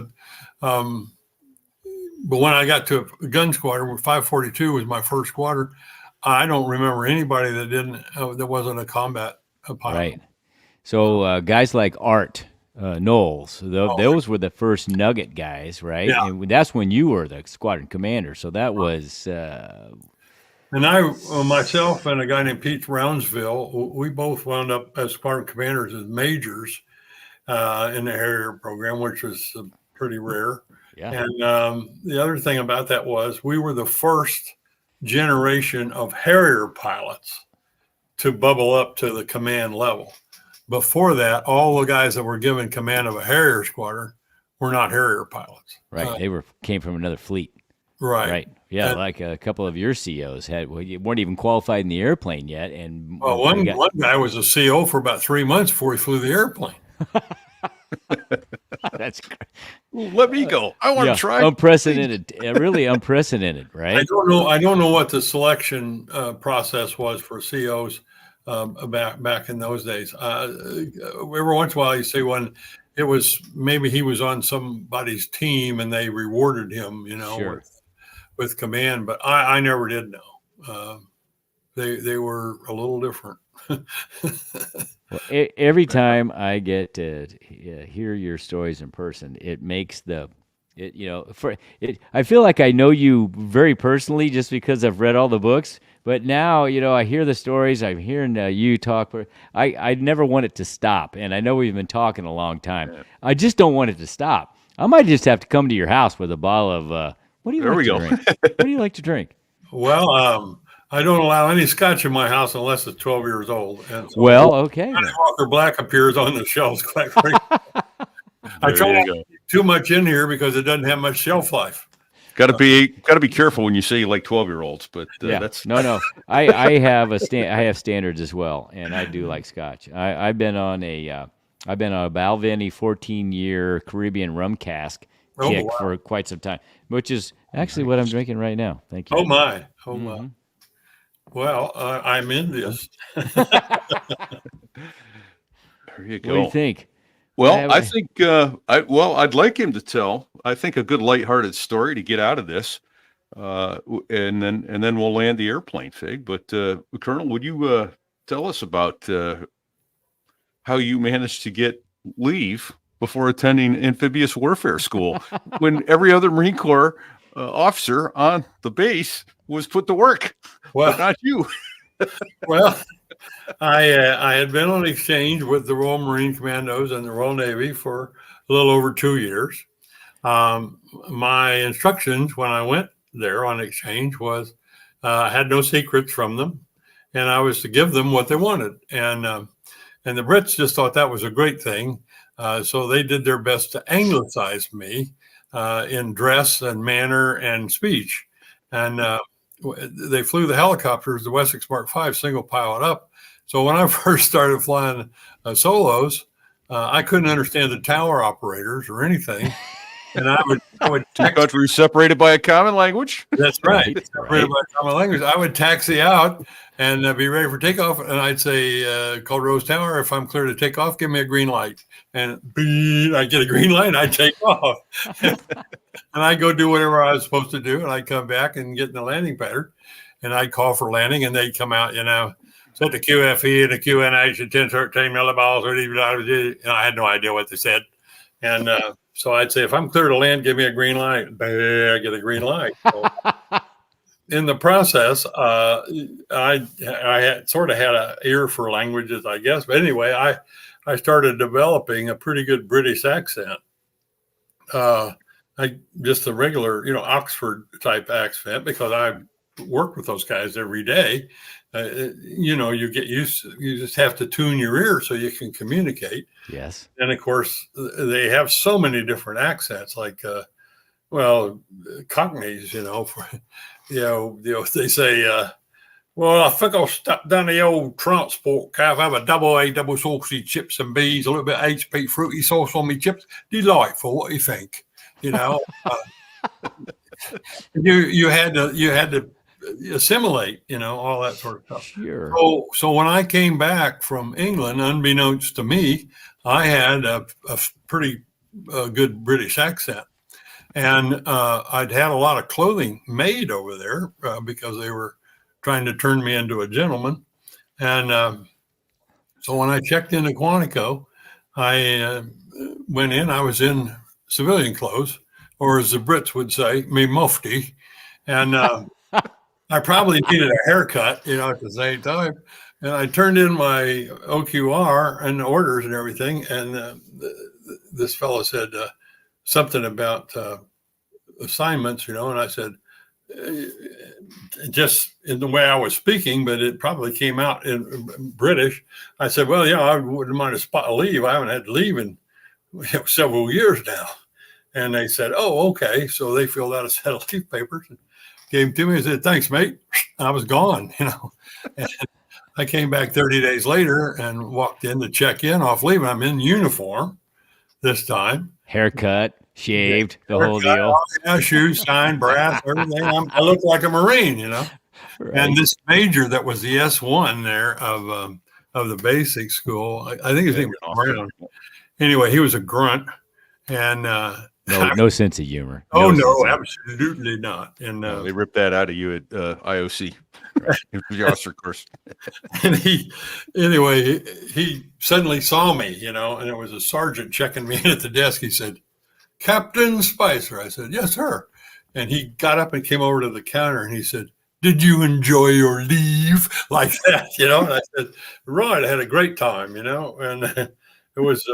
But when I got to a gun squadron, 542 was my first squadron. I don't remember anybody that wasn't a combat pilot. Right. So guys like Art Knowles, those were the first nugget guys, right? Yeah. And that's when you were the squadron commander. So that was. And myself and a guy named Pete Brownsville, we both wound up as squadron commanders as majors in the Harrier program, which was pretty rare. Yeah. And the other thing about that was we were the first generation of Harrier pilots to bubble up to the command level. Before that, all the guys that were given command of a Harrier squadron were not Harrier pilots. Right. They came from another fleet. Right. Yeah, like a couple of your COs you weren't even qualified in the airplane yet. And one guy was a CO for about 3 months before he flew the airplane. That's great. Let me go. I want to try. Unprecedented, really unprecedented, right? I don't know what the selection process was for COs back in those days. Every once in a while, you see one. It was maybe he was on somebody's team and they rewarded him, Sure. with command. But I never did know. They were a little different. Well, every time I get to hear your stories in person, it makes I feel like I know you very personally just because I've read all the books. But now, I hear the stories. I'm hearing you talk. I never want it to stop. And I know we've been talking a long time. Yeah. I just don't want it to stop. I might just have to come to your house with a bottle of, what do you like to drink? What do you like to drink? Well, I don't allow any scotch in my house unless it's 12 years old. And so okay. Johnny Walker Black appears on the shelves quite frequently. I try not to keep too much in here because it doesn't have much shelf life. Got to be careful when you say you like 12-year-olds, but that's no. I have standards as well, and I do like scotch. I've been on a Balvenie 14-year Caribbean rum cask kick for quite some time, which is actually what I'm drinking right now. Thank you. Oh my. Well, I'm envious. There you go. What do you think? Well, I think I'd like him to tell, I think, a good lighthearted story to get out of this, and then we'll land the airplane, Fig. But Colonel, would you tell us about how you managed to get leave before attending amphibious warfare school when every other Marine Corps officer on the base was put to work, Well, but not you. well, I had been on exchange with the Royal Marine Commandos and the Royal Navy for a little over 2 years. My instructions when I went there on exchange was I had no secrets from them, and I was to give them what they wanted. And the Brits just thought that was a great thing. So they did their best to anglicize me in dress and manner and speech. And they flew the helicopters, the Wessex Mark V, single pilot up. So when I first started flying solos, I couldn't understand the tower operators or anything. And I would Two countries separated by a common language. That's right. Right. By common language. I would taxi out and be ready for takeoff. And I'd say, call Rose Tower. If I'm clear to take off, give me a green light. And I'd get a green light and I'd take off. And I'd go do whatever I was supposed to do. And I'd come back and get in the landing pattern. And I'd call for landing and they'd come out, set the QFE and the QNH and 1013 milliballs. And I had no idea what they said. And so I'd say, if I'm clear to land, give me a green light. I get a green light. So in the process, I had sort of had an ear for languages, I guess. But anyway, I started developing a pretty good British accent. Just a regular, Oxford type accent, because I worked with those guys every day. You get used to, you just have to tune your ear so you can communicate. Yes. And of course, they have so many different accents, like, Cockneys, they say, well, I think I'll stop down the old transport car. Have a double saucy chips and beans, a little bit of HP fruity sauce on me chips. Delightful. What do you think? You had to assimilate, all that sort of stuff. Sure. So when I came back from England, unbeknownst to me, I had a pretty good British accent. And I'd had a lot of clothing made over there because they were trying to turn me into a gentleman. And so when I checked into Quantico, I went in, I was in civilian clothes, or as the Brits would say, me mufti. And I probably needed a haircut, at the same time. And I turned in my OQR and the orders and everything. And this fellow said something about assignments, and I said, just in the way I was speaking, but it probably came out in British. I said, well, I wouldn't mind a spot of leave. I haven't had to leave in several years now. And they said, oh, okay. So they filled out a set of leave papers and gave them to me and said, thanks, mate. I was gone, And I came back 30 days later and walked in to check in off leave. I'm in uniform this time. Haircut, shaved, the whole deal. Shoes, sign, brass, everything. I look like a Marine, Right. And this major that was the S1 there of the basic school, I think his name was Brown. Anyway, he was a grunt. And no sense of humor. No, absolutely not. And they ripped that out of you at IOC, the officer course. And he suddenly saw me, and it was a sergeant checking me in at the desk. He said, Captain Spicer. I said, yes, sir. And he got up and came over to the counter and he said, did you enjoy your leave? Like that, And I said, right, I had a great time, and it was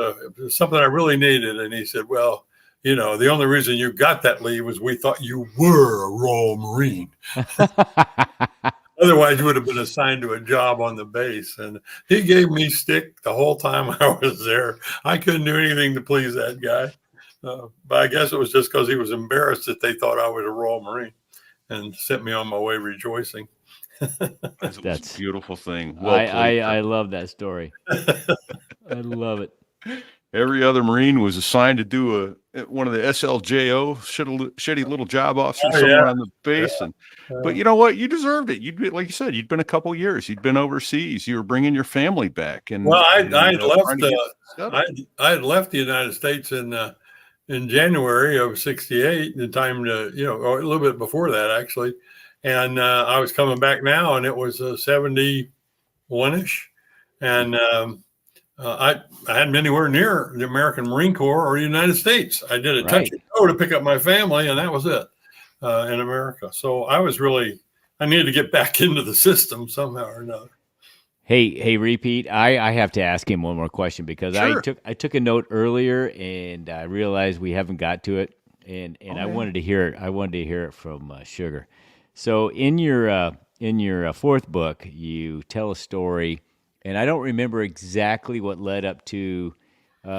something I really needed. And he said, well, the only reason you got that leave was we thought you were a Royal Marine. Otherwise, you would have been assigned to a job on the base. And he gave me stick the whole time I was there. I couldn't do anything to please that guy. But I guess it was just because he was embarrassed that they thought I was a Royal Marine and sent me on my way rejoicing. That's a beautiful thing. I love that story. I love it. Every other Marine was assigned to do one of the SLJO, shitty little job officers somewhere on the base. But you know what? You deserved it. You'd be, like you said, you'd been a couple years. You'd been overseas. You were bringing your family back. And well, I had left the United States in January of '68. The time to or a little bit before that actually, and I was coming back now, and it was 70. one-ish. And I hadn't been anywhere near the American Marine Corps or the United States. I did a touch and go to pick up my family, and that was it in America. So I needed to get back into the system somehow or another. Hey, Repeat. I have to ask him one more question because Sure. I took a note earlier and I realized we haven't got to it, and I wanted to hear it. I wanted to hear it from Sugar. So in your fourth book, you tell a story, and I don't remember exactly what led up to.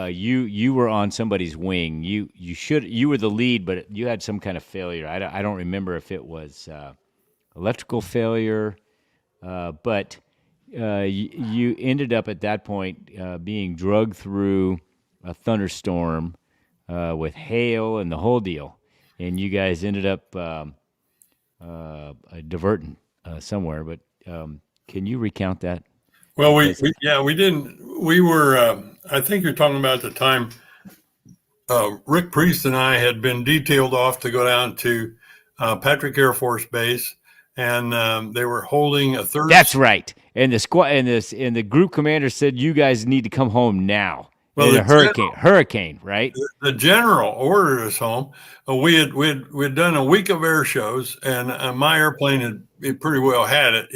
You were on somebody's wing. You were the lead, but you had some kind of failure. I don't remember if it was electrical failure, but you ended up at that point being drugged through a thunderstorm with hail and the whole deal, and you guys ended up diverting somewhere. But can you recount that? Well, we didn't. We were. I think you're talking about the time. Rick Priest and I had been detailed off to go down to Patrick Air Force Base, and they were holding a third. That's right. And the squad and the group commander said you guys need to come home now. Well, the hurricane, right? The general ordered us home. We'd done a week of air shows, and my airplane had pretty well had it.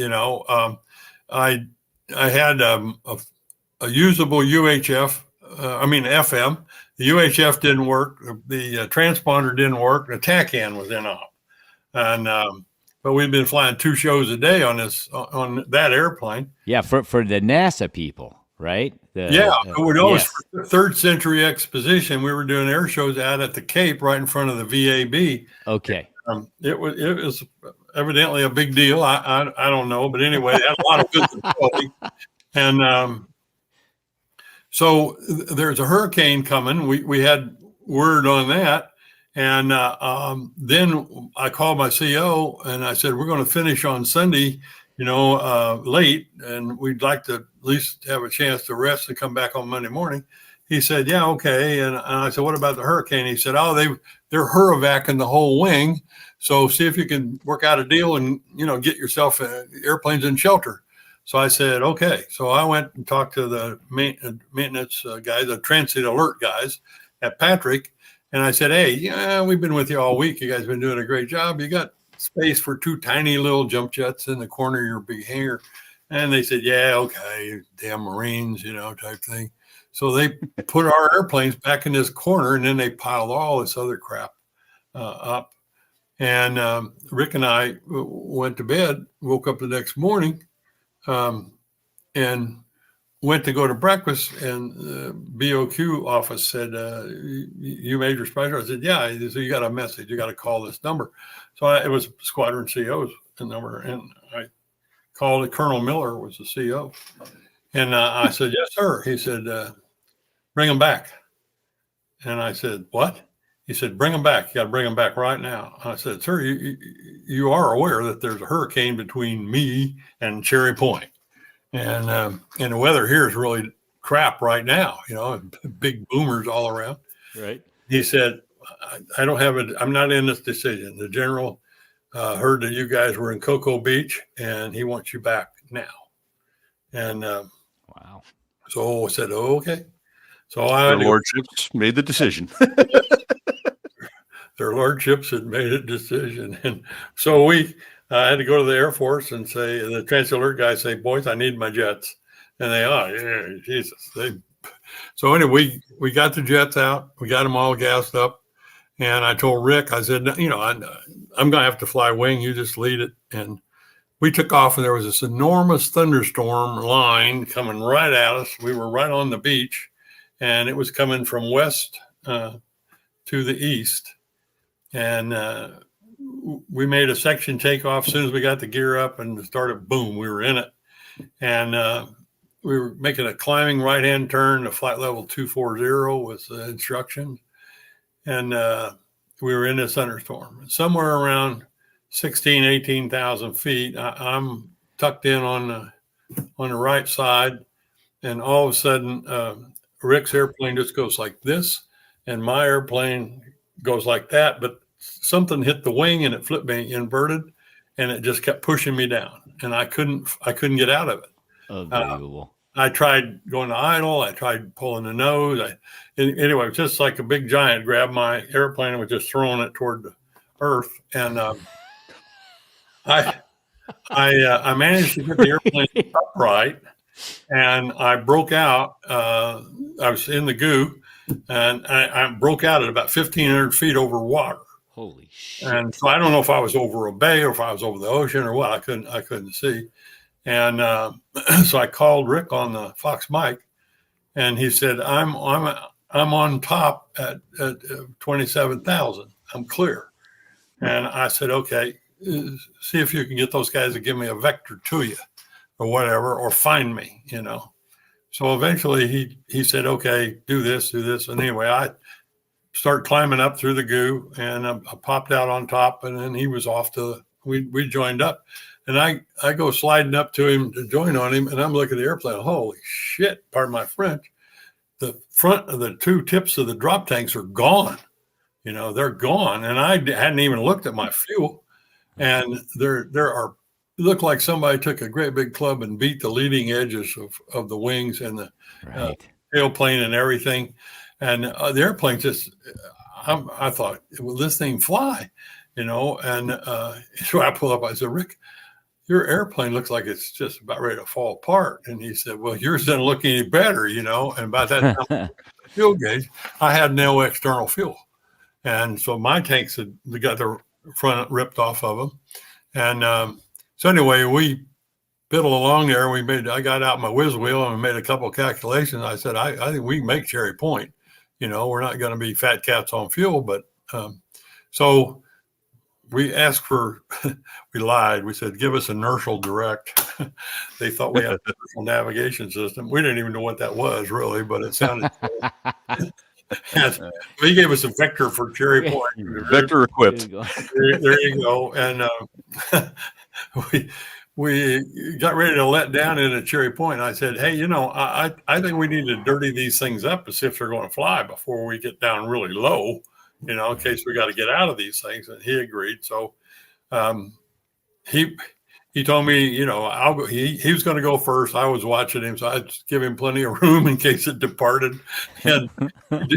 I had a usable UHF. FM. The UHF didn't work. The transponder didn't work. The TACAN was in op, and but we'd been flying 2 shows a day on that airplane. Yeah, for the NASA people, right? We'd always for Third Century Exposition. We were doing air shows out at the Cape, right in front of the VAB. Okay. It was evidently a big deal. I don't know, but anyway, it had a lot of visibility. And so there's a hurricane coming. We had word on that. And then I called my CO and I said, we're going to finish on Sunday, late, and we'd like to at least have a chance to rest and come back on Monday morning. He said, yeah, okay. And I said, what about the hurricane? He said, they're hurrivacing the whole wing. So see if you can work out a deal and, get yourself airplanes in shelter. So I said, okay. So I went and talked to the maintenance guys, the transit alert guys at Patrick. And I said, hey, we've been with you all week. You guys have been doing a great job. You got space for 2 tiny little jump jets in the corner of your big hangar. And they said, yeah, okay, damn Marines, type thing. So they put our airplanes back in this corner, and then they piled all this other crap up. And Rick and I went to bed, woke up the next morning, and went to go to breakfast, and the BOQ office said, you Major Spicer? I said, yeah. So you got a message. You got to call this number. So it was Squadron CO's number, and I called it. Colonel Miller was the CO. And I said, yes, sir. He said, bring them back. And I said, what? He said, bring them back. You got to bring them back right now. I said, sir, you are aware that there's a hurricane between me and Cherry Point. And the weather here is really crap right now, big boomers all around. Right. He said, I don't have I'm not in this decision. The general heard that you guys were in Cocoa Beach, and he wants you back now. And wow. So I said, oh, okay. So Their lordships made the decision. Their lordships had made a decision. And so I had to go to the Air Force and say, the transit alert guys say, boys, I need my jets. And yeah, Jesus. So anyway, we got the jets out. We got them all gassed up. And I told Rick, I said, I'm going to have to fly wing. You just lead it. And we took off, and there was this enormous thunderstorm line coming right at us. We were right on the beach, and it was coming from west to the east. And we made a section takeoff as soon as we got the gear up and started, boom, we were in it. And we were making a climbing right-hand turn to flight level 240 with the instructions. And we were in this thunderstorm. Somewhere around 18,000 feet, I'm tucked in on the right side. And all of a sudden, Rick's airplane just goes like this, and my airplane goes like that. But something hit the wing, and it flipped me inverted, and it just kept pushing me down. And I couldn't get out of it. Unbelievable. I tried going to idle. I tried pulling the nose. Anyway, it was just like a big giant grabbed my airplane and was just throwing it toward the earth. And I managed to get the airplane upright, and I broke out. I was in the goo, and I broke out at about 1,500 feet over water. Holy shit. And so I don't know if I was over a bay or if I was over the ocean or what. I couldn't see. And so I called Rick on the Fox mic, and he said, I'm on top at 27,000. I'm clear. And I said, okay, see if you can get those guys to give me a vector to you or whatever, or find me, So eventually he said, okay, do this. And anyway, I start climbing up through the goo, and I popped out on top, and then he was off we joined up. And I go sliding up to him to join on him, and I'm looking at the airplane. Holy shit, pardon my French. The front of the two tips of the drop tanks are gone. They're gone. And I hadn't even looked at my fuel. And there are, it looked like somebody took a great big club and beat the leading edges of the wings and the tailplane and everything. And the airplane just, I thought, will this thing fly? And so I pulled up, I said, Rick, your airplane looks like it's just about ready to fall apart. And he said, well, yours doesn't look any better, And by that time, fuel gauge, I had no external fuel. And so my tanks had got the front ripped off of them. And so anyway, we biddled along there. I got out my whiz wheel and made a couple of calculations. I said, I think we can make Cherry Point. We're not going to be fat cats on fuel. But so we asked we lied. We said, give us inertial direct. They thought we had a inertial navigation system. We didn't even know what that was really, but it sounded and he gave us a vector for Cherry Point. Vector equipped. There you go. And we got ready to let down into Cherry Point. I said, hey, I think we need to dirty these things up to see if they're going to fly before we get down really low, in case we got to get out of these things. And he agreed. So he told me, I'll go. He was going to go first. I was watching him, so I'd give him plenty of room in case it departed. And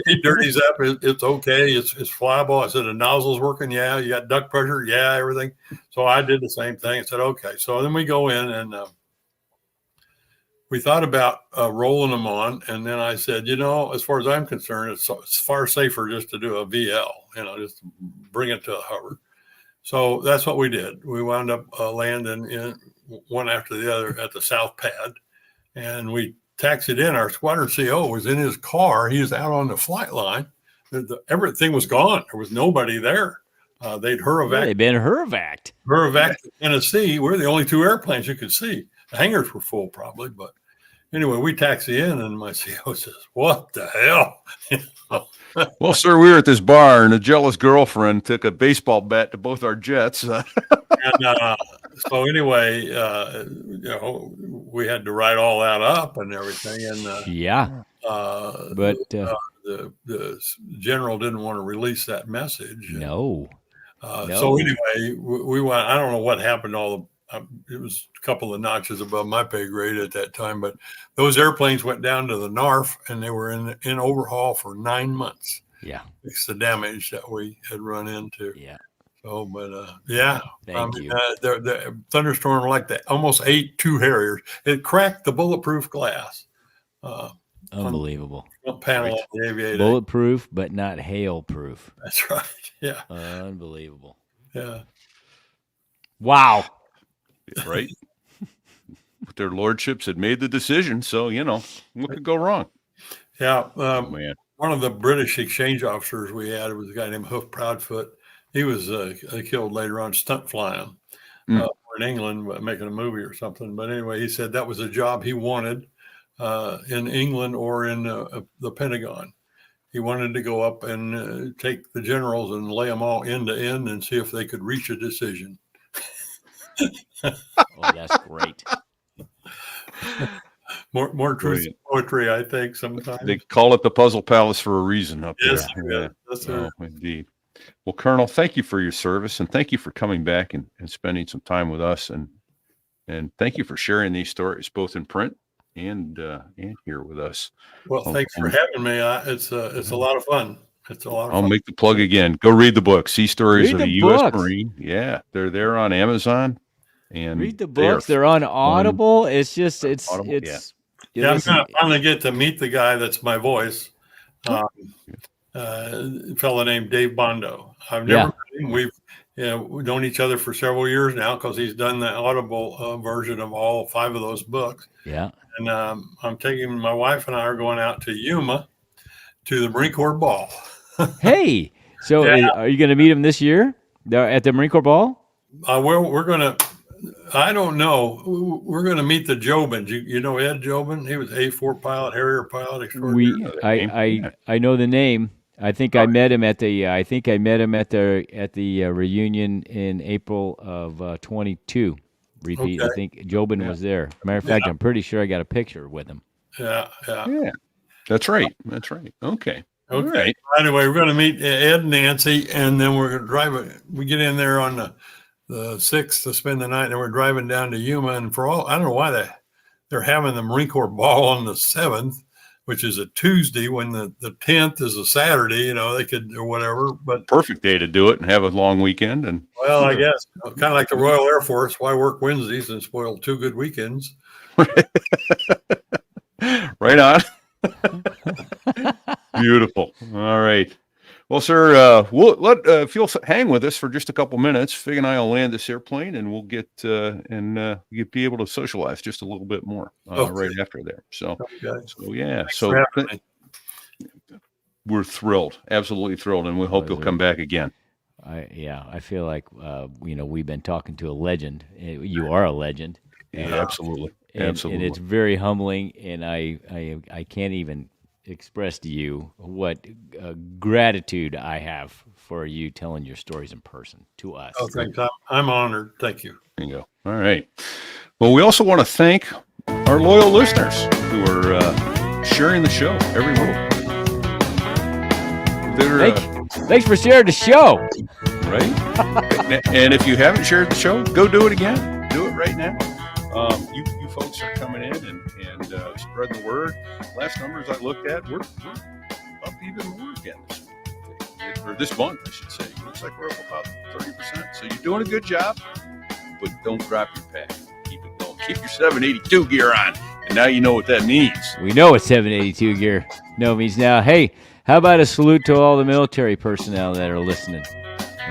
he dirties up. It's okay. It's flyable. I said, the nozzle's working. Yeah. You got duct pressure. Yeah. Everything. So I did the same thing. I said, okay. So then we go in, and we thought about rolling them on. And then I said, as far as I'm concerned, it's far safer just to do a VL, just bring it to a hover. So that's what we did. We wound up landing in one after the other at the south pad, and we taxied in. Our squadron CO was in his car. He was out on the flight line. Everything was gone. There was nobody there. They'd Hurrivac. They'd been Hurrivac. Hurrivac to Tennessee. We're the only two airplanes you could see. The hangars were full probably, but anyway, we taxi in, and my CO says, "What the hell?" Well, sir, we were at this bar, and a jealous girlfriend took a baseball bat to both our jets. And so anyway, we had to write all that up and everything. And but the general didn't want to release that message. No. So anyway, we went. I don't know what happened to all the. It was a couple of notches above my pay grade at that time, but those airplanes went down to the NARF, and they were in overhaul for 9 months. Yeah, it's the damage that we had run into. Yeah. So, but Thank you. The thunderstorm like that almost ate two Harriers. It cracked the bulletproof glass. Unbelievable. Panel of the Aviator. Bulletproof, but not hail-proof. That's right. Yeah. Unbelievable. Yeah. Wow. Right. But their lordships had made the decision, so what could go wrong? Yeah. Man. One of the British exchange officers we had was a guy named Hoof Proudfoot. He was killed later on stunt flying in England, making a movie or something. But anyway, he said that was a job he wanted in England or in the Pentagon. He wanted to go up and take the generals and lay them all end to end and see if they could reach a decision. Oh, that's great. More truth than poetry, I think, sometimes. They call it the Puzzle Palace for a reason up yes, there. Yeah, that's right. Indeed. Well, Colonel, thank you for your service, and thank you for coming back and spending some time with us. And And thank you for sharing these stories, both in print and here with us. Well, thanks for having me. It's a lot of fun. It's a lot of I'll fun. make the plug again. Go read the book, Sea Stories Read of a the U.S. books. Marine. Yeah, they're there on Amazon. And Read the books. They're on Audible. It's just Audible, it's. Yeah, I'm listen, going to finally get to meet the guy that's my voice. A fellow named Dave Bondo. I've never met him. We've known each other for several years now because he's done the Audible version of all 5 of those books. Yeah. And I'm taking my wife and I are going out to Yuma to the Marine Corps Ball. Hey, so are you going to meet him this year at the Marine Corps Ball? We're going to. I don't know. We're going to meet the Jobins. You know Ed Jobin? He was A4 pilot, Harrier pilot extraordinary. I know the name. I think I met him at the reunion in April of 22. Repeat. Okay. I think Jobin was there. Matter of fact, I'm pretty sure I got a picture with him. Yeah. That's right. Okay. All right. Anyway, we're going to meet Ed and Nancy, and then we're going to drive. We get in there on the 6th to spend the night, and we're driving down to Yuma. And I don't know why they're having the Marine Corps Ball on the 7th, which is a Tuesday, when the 10th is a Saturday. They could or whatever. But Perfect day to do it and have a long weekend. And well, I guess kind of like the Royal Air Force. Why work Wednesdays and spoil 2 good weekends? right on. Beautiful. All right. Well, sir, we'll let if you'll hang with us for just a couple minutes, Fig and I will land this airplane, and we'll get you'll be able to socialize just a little bit more right after there. So we're thrilled, absolutely thrilled, and we hope you'll come back again. I feel like we've been talking to a legend. You are a legend. Yeah, absolutely. And it's very humbling, and I can't even express to you what gratitude I have for you telling your stories in person to us. Oh, thanks. I'm honored. Thank you. There you go. All right. Well, we also want to thank our loyal listeners who are sharing the show every week. Thanks for sharing the show. Right? And if you haven't shared the show, go do it again. Do it right now. You folks are coming in and spreading the word. Last numbers I looked at, we're up even more again this month, I should say. Looks like we're up about 30%. So you're doing a good job, but don't drop your pack. Keep it going. Keep your 782 gear on. And now you know what that means. We know what 782 gear means now. Hey, how about a salute to all the military personnel that are listening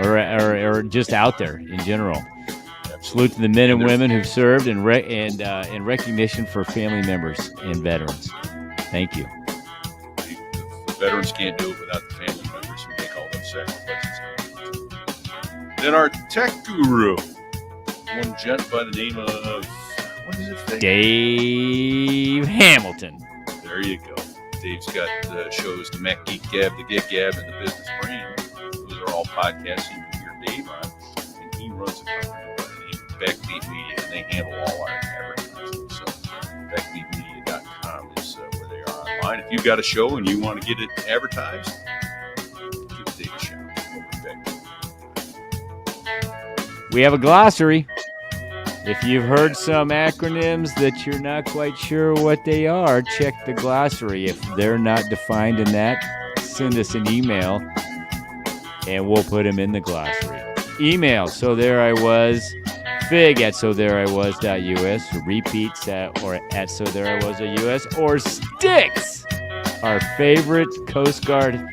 or just out there in general? Salute to the men and women who've served and in recognition for family members and veterans. Thank you. The veterans can't do it without the family members who make all those sacrifices. Then our tech guru, one gent by the name of, what is it? Dave Hamilton. There you go. Dave's got shows, the Mac Geek Gab, the Gig Gab, and the Business Brain. Those are all podcasts you can hear Dave on. And he runs a company by the name of Backbeat Media, and they handle all our advertising. So backbeatmedia.com is where they are online. If you've got a show and you want to get it advertised, give Dave a shout over at Backbeat. We have a glossary. If you've heard some acronyms that you're not quite sure what they are, check the glossary. If they're not defined in that, send us an email and we'll put them in the glossary. Email, so there I was, fig at so there I was.us, repeats at so there I was.us, or Sticks, our favorite Coast Guard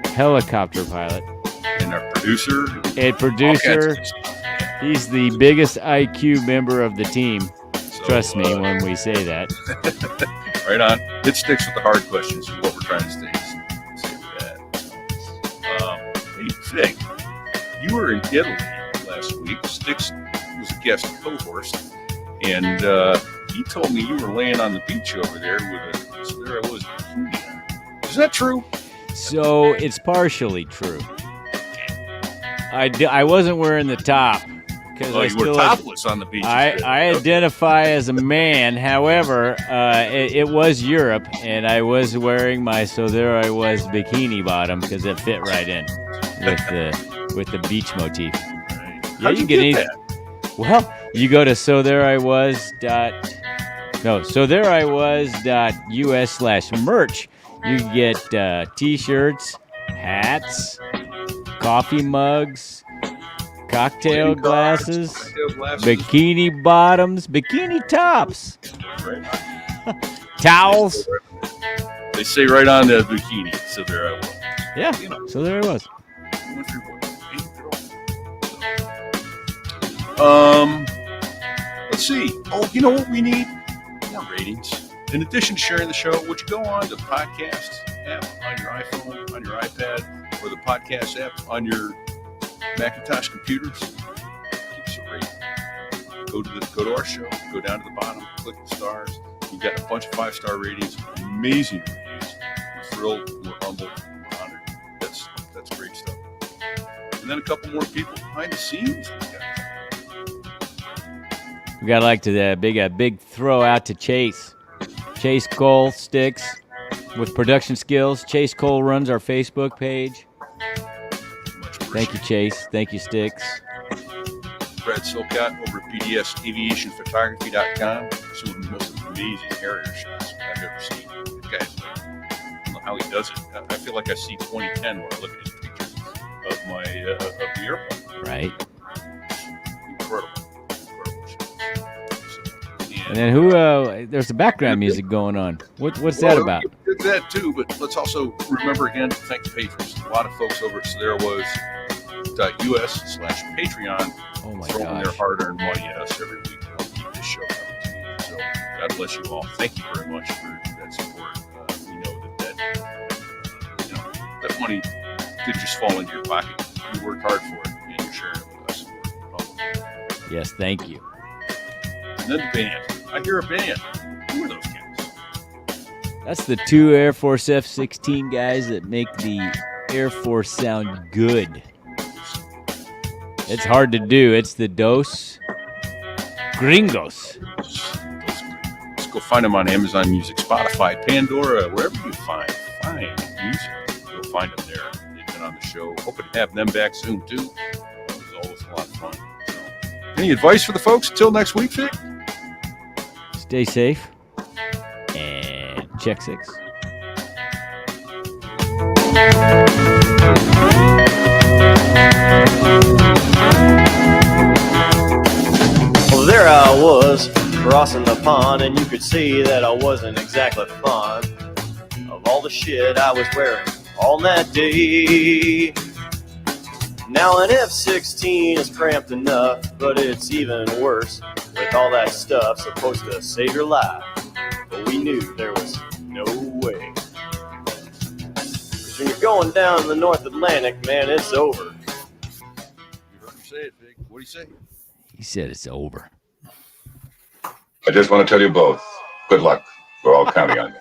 helicopter pilot. And our producer. He's the biggest IQ member of the team. So, trust me when we say that. Right on. It sticks with the hard questions for what we're trying to say with that. Hey, Fig, you were in Italy last week. Sticks was a guest co-host, and he told me you were laying on the beach over there with so there I was bikini on. Is that true? So it's partially true. I wasn't wearing the top. You were topless on the beach. I identify as a man. However, it was Europe, and I was wearing my so there I was bikini bottom because it fit right in with the beach motif. Right. Yeah, How'd you get that? Well, You go to sothereiwas.us/merch. You can get t-shirts, hats, coffee mugs, cocktail glasses, bikini bottoms, bikini tops, towels. They say right on the bikini. So there I was. Yeah, so there it was. Let's see. Oh, you know what we need? More ratings. In addition to sharing the show, would you go on the podcast app on your iPhone, on your iPad, or the podcast app on your Macintosh computers? Give us a rating. Go to our show. Go down to the bottom. Click the stars. We've got a bunch of 5-star ratings. Amazing reviews. We're thrilled. We're humbled. We're honored. That's great stuff. And then a couple more people behind the scenes. We got like to big throw out to Chase. Chase Cole Sticks with production skills. Chase Cole runs our Facebook page. Thank you, Chase. Thank you, Sticks. Brad Silcott over at BDSAviationPhotography.com. Some of the most amazing Harrier shots I've ever seen. The guy, I don't know how he does it. I feel like I see 2010 when I look at his pictures of my of the airplane. Right. Incredible shots. And then there's the background music going on. What's that about? Did that too, but let's also remember again to thank the patrons. A lot of folks over at SoThereWas.us/Patreon throwing their hard-earned money at us every week to help keep this show coming to you. So God bless you all. Thank you very much for that support. We know that money did just fall into your pocket. You worked hard for it, and you're sharing it with us. Yes, thank you. And then the band. I hear a band. Who are those guys? That's the 2 Air Force F-16 guys that make the Air Force sound good. It's hard to do. It's the Dos Gringos. Let's go find them on Amazon Music, Spotify, Pandora, wherever you find music. You'll find them there. They've been on the show. Hoping to have them back soon, too. It was always a lot of fun. So, any advice for the folks until next week, Vic? Stay safe and check 6. Well, there I was, crossing the pond, and you could see that I wasn't exactly fond of all the shit I was wearing on that day. Now an F-16 is cramped enough, but it's even worse with all that stuff supposed to save your life. But we knew there was no way. 'Cause when you're going down the North Atlantic, man, it's over. You heard him say it, Vic. What'd he say? He said it's over. I just want to tell you both, good luck. We're all counting on you.